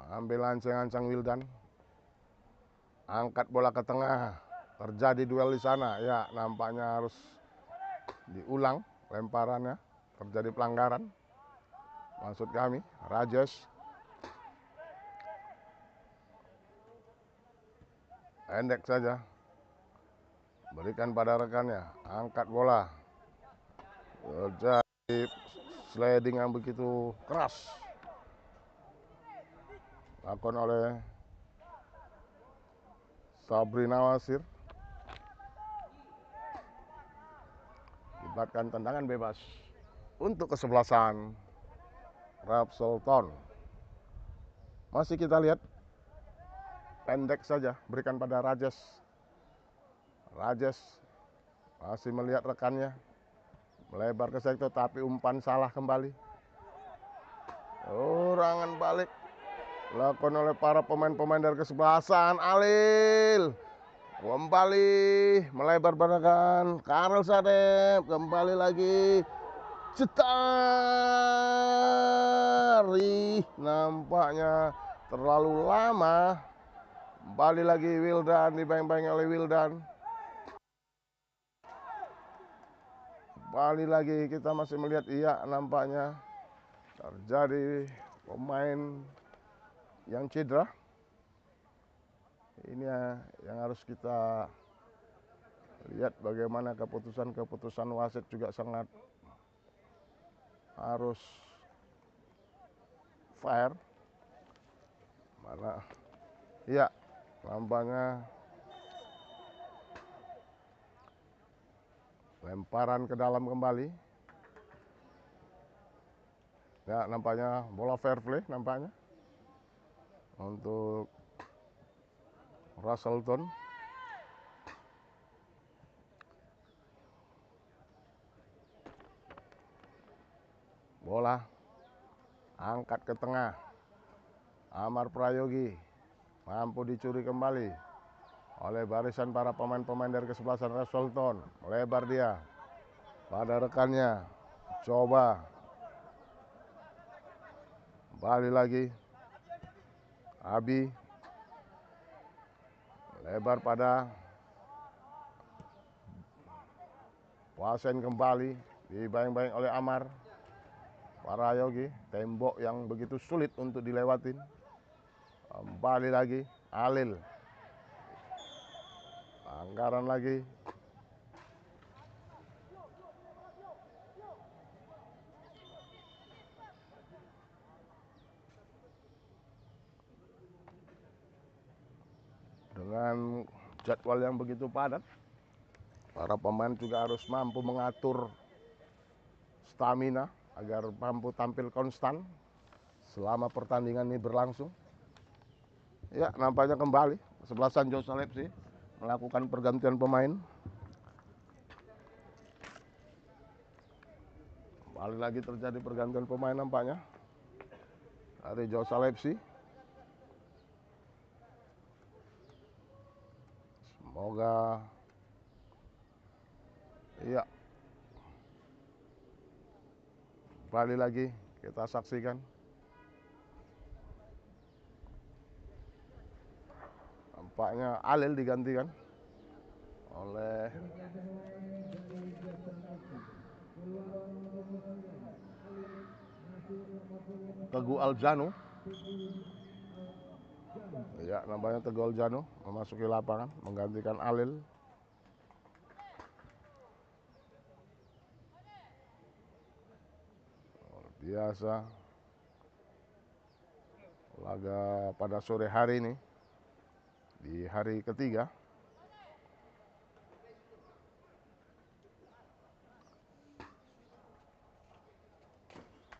Ambil ancang-ancang Wildan. Angkat bola ke tengah. Terjadi duel di sana. Ya, nampaknya harus diulang lemparannya. Terjadi pelanggaran. Maksud kami, Rajesh. Pendek saja. Berikan pada rekannya. Angkat bola. Terjadi sliding yang begitu keras. Dilakukan oleh Sabri Nawasir. Libatkan tendangan bebas untuk kesebelasan Rapselton. Masih kita lihat, pendek saja, berikan pada Rajesh. Rajesh masih melihat rekannya, melebar ke sektor, tapi umpan salah kembali. Serangan balik dilakukan oleh para pemain-pemain dari kesebelasan. Alil kembali melebar barakan. Karel Sadep kembali lagi. Cetar. Nampaknya terlalu lama. Kembali lagi Wildan, dibayang-bayang oleh Wildan. Kembali lagi kita masih melihat, iya, nampaknya terjadi pemain yang cedera. Ini yang harus kita lihat, bagaimana keputusan wasit juga sangat harus fair. Mana, iya, nampaknya lemparan ke dalam kembali. Ya, nampaknya bola fair play nampaknya untuk Rapselton. Bola angkat ke tengah. Amar Prayogi mampu dicuri kembali. oleh barisan para pemain-pemain dari kesebelasan Resulton. Melebar dia pada rekannya. Coba. Kembali lagi. Abi. Lebar pada Wasen kembali. Dibayang-bayang oleh Amar. Parayogi. Tembok yang begitu sulit untuk dilewatin. Kembali lagi. Alil. Anggaran lagi. Dengan jadwal yang begitu padat, para pemain juga harus mampu mengatur stamina agar mampu tampil konstan selama pertandingan ini berlangsung. Ya, nampaknya kembali kesebelasan Josalepsi melakukan pergantian pemain. Kembali lagi terjadi pergantian pemain nampaknya dari Josalepsi. Semoga iya. Kembali lagi kita saksikan. Nampaknya Alil digantikan oleh Teguh Aljanu. Ya, nampaknya Teguh Aljanu memasuki lapangan menggantikan Alil. Luar biasa laga pada sore hari ini di hari ketiga.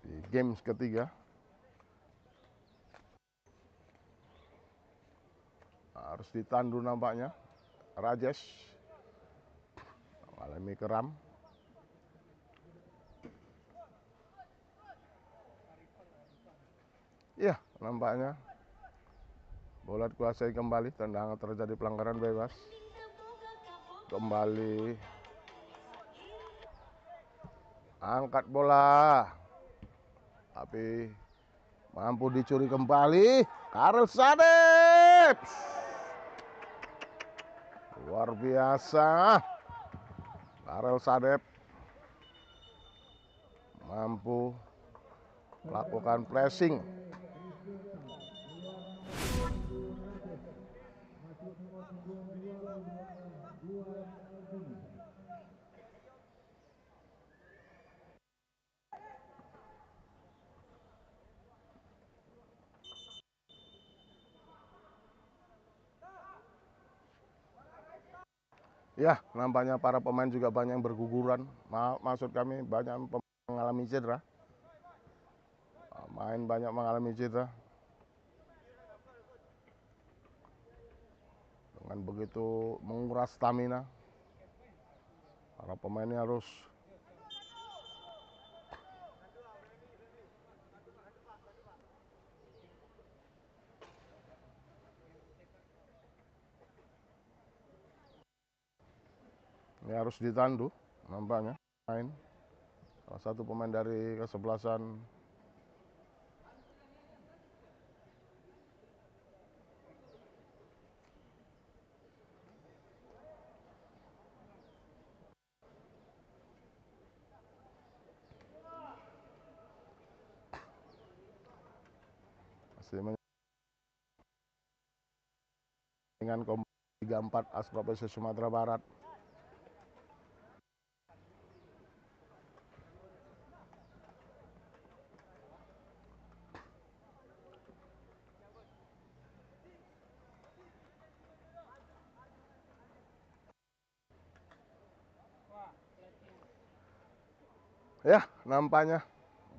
Di games ketiga. Harus ditandu nampaknya. Rajesh mengalami keram. Ya, nampaknya bola dikuasai kembali. Tendangan terjadi pelanggaran bebas. Kembali. Angkat bola. Tapi mampu dicuri kembali. Karel Sadep. Luar biasa. Karel Sadep mampu melakukan pressing. Ya, nampaknya para pemain juga banyak yang berguguran. Maksud kami banyak mengalami cedera. Main banyak mengalami cedera. Dengan begitu menguras stamina. Para pemain ini harus ditandu nampaknya main. Salah satu pemain dari kesebelasan dengan komando 34 Asprop Sumatera Barat. Ya, nampaknya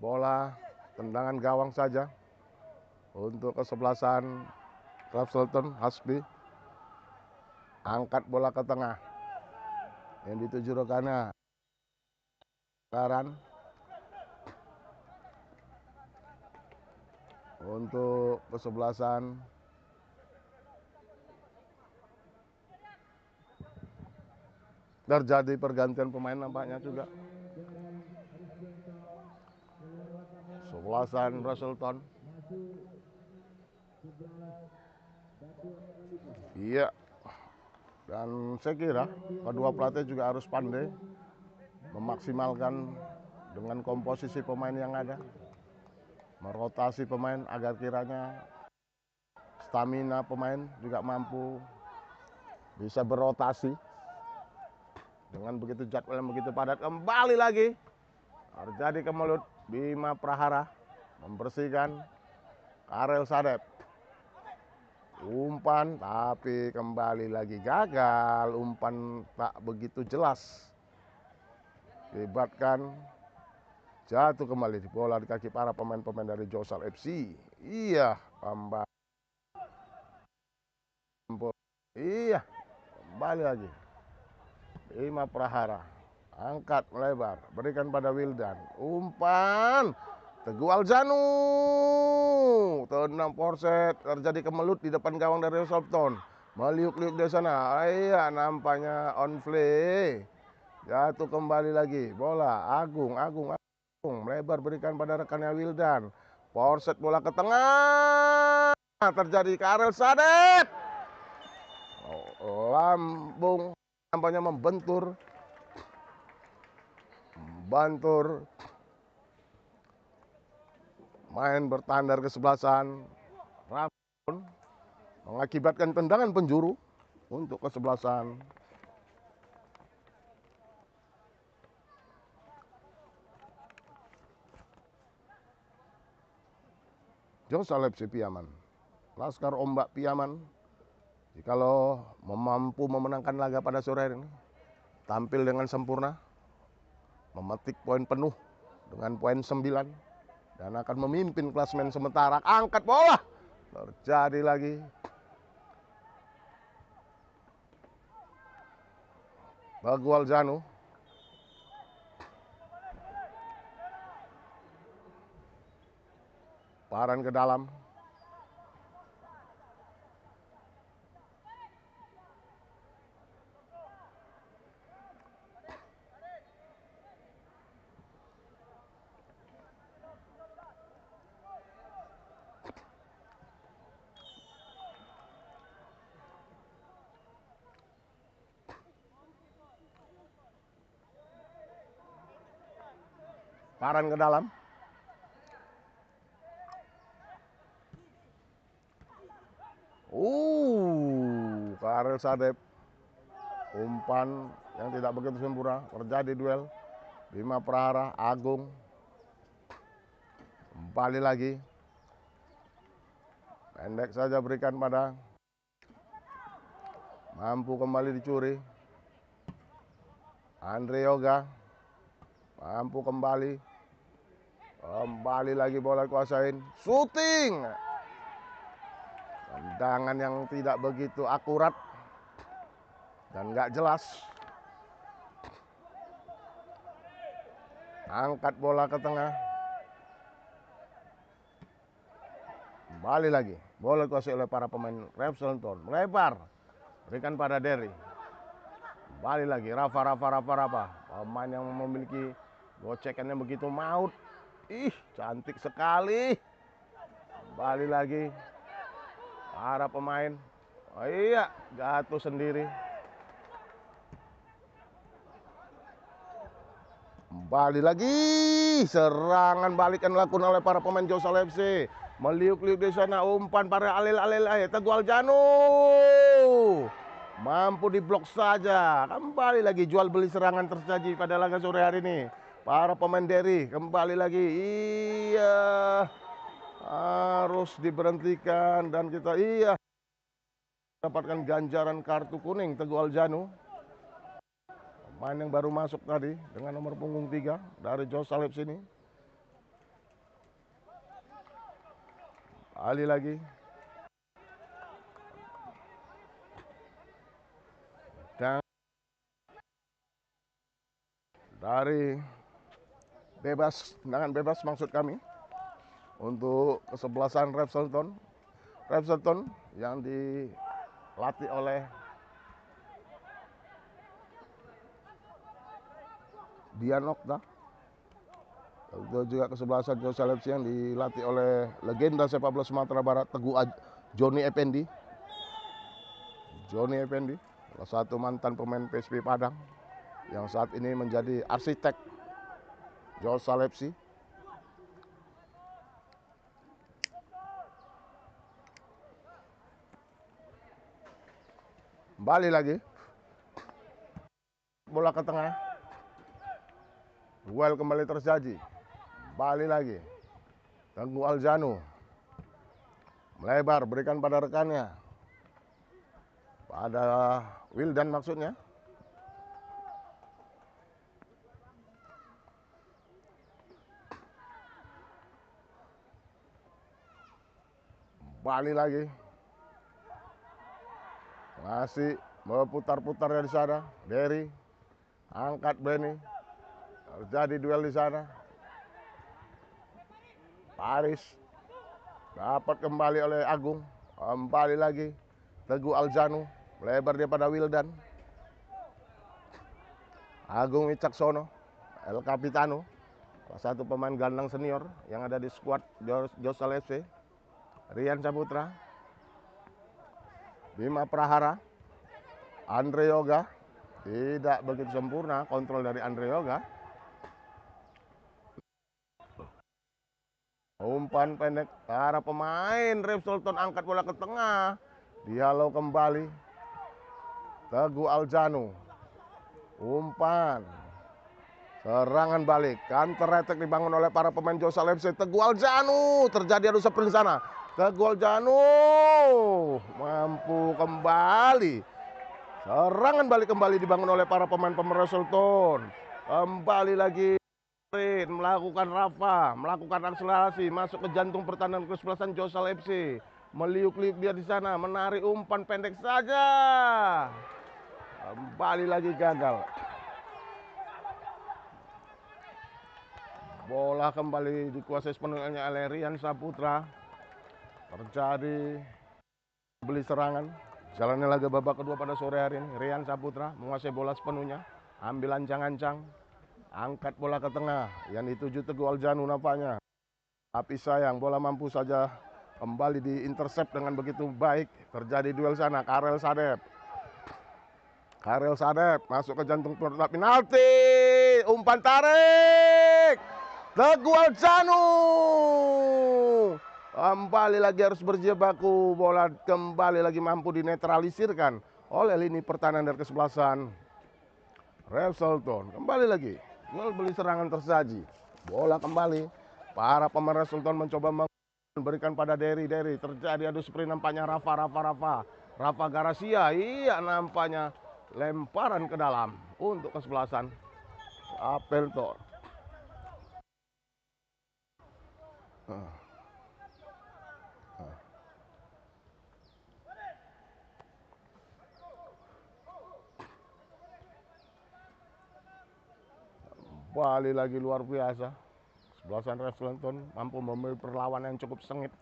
bola tendangan gawang saja untuk kesebelasan Resulton Hasbi. Angkat bola ke tengah yang dituju rekannya. Sekarang untuk kesebelasan terjadi pergantian pemain nampaknya juga. Sebelasan Russellton. Iya. Dan saya kira kedua pelatih juga harus pandai memaksimalkan dengan komposisi pemain yang ada, merotasi pemain agar kiranya stamina pemain juga mampu bisa berotasi. Dengan begitu jadwal yang begitu padat, kembali lagi terjadi kemelut. Bima Prahara membersihkan. Karel Sadep umpan, tapi kembali lagi gagal. Umpan tak begitu jelas. Hebatkan. Jatuh kembali di bola di kaki para pemain-pemain dari Josal FC. Iya, kembali. Iya, kembali lagi. Bima Prahara angkat melebar, berikan pada Wildan. Umpan Teguh Aljanu, tenang Porset, terjadi kemelut di depan gawang dari Southampton. Meliuk-liuk di sana. Iya, nampaknya on play. Jatuh kembali lagi. Bola Agung melebar, berikan pada rekannya Wildan. Porset bola ke tengah. Terjadi Karel Sadep. Lambung nampaknya membentur. Main bertandar kesebelasan. Ramon mengakibatkan tendangan penjuru untuk kesebelasan. Josal FC Piaman. Laskar Ombak Piaman, jikalau mampu memenangkan laga pada sore hari ini, tampil dengan sempurna, memetik poin penuh dengan poin 9. Dan akan memimpin klasemen sementara. Angkat bola. Terjadi lagi. Teguh Aljanu. Paran ke dalam. Paran ke dalam. Karel Sadep. Umpan yang tidak begitu sempurna. Terjadi duel. Bima Prahara, Agung. Kembali lagi. Pendek saja berikan pada. Mampu kembali dicuri. Andre Yoga. Mampu kembali. Kembali lagi bola kuasain. Shooting. Tendangan yang tidak begitu akurat. Dan nggak jelas. Angkat bola ke tengah. Kembali lagi. Bola dikuasai oleh para pemain Southampton. Melebar. Berikan pada Derry. Kembali lagi. Rafa. Pemain yang memiliki gocekannya begitu maut. Cantik sekali. Kembali lagi. Para pemain. Iya, jatuh sendiri. Kembali lagi. Serangan balik yang dilakukan oleh para pemain Josal FC. Meliuk-liuk di sana. Umpan para alil. Teguh Aljanu. Mampu diblok saja. Kembali lagi jual beli serangan tersaji pada laga sore hari ini. Para pemain Derry kembali lagi. Iya. Harus diberhentikan dan kita dapatkan ganjaran kartu kuning Teguh Aljanu. Pemain yang baru masuk tadi dengan nomor punggung 3 dari Josal FC ini. Kembali lagi. Dan dari tendangan bebas maksud kami untuk kesebelasan Southampton yang dilatih oleh Dian Okta. Itu juga kesebelasan Josal FC yang dilatih oleh legenda sepak bola Sumatera Barat Joni Effendi. Joni Effendi, salah satu mantan pemain PSB Padang yang saat ini menjadi arsitek Josal FC. Kembali lagi. Bola ke tengah. Duel kembali terjadi. Kembali lagi. Teguh Aljanu. Melebar, berikan pada rekannya. Pada Wildan maksudnya. Kembali lagi. Masih berputar-putar dari sana. Derry. Angkat Benny. Terjadi duel di sana. Paris. Dapat kembali oleh Agung. Kembali lagi. Teguh Aljanu. Melebar dia pada Wildan. Agung Wicaksono. El Capitano. Salah satu pemain gelandang senior yang ada di skuad Josal FC. Rian Saputra. Bima Prahara. Andre Yoga. Tidak begitu sempurna kontrol dari Andre Yoga. Umpan pendek para pemain Ref Sultan angkat bola ke tengah. Dihalau kembali. Teguh Aljanu. Umpan. Serangan balik. Counter attack dibangun oleh para pemain Josal FC. Teguh Aljanu. Terjadi adu sprint sana. Teguh Aljanu. Mampu kembali. Serangan balik kembali dibangun oleh para pemain Ref Sultan. Kembali lagi. Melakukan Rafa, melakukan akselerasi, masuk ke jantung pertahanan kesebelasan Josal FC. Meliuk-liuk dia di sana, menarik umpan pendek saja. Kembali lagi gagal. Bola kembali dikuasai sepenuhnya oleh Rian Saputra. Terjadi beli serangan. Jalannya laga babak kedua pada sore hari ini. Rian Saputra menguasai bola sepenuhnya. Ambil ancang-ancang. Angkat bola ke tengah, yang dituju Teguh Aljanu nampaknya. Tapi sayang, bola mampu saja kembali diintercept dengan begitu baik. Terjadi duel sana, Karel Sadep. Karel Sadep masuk ke jantung penalti. Umpan tarik. Teguh Aljanu. Kembali lagi harus berjibaku. Bola kembali lagi mampu dinetralisirkan oleh lini pertahanan dari kesebelasan Ref Sultan. Kembali lagi. Gol beli serangan tersaji. Bola kembali. Para pemain Sultan mencoba memberikan pada Derry. Terjadi adu sprint nampaknya Rafa Garasia. Iya nampaknya lemparan ke dalam untuk kesebelasan Appleton. Kembali lagi luar biasa. Kesebelasan Ref Sultan mampu memberi perlawanan yang cukup sengit.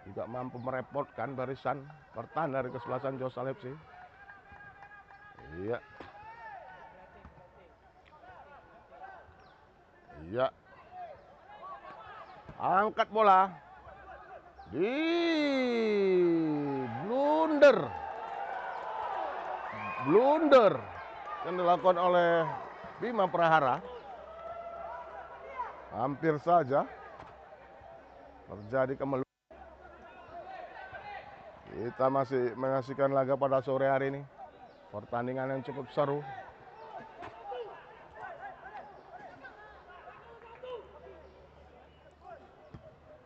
Juga mampu merepotkan barisan pertahanan dari kesebelasan Josal FC. Iya. Iya. Angkat bola. Di blunder yang dilakukan oleh Bima Prahara. Hampir saja terjadi kemelut. Kita masih menyaksikan laga pada sore hari ini. Pertandingan yang cukup seru.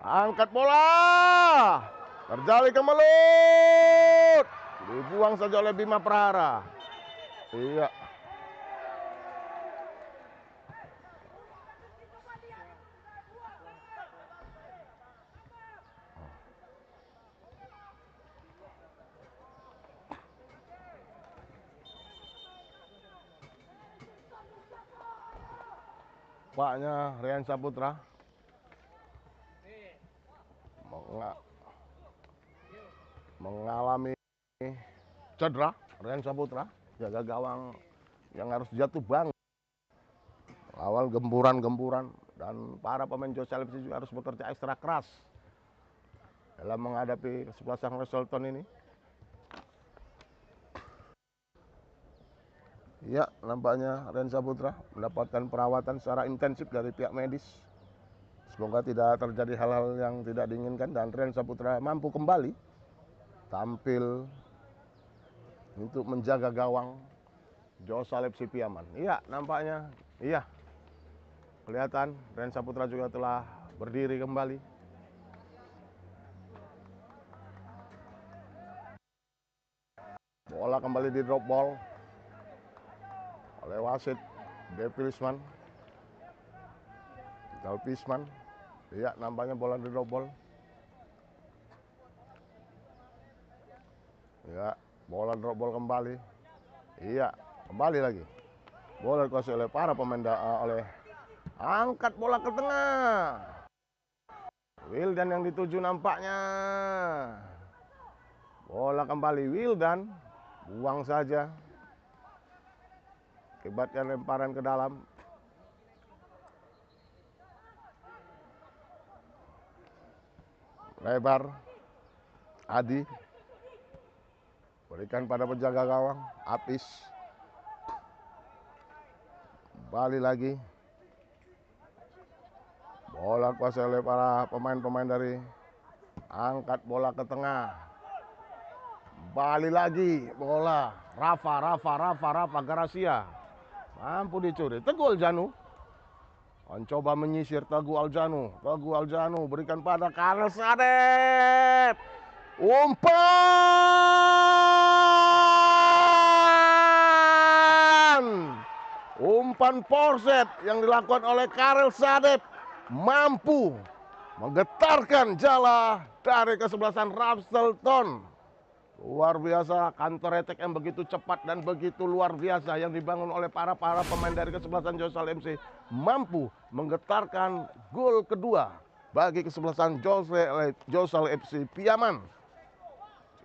Angkat bola. Terjadi kemelut. Dibuang saja oleh Bima Prahara. Iya. Paknya Rian Saputra mengalami cedera. Rian Saputra jaga gawang yang harus jatuh bangun Awal gemburan-gemburan dan para pemain Josal FC juga harus bekerja ekstra keras dalam menghadapi kesebelasan Resulton ini. Ya, nampaknya Ren Saputra mendapatkan perawatan secara intensif dari pihak medis. Semoga tidak terjadi hal-hal yang tidak diinginkan dan Ren Saputra mampu kembali tampil untuk menjaga gawang Josal FC Piaman. Iya, nampaknya iya. Kelihatan Ren Saputra juga telah berdiri kembali. Bola kembali di drop ball oleh wasit Devilsman. Dalpisman. Iya, nampaknya bola di drop ball. Ya, bola drop ball kembali. Iya, kembali lagi. Bola dikuasai oleh para pemain oleh angkat bola ke tengah. Wildan yang dituju nampaknya. Bola kembali Wildan. Buang saja. Akibatnya lemparan ke dalam. Lebar. Adi. Berikan pada penjaga gawang. Apis. Kembali lagi. Bola kuasai oleh para pemain-pemain dari angkat bola ke tengah. Kembali lagi bola. Rafa Garasia. Mampu dicuri. Teguh Aljanu. Mencoba menyisir Teguh Aljanu. Teguh Aljanu berikan pada Karel Sadep. Umpan Porset yang dilakukan oleh Karel Sadep mampu menggetarkan jala dari kesebelasan Rapselton. Luar biasa, counter attack yang begitu cepat dan begitu luar biasa yang dibangun oleh para pemain dari kesebelasan Josal MC mampu menggetarkan gol kedua bagi kesebelasan Josal FC Piaman.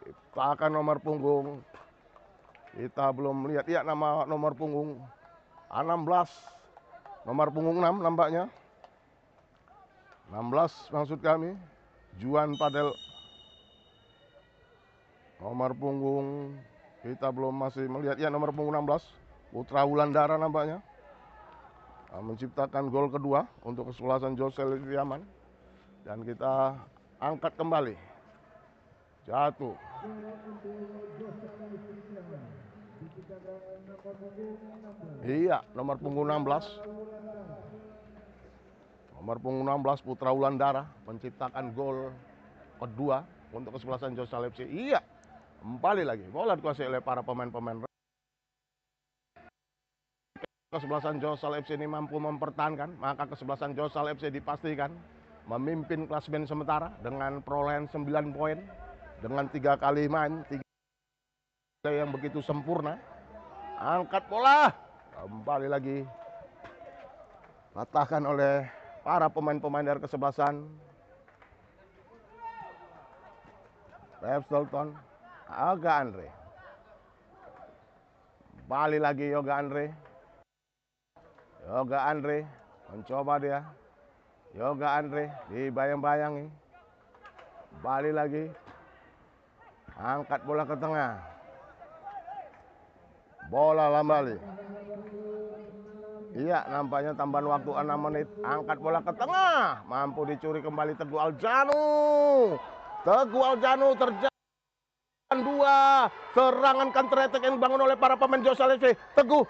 Ciptakan nomor punggung. Kita belum melihat ya nama nomor punggung 16. Nomor punggung 6 nampaknya. 16 maksud kami. Juan Padel. Nomor punggung kita belum masih melihat ya nomor punggung 16. Putra Wulandara nampaknya. Menciptakan gol kedua untuk kesebelasan Josel Piaman. Dan kita angkat kembali. Jatuh. Iya, nomor punggung 16. Nomor punggung 16 Putra Wulandara menciptakan gol kedua untuk kesebelasan Josal FC. Iya. Kembali lagi. Bola dikuasai oleh para pemain-pemain. Kesebelasan Josal FC ini mampu mempertahankan, maka kesebelasan Josal FC dipastikan memimpin klasemen sementara dengan perolehan 9 poin dengan 3 kali main, 3 yang begitu sempurna. Angkat bola. Kembali lagi. Patahkan oleh para pemain-pemain dari kesebelasan Rapselton. Yoga Andre. Kembali lagi Yoga Andre. Yoga Andre mencoba dia. Yoga Andre dibayang-bayangi. Kembali lagi. Angkat bola ke tengah. Bola kembali. Iya, nampaknya tambahan waktu 6 menit. Angkat bola ke tengah. Mampu dicuri kembali Teguh Aljanu. Teguh Aljanu terjadi. 2 serangan counter attack yang dibangun oleh para pemain Josal FC. Teguh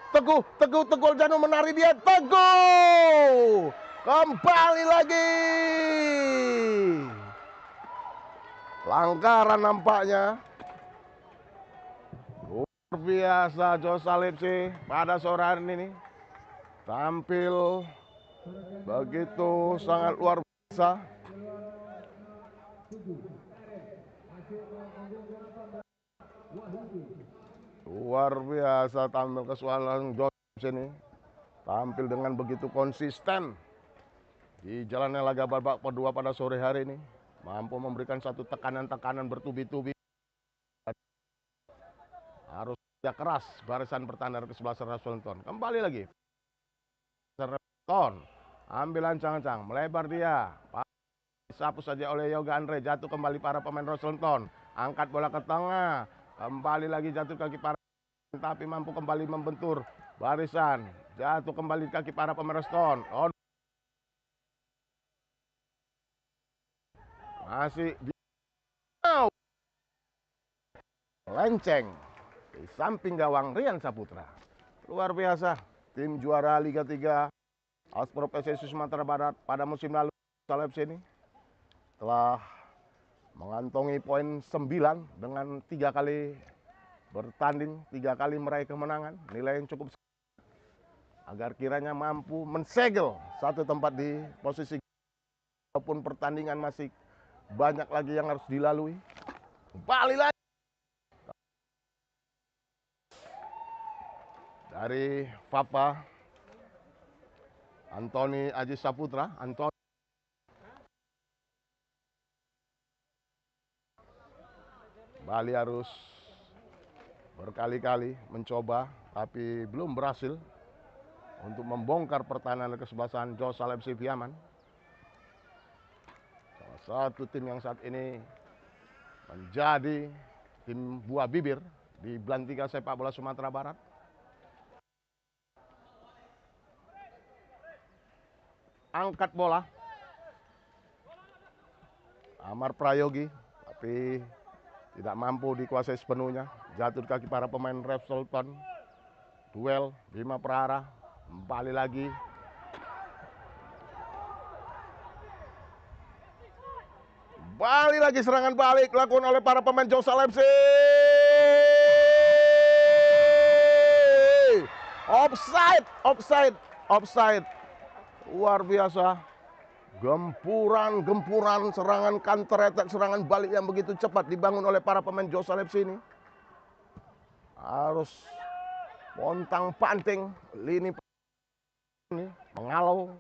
Aljanu menari dia. Teguh kembali lagi. Pelanggaran nampaknya. Luar biasa Josal FC pada sore hari ini tampil begitu sangat luar biasa. Luar biasa tampil kesebelasan Josal ini. Tampil dengan begitu konsisten di jalannya laga babak kedua pada sore hari ini. Mampu memberikan satu tekanan-tekanan bertubi-tubi. Harus kerja keras barisan pertahanan kesebelasan Rapselton. Kembali lagi. Ton, ambil ancang-ancang, melebar dia. Disapu saja oleh Yoga Andre, jatuh kembali para pemain Roselton. Angkat bola ke tengah, kembali lagi jatuh kaki para tapi mampu kembali membentur barisan. Jatuh kembali kaki para pemain Roselton. Masih di lenceng di samping gawang Rian Saputra. Luar biasa, tim juara Liga 3 Aspro PSSI Sumatera Barat pada musim lalu ini telah mengantongi poin 9 dengan 3 kali bertanding, 3 kali meraih kemenangan. Nilai yang cukup agar kiranya mampu mensegel satu tempat di posisi, walaupun pertandingan masih banyak lagi yang harus dilalui. Kembali lagi dari Papa Antoni Aji Saputra. Antoni Bali harus berkali-kali mencoba tapi belum berhasil untuk membongkar pertahanan kesebelasan Josal FC Piaman. Salah satu tim yang saat ini menjadi tim buah bibir di Belantika Sepak Bola Sumatera Barat. Angkat bola Amar Prayogi, tapi tidak mampu dikuasai sepenuhnya. Jatuh di kaki para pemain Roselton. Duel Bima Prahara, kembali lagi. Kembali lagi serangan balik dilakukan oleh para pemain Josal FC. Offside, offside, offside. Luar biasa. Gempuran serangan counter attack, serangan balik yang begitu cepat dibangun oleh para pemain Josal FC ini. Harus pontang-panting lini ini mengalau.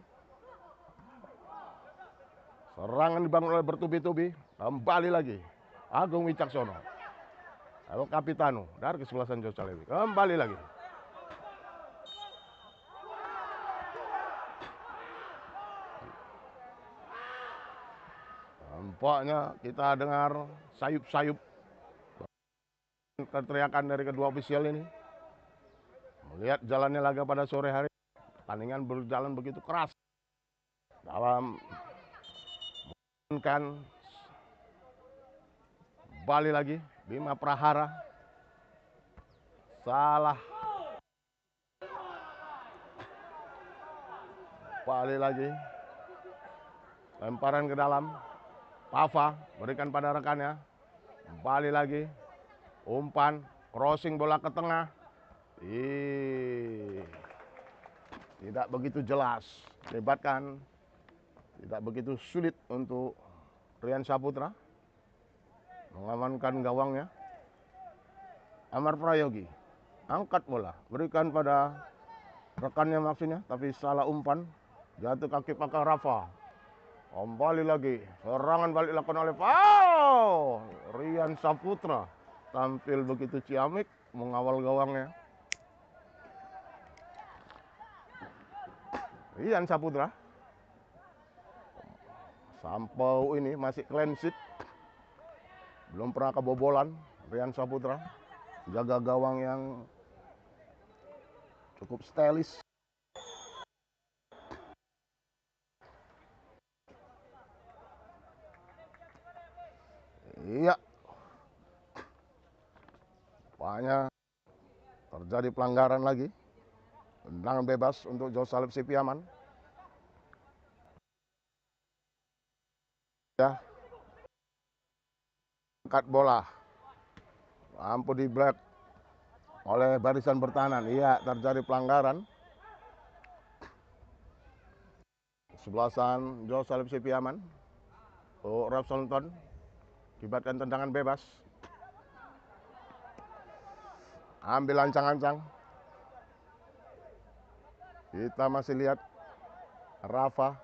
Serangan dibangun oleh bertubi-tubi. Kembali lagi Agung Wicaksono, El Capitano dari kesebelasan Josal FC. Kembali lagi. Nampaknya kita dengar sayup-sayup teriakan dari kedua ofisial ini. Melihat jalannya laga pada sore hari, pertandingan berjalan begitu keras dalam kan kembali lagi Bima Prahara salah, kembali lagi lemparan ke dalam. Pava berikan pada rekannya, kembali lagi umpan, crossing bola ke tengah. Tidak begitu jelas, hebatkan. Tidak begitu sulit untuk Rian Saputra mengamankan gawangnya. Amar Prayogi angkat bola, berikan pada rekannya maksudnya, tapi salah umpan, jatuh kaki pakai Rafa. Kembali lagi serangan balik dilakukan oleh Rian Saputra, tampil begitu ciamik mengawal gawangnya. Rian Saputra sampai ini masih clean sheet, belum pernah kebobolan. Rian Saputra jaga gawang yang cukup stylish. Iya, banyak terjadi pelanggaran lagi. Tendangan bebas untuk Josal FC Piaman. Ya, angkat bola, mampu di black oleh barisan pertahanan. Iya, terjadi pelanggaran. Sebelasan Josal FC Piaman. Roselton akibatkan tendangan bebas. Ambil ancang-ancang. Kita masih lihat Rafa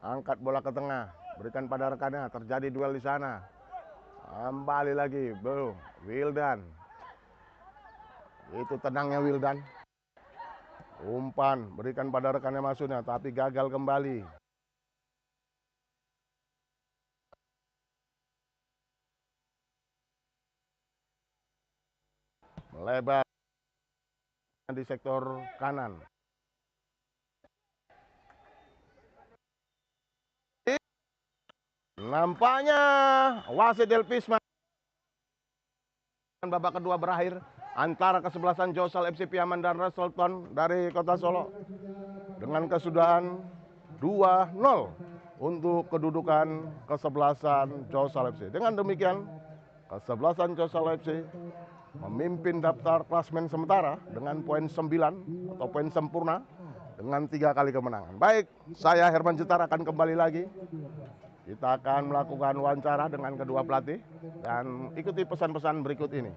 angkat bola ke tengah, berikan pada rekannya. Terjadi duel di sana. Kembali lagi, Wildan. Itu tenangnya Wildan. Umpan, berikan pada rekannya Masuna, tapi gagal kembali. Melebar di sektor kanan. Nampaknya wasit Delpisma babak kedua berakhir antara kesebelasan Josal FC Piaman dan Resulton dari Kota Solo dengan kesudahan 2-0 untuk kedudukan kesebelasan Josal FC. Dengan demikian, kesebelasan Josal FC memimpin daftar klasmen sementara dengan poin 9 atau poin sempurna dengan 3 kali kemenangan. Baik, saya Herman Jetar akan kembali lagi. Kita akan melakukan wawancara dengan kedua pelatih dan ikuti pesan-pesan berikut ini.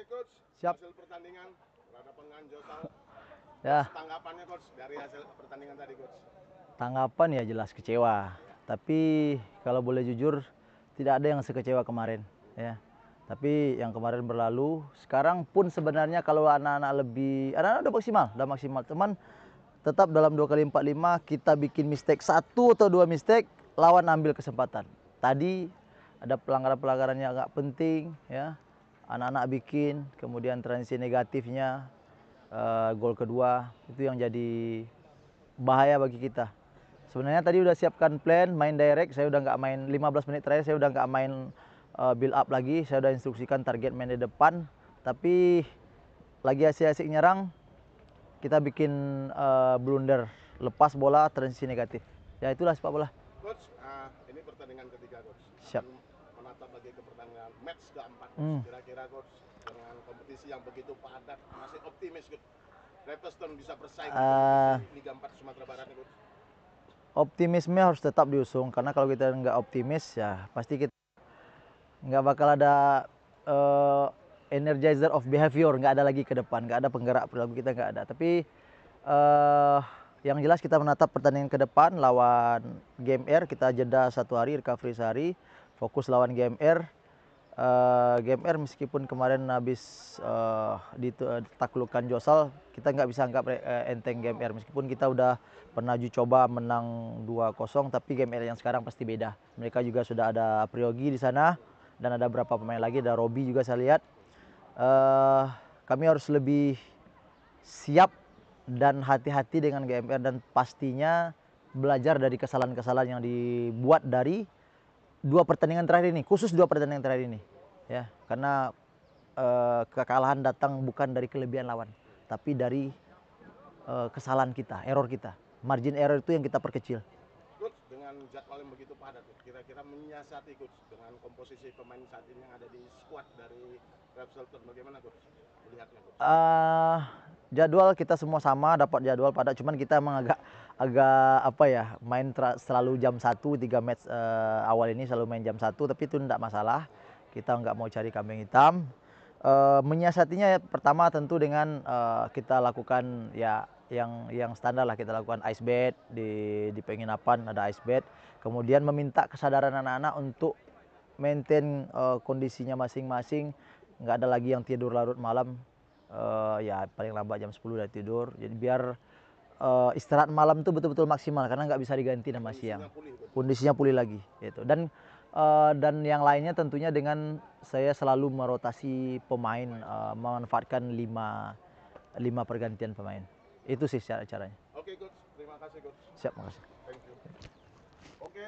coach. Siap. Hasil pertandingan terhadap Pengan Josal. Ya, Tanggapannya coach dari hasil pertandingan tadi coach. tanggapan ya jelas kecewa. Tapi kalau boleh jujur, tidak ada yang sekecewa kemarin. Ya. Tapi yang kemarin berlalu, sekarang pun sebenarnya kalau anak-anak udah maksimal. Teman tetap dalam 2 kali 45 kita bikin mistake 1 atau 2 mistake, lawan ambil kesempatan. Tadi ada pelanggaran-pelanggaran yang agak penting, ya. Anak-anak bikin, kemudian transisi negatifnya, gol kedua itu yang jadi bahaya bagi kita. Sebenarnya tadi udah siapkan plan, main direct, saya udah nggak main 15 menit terakhir, saya udah nggak main build up lagi, saya udah instruksikan target main di depan, tapi lagi asik-asik nyerang, kita bikin blunder, lepas bola, transisi negatif. Ya itulah sepak bola. Coach, ini pertandingan ketiga coach. Siap. Dan menatap lagi ke pertandingan match keempat. Kira-kira coach dengan kompetisi yang begitu padat, masih optimis coach. Leicester bisa bersaing di kompetisi Liga 4 Sumatera Barat coach. Optimisme harus tetap diusung, karena kalau kita nggak optimis ya pasti kita nggak bakal ada energizer of behavior, nggak ada lagi ke depan, nggak ada penggerak perilaku kita, nggak ada. Tapi yang jelas kita menatap pertandingan ke depan lawan Game Air, kita jeda 1 hari, recovery sehari, fokus lawan Game Air. Game Air meskipun kemarin habis ditaklukkan Josal, kita nggak bisa anggap enteng Game Air, meskipun kita udah pernah uji coba menang 2-0, tapi Game Air yang sekarang pasti beda. Mereka juga sudah ada Priogi di sana dan ada beberapa pemain lagi, ada Robi juga saya lihat. Kami harus lebih siap dan hati-hati dengan Game Air, dan pastinya belajar dari kesalahan-kesalahan yang dibuat dari 2 pertandingan terakhir ini, khusus 2 pertandingan terakhir ini, ya, karena kekalahan datang bukan dari kelebihan lawan, tapi dari kesalahan kita, error kita, margin error itu yang kita perkecil. Coach, dengan jadwal yang begitu padat, kira-kira menyiasati coach dengan komposisi pemain saat ini yang ada di squad dari Red Shelter, bagaimana coach melihatnya coach? Jadwal kita semua sama, dapat jadwal padat, cuman kita emang agak apa ya, main selalu jam 1, 3 match awal ini selalu main jam 1, tapi itu tidak masalah, kita nggak mau cari kambing hitam. Menyiasatinya ya, pertama tentu dengan kita lakukan ya yang standar lah, kita lakukan ice bath di penginapan, ada ice bath, kemudian meminta kesadaran anak-anak untuk maintain kondisinya masing-masing, nggak ada lagi yang tidur larut malam, ya paling lambat jam 10 udah tidur, jadi biar istirahat malam itu betul-betul maksimal, karena nggak bisa diganti sama siang, kondisinya pulih lagi gitu. Dan yang lainnya tentunya dengan saya selalu merotasi pemain, memanfaatkan 5 pergantian pemain, itu sih caranya. Oke coach, terima kasih coach. Siap, makasih. Thank you. Oke.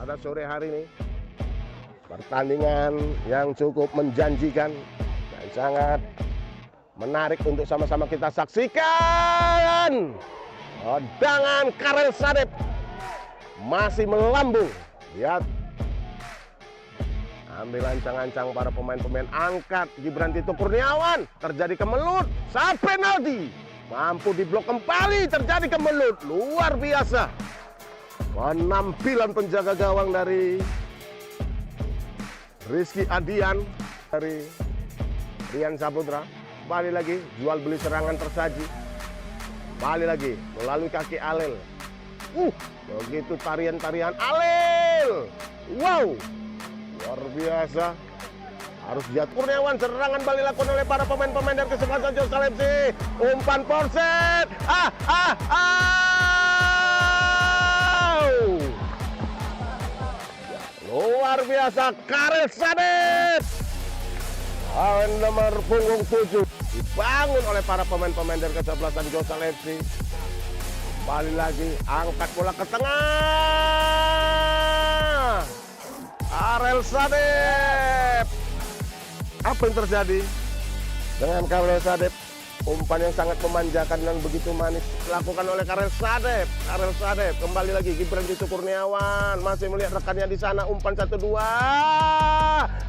pada sore hari ini. Pertandingan yang cukup menjanjikan dan sangat menarik untuk sama-sama kita saksikan. Tendangan Karel Sadep masih melambung. Lihat. Ambil ancang-ancang para pemain-pemain, angkat Gibran Tito Kurniawan. Terjadi kemelut, saat penalti. Mampu diblok kembali, terjadi kemelut. Luar biasa. Penampilan penjaga gawang dari Rizky Adian, dari Rian Saputra. Kembali lagi, jual beli serangan tersaji. Kembali lagi, melalui kaki Alel. Begitu tarian-tarian Alel. Wow, luar biasa. Harus lihat Kurniawan, serangan balik dilakukan oleh para pemain-pemain dari kesebelasan Josal FC. Umpan Polset. Luar biasa, Karel Sadep. Lawan nomor punggung 7 dibangun oleh para pemain-pemain dari kesebelasan Josal FC. Kembali lagi, angkat bola ke tengah. Karel Sadep. Apa yang terjadi dengan Karel Sadep? Umpan yang sangat memanjakan dan begitu manis dilakukan oleh Karel Sadep. Karel Sadep kembali lagi, Gibran Tito Kurniawan masih melihat rekannya di sana. Umpan 1-2.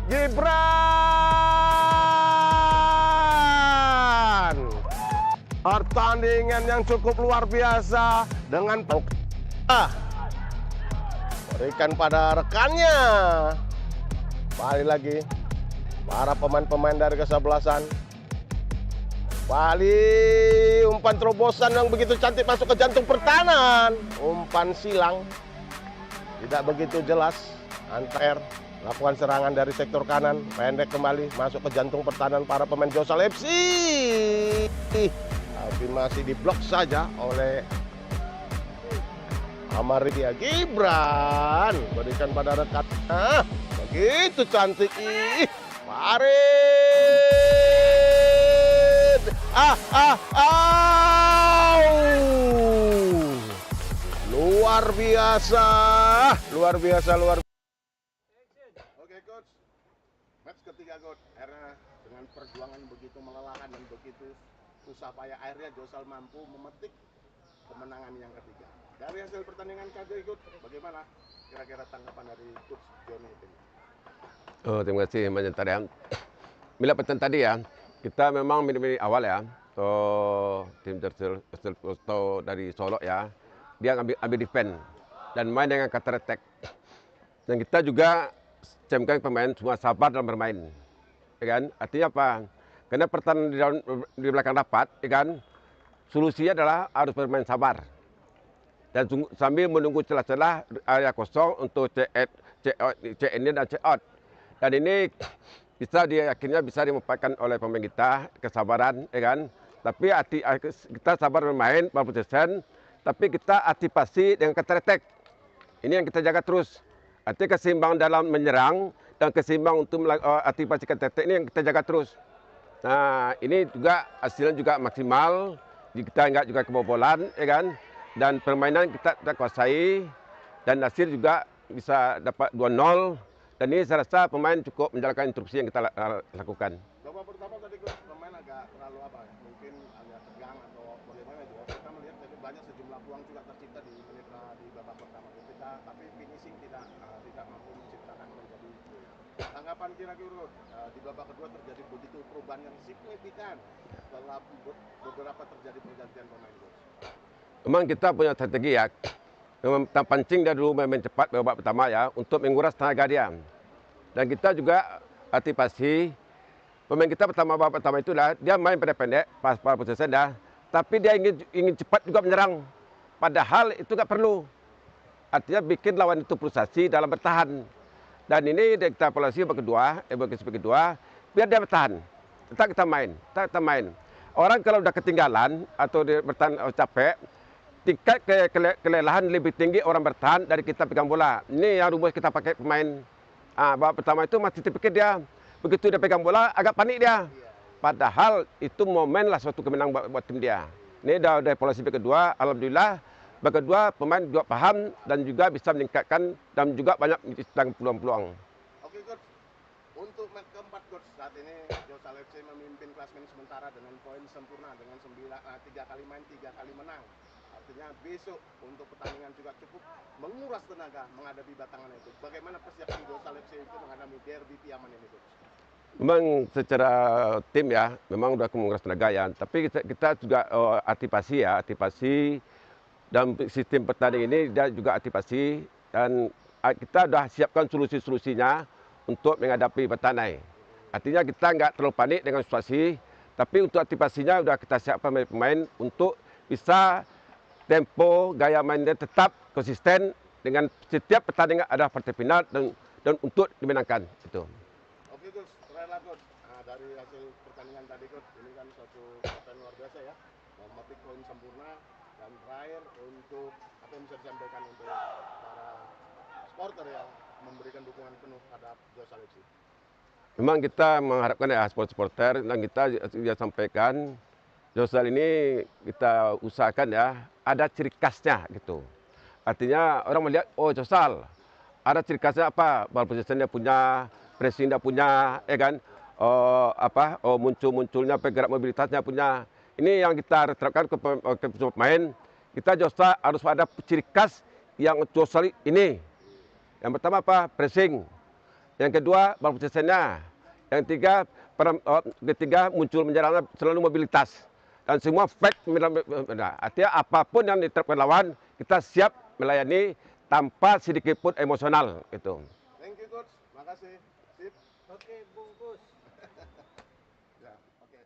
Gibran. Pertandingan yang cukup luar biasa dengan berikan pada rekannya. Kembali lagi para pemain-pemain dari kesebelasan. Kembali umpan terobosan yang begitu cantik masuk ke jantung pertahanan. Umpan silang tidak begitu jelas. Antar lakukan serangan dari sektor kanan, pendek kembali masuk ke jantung pertahanan para pemain Josal FC. Tapi masih diblok saja oleh Amaria. Gibran berikan pada rekan. Begitu cantik. Farid. Luar biasa. Luar biasa, luar biasa. Oke, coach. Match ketiga, coach. Karena dengan perjuangan begitu melelahkan dan begitu susah payah, akhirnya Josal mampu memetik kemenangan yang ketiga. Dari hasil pertandingan kali ikut, bagaimana kira-kira tanggapan dari coach Joni ini? Oh, terima kasih Mas Jentar ya. Bila pertandingan tadi ya, kita memang minit-minit awal ya, tim dari Solo ya, dia ambil defense dan main dengan counter attack. Dan kita juga camkan pemain semua sabar dalam bermain, ya kan? Artinya apa? Karena pertandingan di belakang rapat, ya kan? Solusinya adalah harus bermain sabar dan sambil menunggu celah-celah area kosong untuk check in dan check out. Dan ini akhirnya bisa dimanfaatkan oleh pemain kita, kesabaran, ya kan? Tapi kita sabar bermain 40%, tapi kita aktifasi dengan counter attack. Ini yang kita jaga terus. Artinya keseimbangan dalam menyerang dan keseimbangan untuk aktifasi counter attack ini yang kita jaga terus. Nah, ini juga hasilnya juga maksimal. Kita enggak juga kebobolan, ya kan? Dan permainan kita kuasai dan hasil juga bisa dapat 2-0. Dan ini saya rasa pemain cukup menjalankan instruksi yang kita lakukan. Babak pertama tadi pemain agak terlalu mungkin agak tegang atau bagaimana juga. Kita melihat tadi banyak sejumlah peluang juga tercipta di menit di babak pertama kita, tapi finishing tidak mampu menciptakan menjadi. Tanggapan kira-kira di babak kedua terjadi begitu perubahan yang signifikan setelah beberapa terjadi pergantian pemain. Memang kita punya strategi ya. Kita pancing dia dulu main cepat babak pertama ya untuk menguras tenaga dia. Dan kita juga aktifasi pemain kita babak pertama itu dia main pendek-pendek pas posisi dah, tapi dia ingin cepat juga menyerang. Padahal itu nggak perlu. Artinya bikin lawan itu frustasi dalam bertahan. Dan ini kita evaluasi babak kedua, biar dia bertahan. Kita main. Orang kalau udah ketinggalan atau dia bertahan capek, tingkat kelelahan lebih tinggi orang bertahan dari kita pegang bola. Ini yang rumus kita pakai pemain. Babak pertama itu masih terpikir dia. Begitu dia pegang bola, agak panik dia. Padahal itu momen lah suatu kemenangan buat tim dia. Ini udah evaluasi babak kedua. Alhamdulillah Kedua, pemain juga paham dan juga bisa meningkatkan dan juga banyak menciptakan peluang-peluang. Oke, Coach. Untuk match keempat, Coach, saat ini Josal FC memimpin klasemen sementara dengan poin sempurna dengan 3 kali main, 3 kali menang. Artinya besok untuk pertandingan juga cukup menguras tenaga menghadapi Batangan itu. Bagaimana persiapan Josal FC itu menghadapi derby Piaman ini, Coach? Memang secara tim ya, memang udah menguras tenaga ya. Tapi kita juga aktivasi dan sistem pertandingan ini dia juga aktivasi dan kita sudah siapkan solusi-solusinya untuk menghadapi Batanai. Artinya kita nggak terlalu panik dengan situasi, tapi untuk aktivasinya sudah kita siapkan pemain untuk bisa tempo, gaya mainnya tetap konsisten dengan setiap pertandingan ada partai final dan untuk dimenangkan itu. Oke, Coach. Rela, Coach. Nah, dari hasil pertandingan tadi, Coach, ini kan suatu capaian luar biasa ya. Memetik poin sempurna dan terakhir untuk apa yang bisa disampaikan untuk para supporter yang memberikan dukungan penuh terhadap Josal FC. Memang kita mengharapkan ya supporter dan kita juga sampaikan Josal ini kita usahakan ya ada ciri khasnya gitu. Artinya orang melihat oh Josal ada ciri khasnya apa? Ball possession dia punya, pressing dia punya, ya kan? Munculnya penggerak mobilitasnya punya. Ini yang kita terapkan ke pemain. Kita Josal harus ada ciri khas yang Josal ini. Yang pertama apa? Pressing. Yang kedua, ball possession-nya. Yang ketiga muncul menyerangnya selalu mobilitas. Dan semua fight. Artinya apapun yang diterapkan lawan, kita siap melayani tanpa sedikit pun emosional. Gitu. Thank you, Coach. Makasih. Sip. Oke, bungkus. Ya, oke.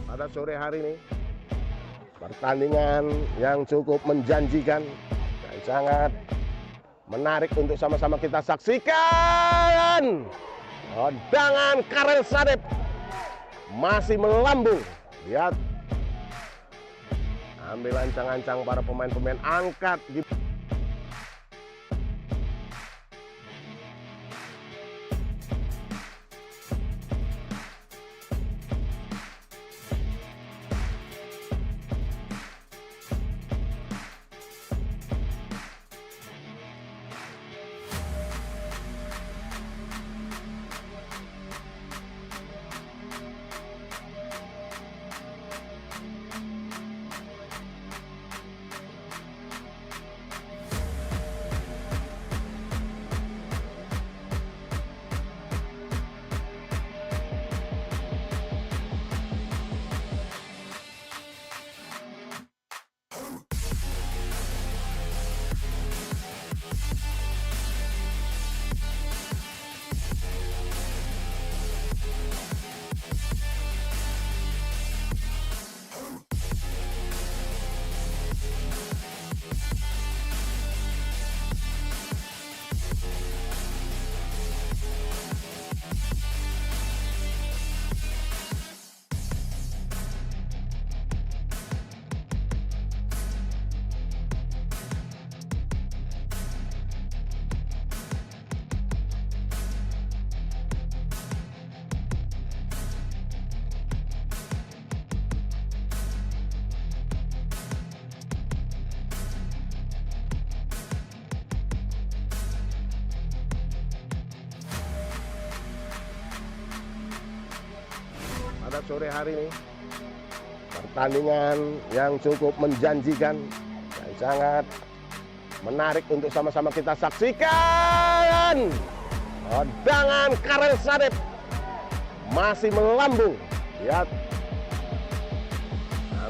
Pada sore hari ini, pertandingan yang cukup menjanjikan dan sangat menarik untuk sama-sama kita saksikan. Tendangan Karel Sadep masih melambung. Lihat. Ambil ancang-ancang para pemain-pemain angkat. Pada sore hari ini, pertandingan yang cukup menjanjikan dan sangat menarik untuk sama-sama kita saksikan. Tendangan Karel Sadep masih melambung. Lihat.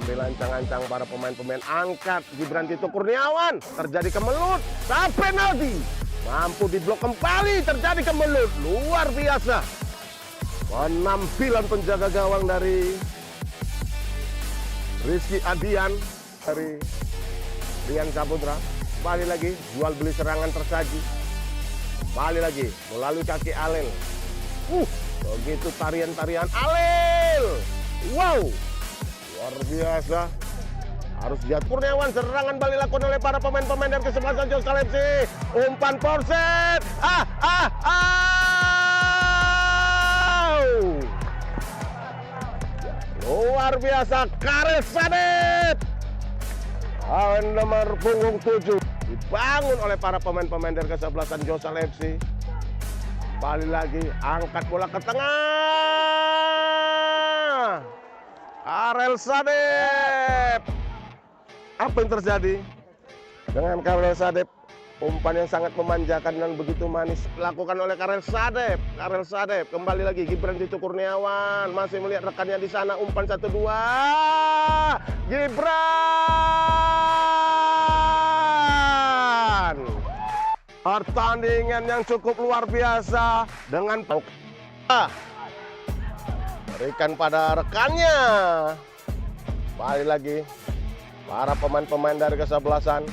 Ambil ancang-ancang para pemain-pemain angkat. Gibran Tito Kurniawan. Terjadi kemelut. Sampai penalti. Mampu diblok kembali. Terjadi kemelut. Luar biasa. Penampilan penjaga gawang dari Rizky Adian dari Rian Saputra. Kembali lagi jual beli serangan tersaji. Kembali lagi melalui kaki Alel. Begitu tarian-tarian Alel. Wow, luar biasa. Harus Jat Kurniawan, serangan balik dilakukan oleh para pemain-pemain dari kesebelasan Josal FC. Umpan Porset. Luar biasa Karel Sadep. Nomor punggung 7 dibangun oleh para pemain-pemain dari kesebelasan Josal FC. Kembali lagi, angkat bola ke tengah. Karel Sadep. Apa yang terjadi dengan Karel Sadep? Umpan yang sangat memanjakan dan begitu manis dilakukan oleh Karel Sadep. Karel Sadep kembali lagi, Gibran Tito Kurniawan masih melihat rekannya di sana. Umpan 1-2. Gibran. Pertandingan yang cukup luar biasa dengan berikan pada rekannya. Kembali lagi para pemain-pemain dari kesebelasan.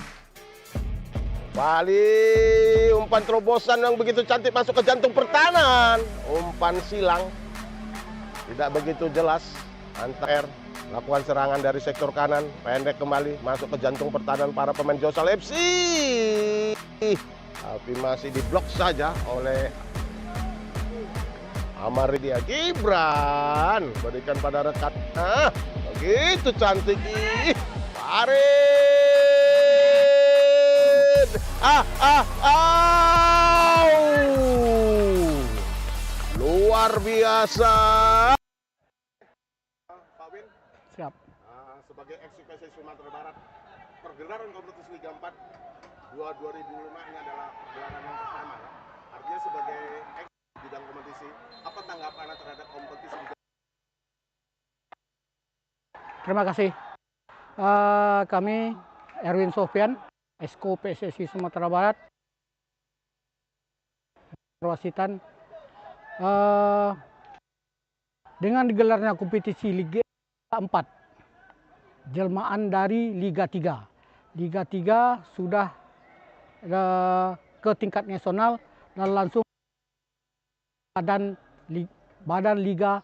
Kembali umpan terobosan yang begitu cantik masuk ke jantung pertahanan. Umpan silang tidak begitu jelas. Antar lakukan serangan dari sektor kanan, pendek kembali masuk ke jantung pertahanan para pemain Josal FC. Tapi masih diblok saja oleh Amaridia. Gibran berikan pada rekat. Begitu cantik. Farid. Luar biasa. Pak Win. Siap. Sebagai ex-PSSI Sumatera Barat, pergelaran kompetisi Liga 4 2005 ini adalah pergelaran yang pertama. Artinya sebagai ex bidang kompetisi, apa tanggapan Anda terhadap kompetisi Liga? Terima kasih. Kami Erwin Sofyan, Esko PSSI Sumatera Barat, Perwasitan. Dengan digelarnya kompetisi Liga 4, jelmaan dari Liga 3. Liga 3 sudah ke tingkat nasional dan langsung Badan Liga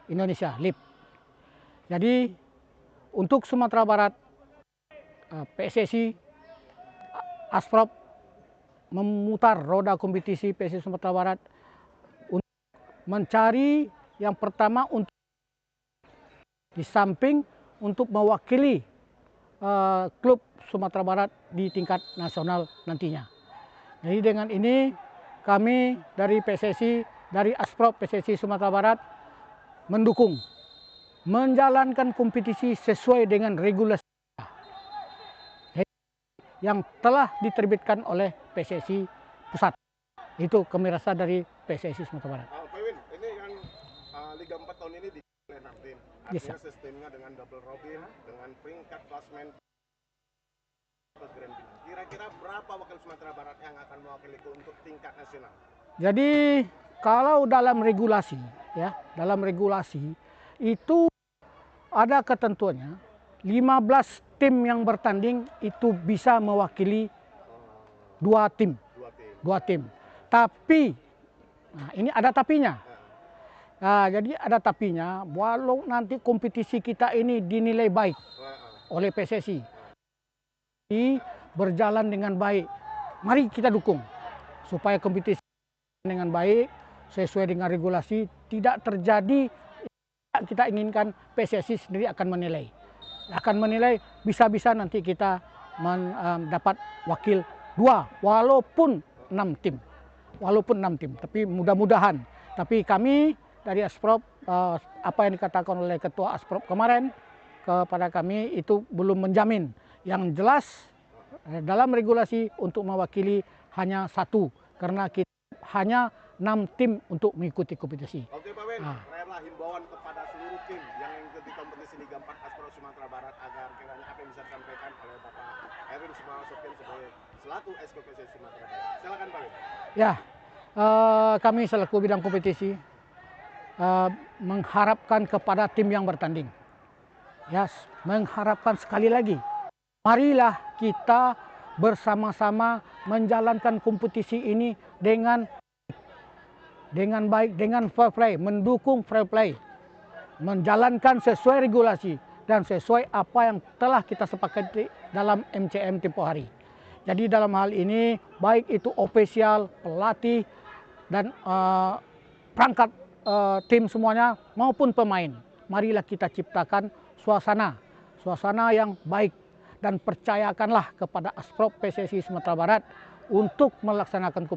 Indonesia, LIP. Jadi untuk Sumatera Barat, PSSI Asprop memutar roda kompetisi PSSI Sumatera Barat untuk mencari yang pertama untuk di samping untuk mewakili klub Sumatera Barat di tingkat nasional nantinya. Jadi dengan ini kami dari PSSI, dari Asprop PSSI Sumatera Barat mendukung menjalankan kompetisi sesuai dengan regulasi yang telah diterbitkan oleh PSSI Pusat. Itu kami rasa dari PSSI Sumatera Barat. Pak Win, ini kan Liga 4 tahun ini oleh 6 tim. Artinya sistemnya dengan double robin, dengan peringkat klasmen Grand Final. Kira-kira berapa wakil Sumatera Barat yang akan mewakili untuk tingkat nasional? Jadi kalau dalam regulasi, ya, dalam regulasi itu ada ketentuannya 15 tim yang bertanding itu bisa mewakili 2 tim. Tapi ini ada tapinya. Nah, jadi ada tapinya, walau nanti kompetisi kita ini dinilai baik oleh PSSI, berjalan dengan baik, mari kita dukung supaya kompetisi dengan baik sesuai dengan regulasi, tidak terjadi kita inginkan. PSSI sendiri akan menilai bisa-bisa nanti kita mendapat wakil 2 walaupun 6 tim, tapi mudah-mudahan. Tapi kami dari Asprop, apa yang dikatakan oleh Ketua Asprop kemarin kepada kami itu belum menjamin. Yang jelas dalam regulasi untuk mewakili hanya 1, karena kita hanya 6 tim untuk mengikuti kompetisi. Oke Pak Win, rela himbauan kepada seluruh tim yang mengikuti kompetisi Liga 4 Asprop Sumatera Barat agar kiranya apa yang bisa disampaikan oleh Bapak Erwin Sofyan sebagai selaku Esko PSSI Sumatera Barat. Silakan Pak Win. Ya, Kami selaku bidang kompetisi mengharapkan kepada tim yang bertanding. Ya, mengharapkan sekali lagi, marilah kita bersama-sama menjalankan kompetisi ini dengan baik, dengan fair play, mendukung fair play, menjalankan sesuai regulasi dan sesuai apa yang telah kita sepakati dalam MCM tempoh hari. Jadi dalam hal ini baik itu ofisial, pelatih dan perangkat tim semuanya maupun pemain, marilah kita ciptakan suasana yang baik dan percayakanlah kepada Asprop PSSI Sumatera Barat untuk melaksanakan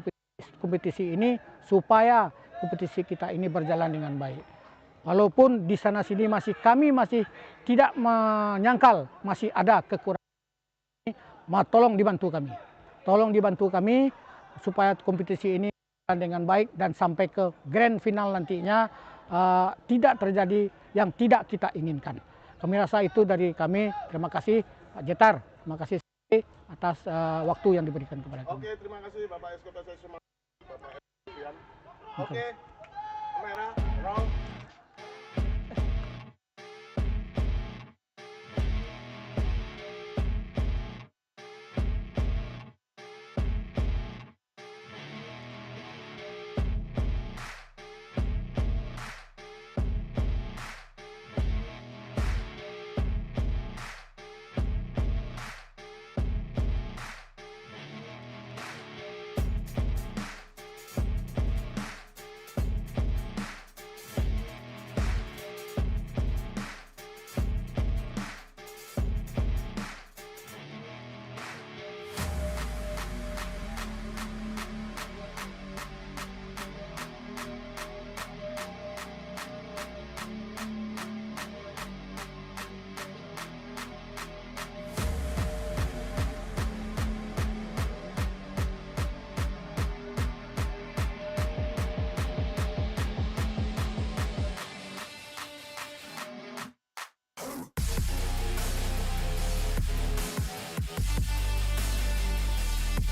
kompetisi ini supaya kompetisi kita ini berjalan dengan baik. Walaupun di sana sini kami masih tidak menyangkal masih ada kekurangan, tolong dibantu kami supaya kompetisi ini berjalan dengan baik dan sampai ke grand final nantinya tidak terjadi yang tidak kita inginkan. Kami rasa itu dari kami. Terima kasih Pak Jetar, terima kasih atas waktu yang diberikan kepada kami. Oke, terima kasih Bapak SKPSSI Sumatera, Bapak Evian. Oke, kamera, roll.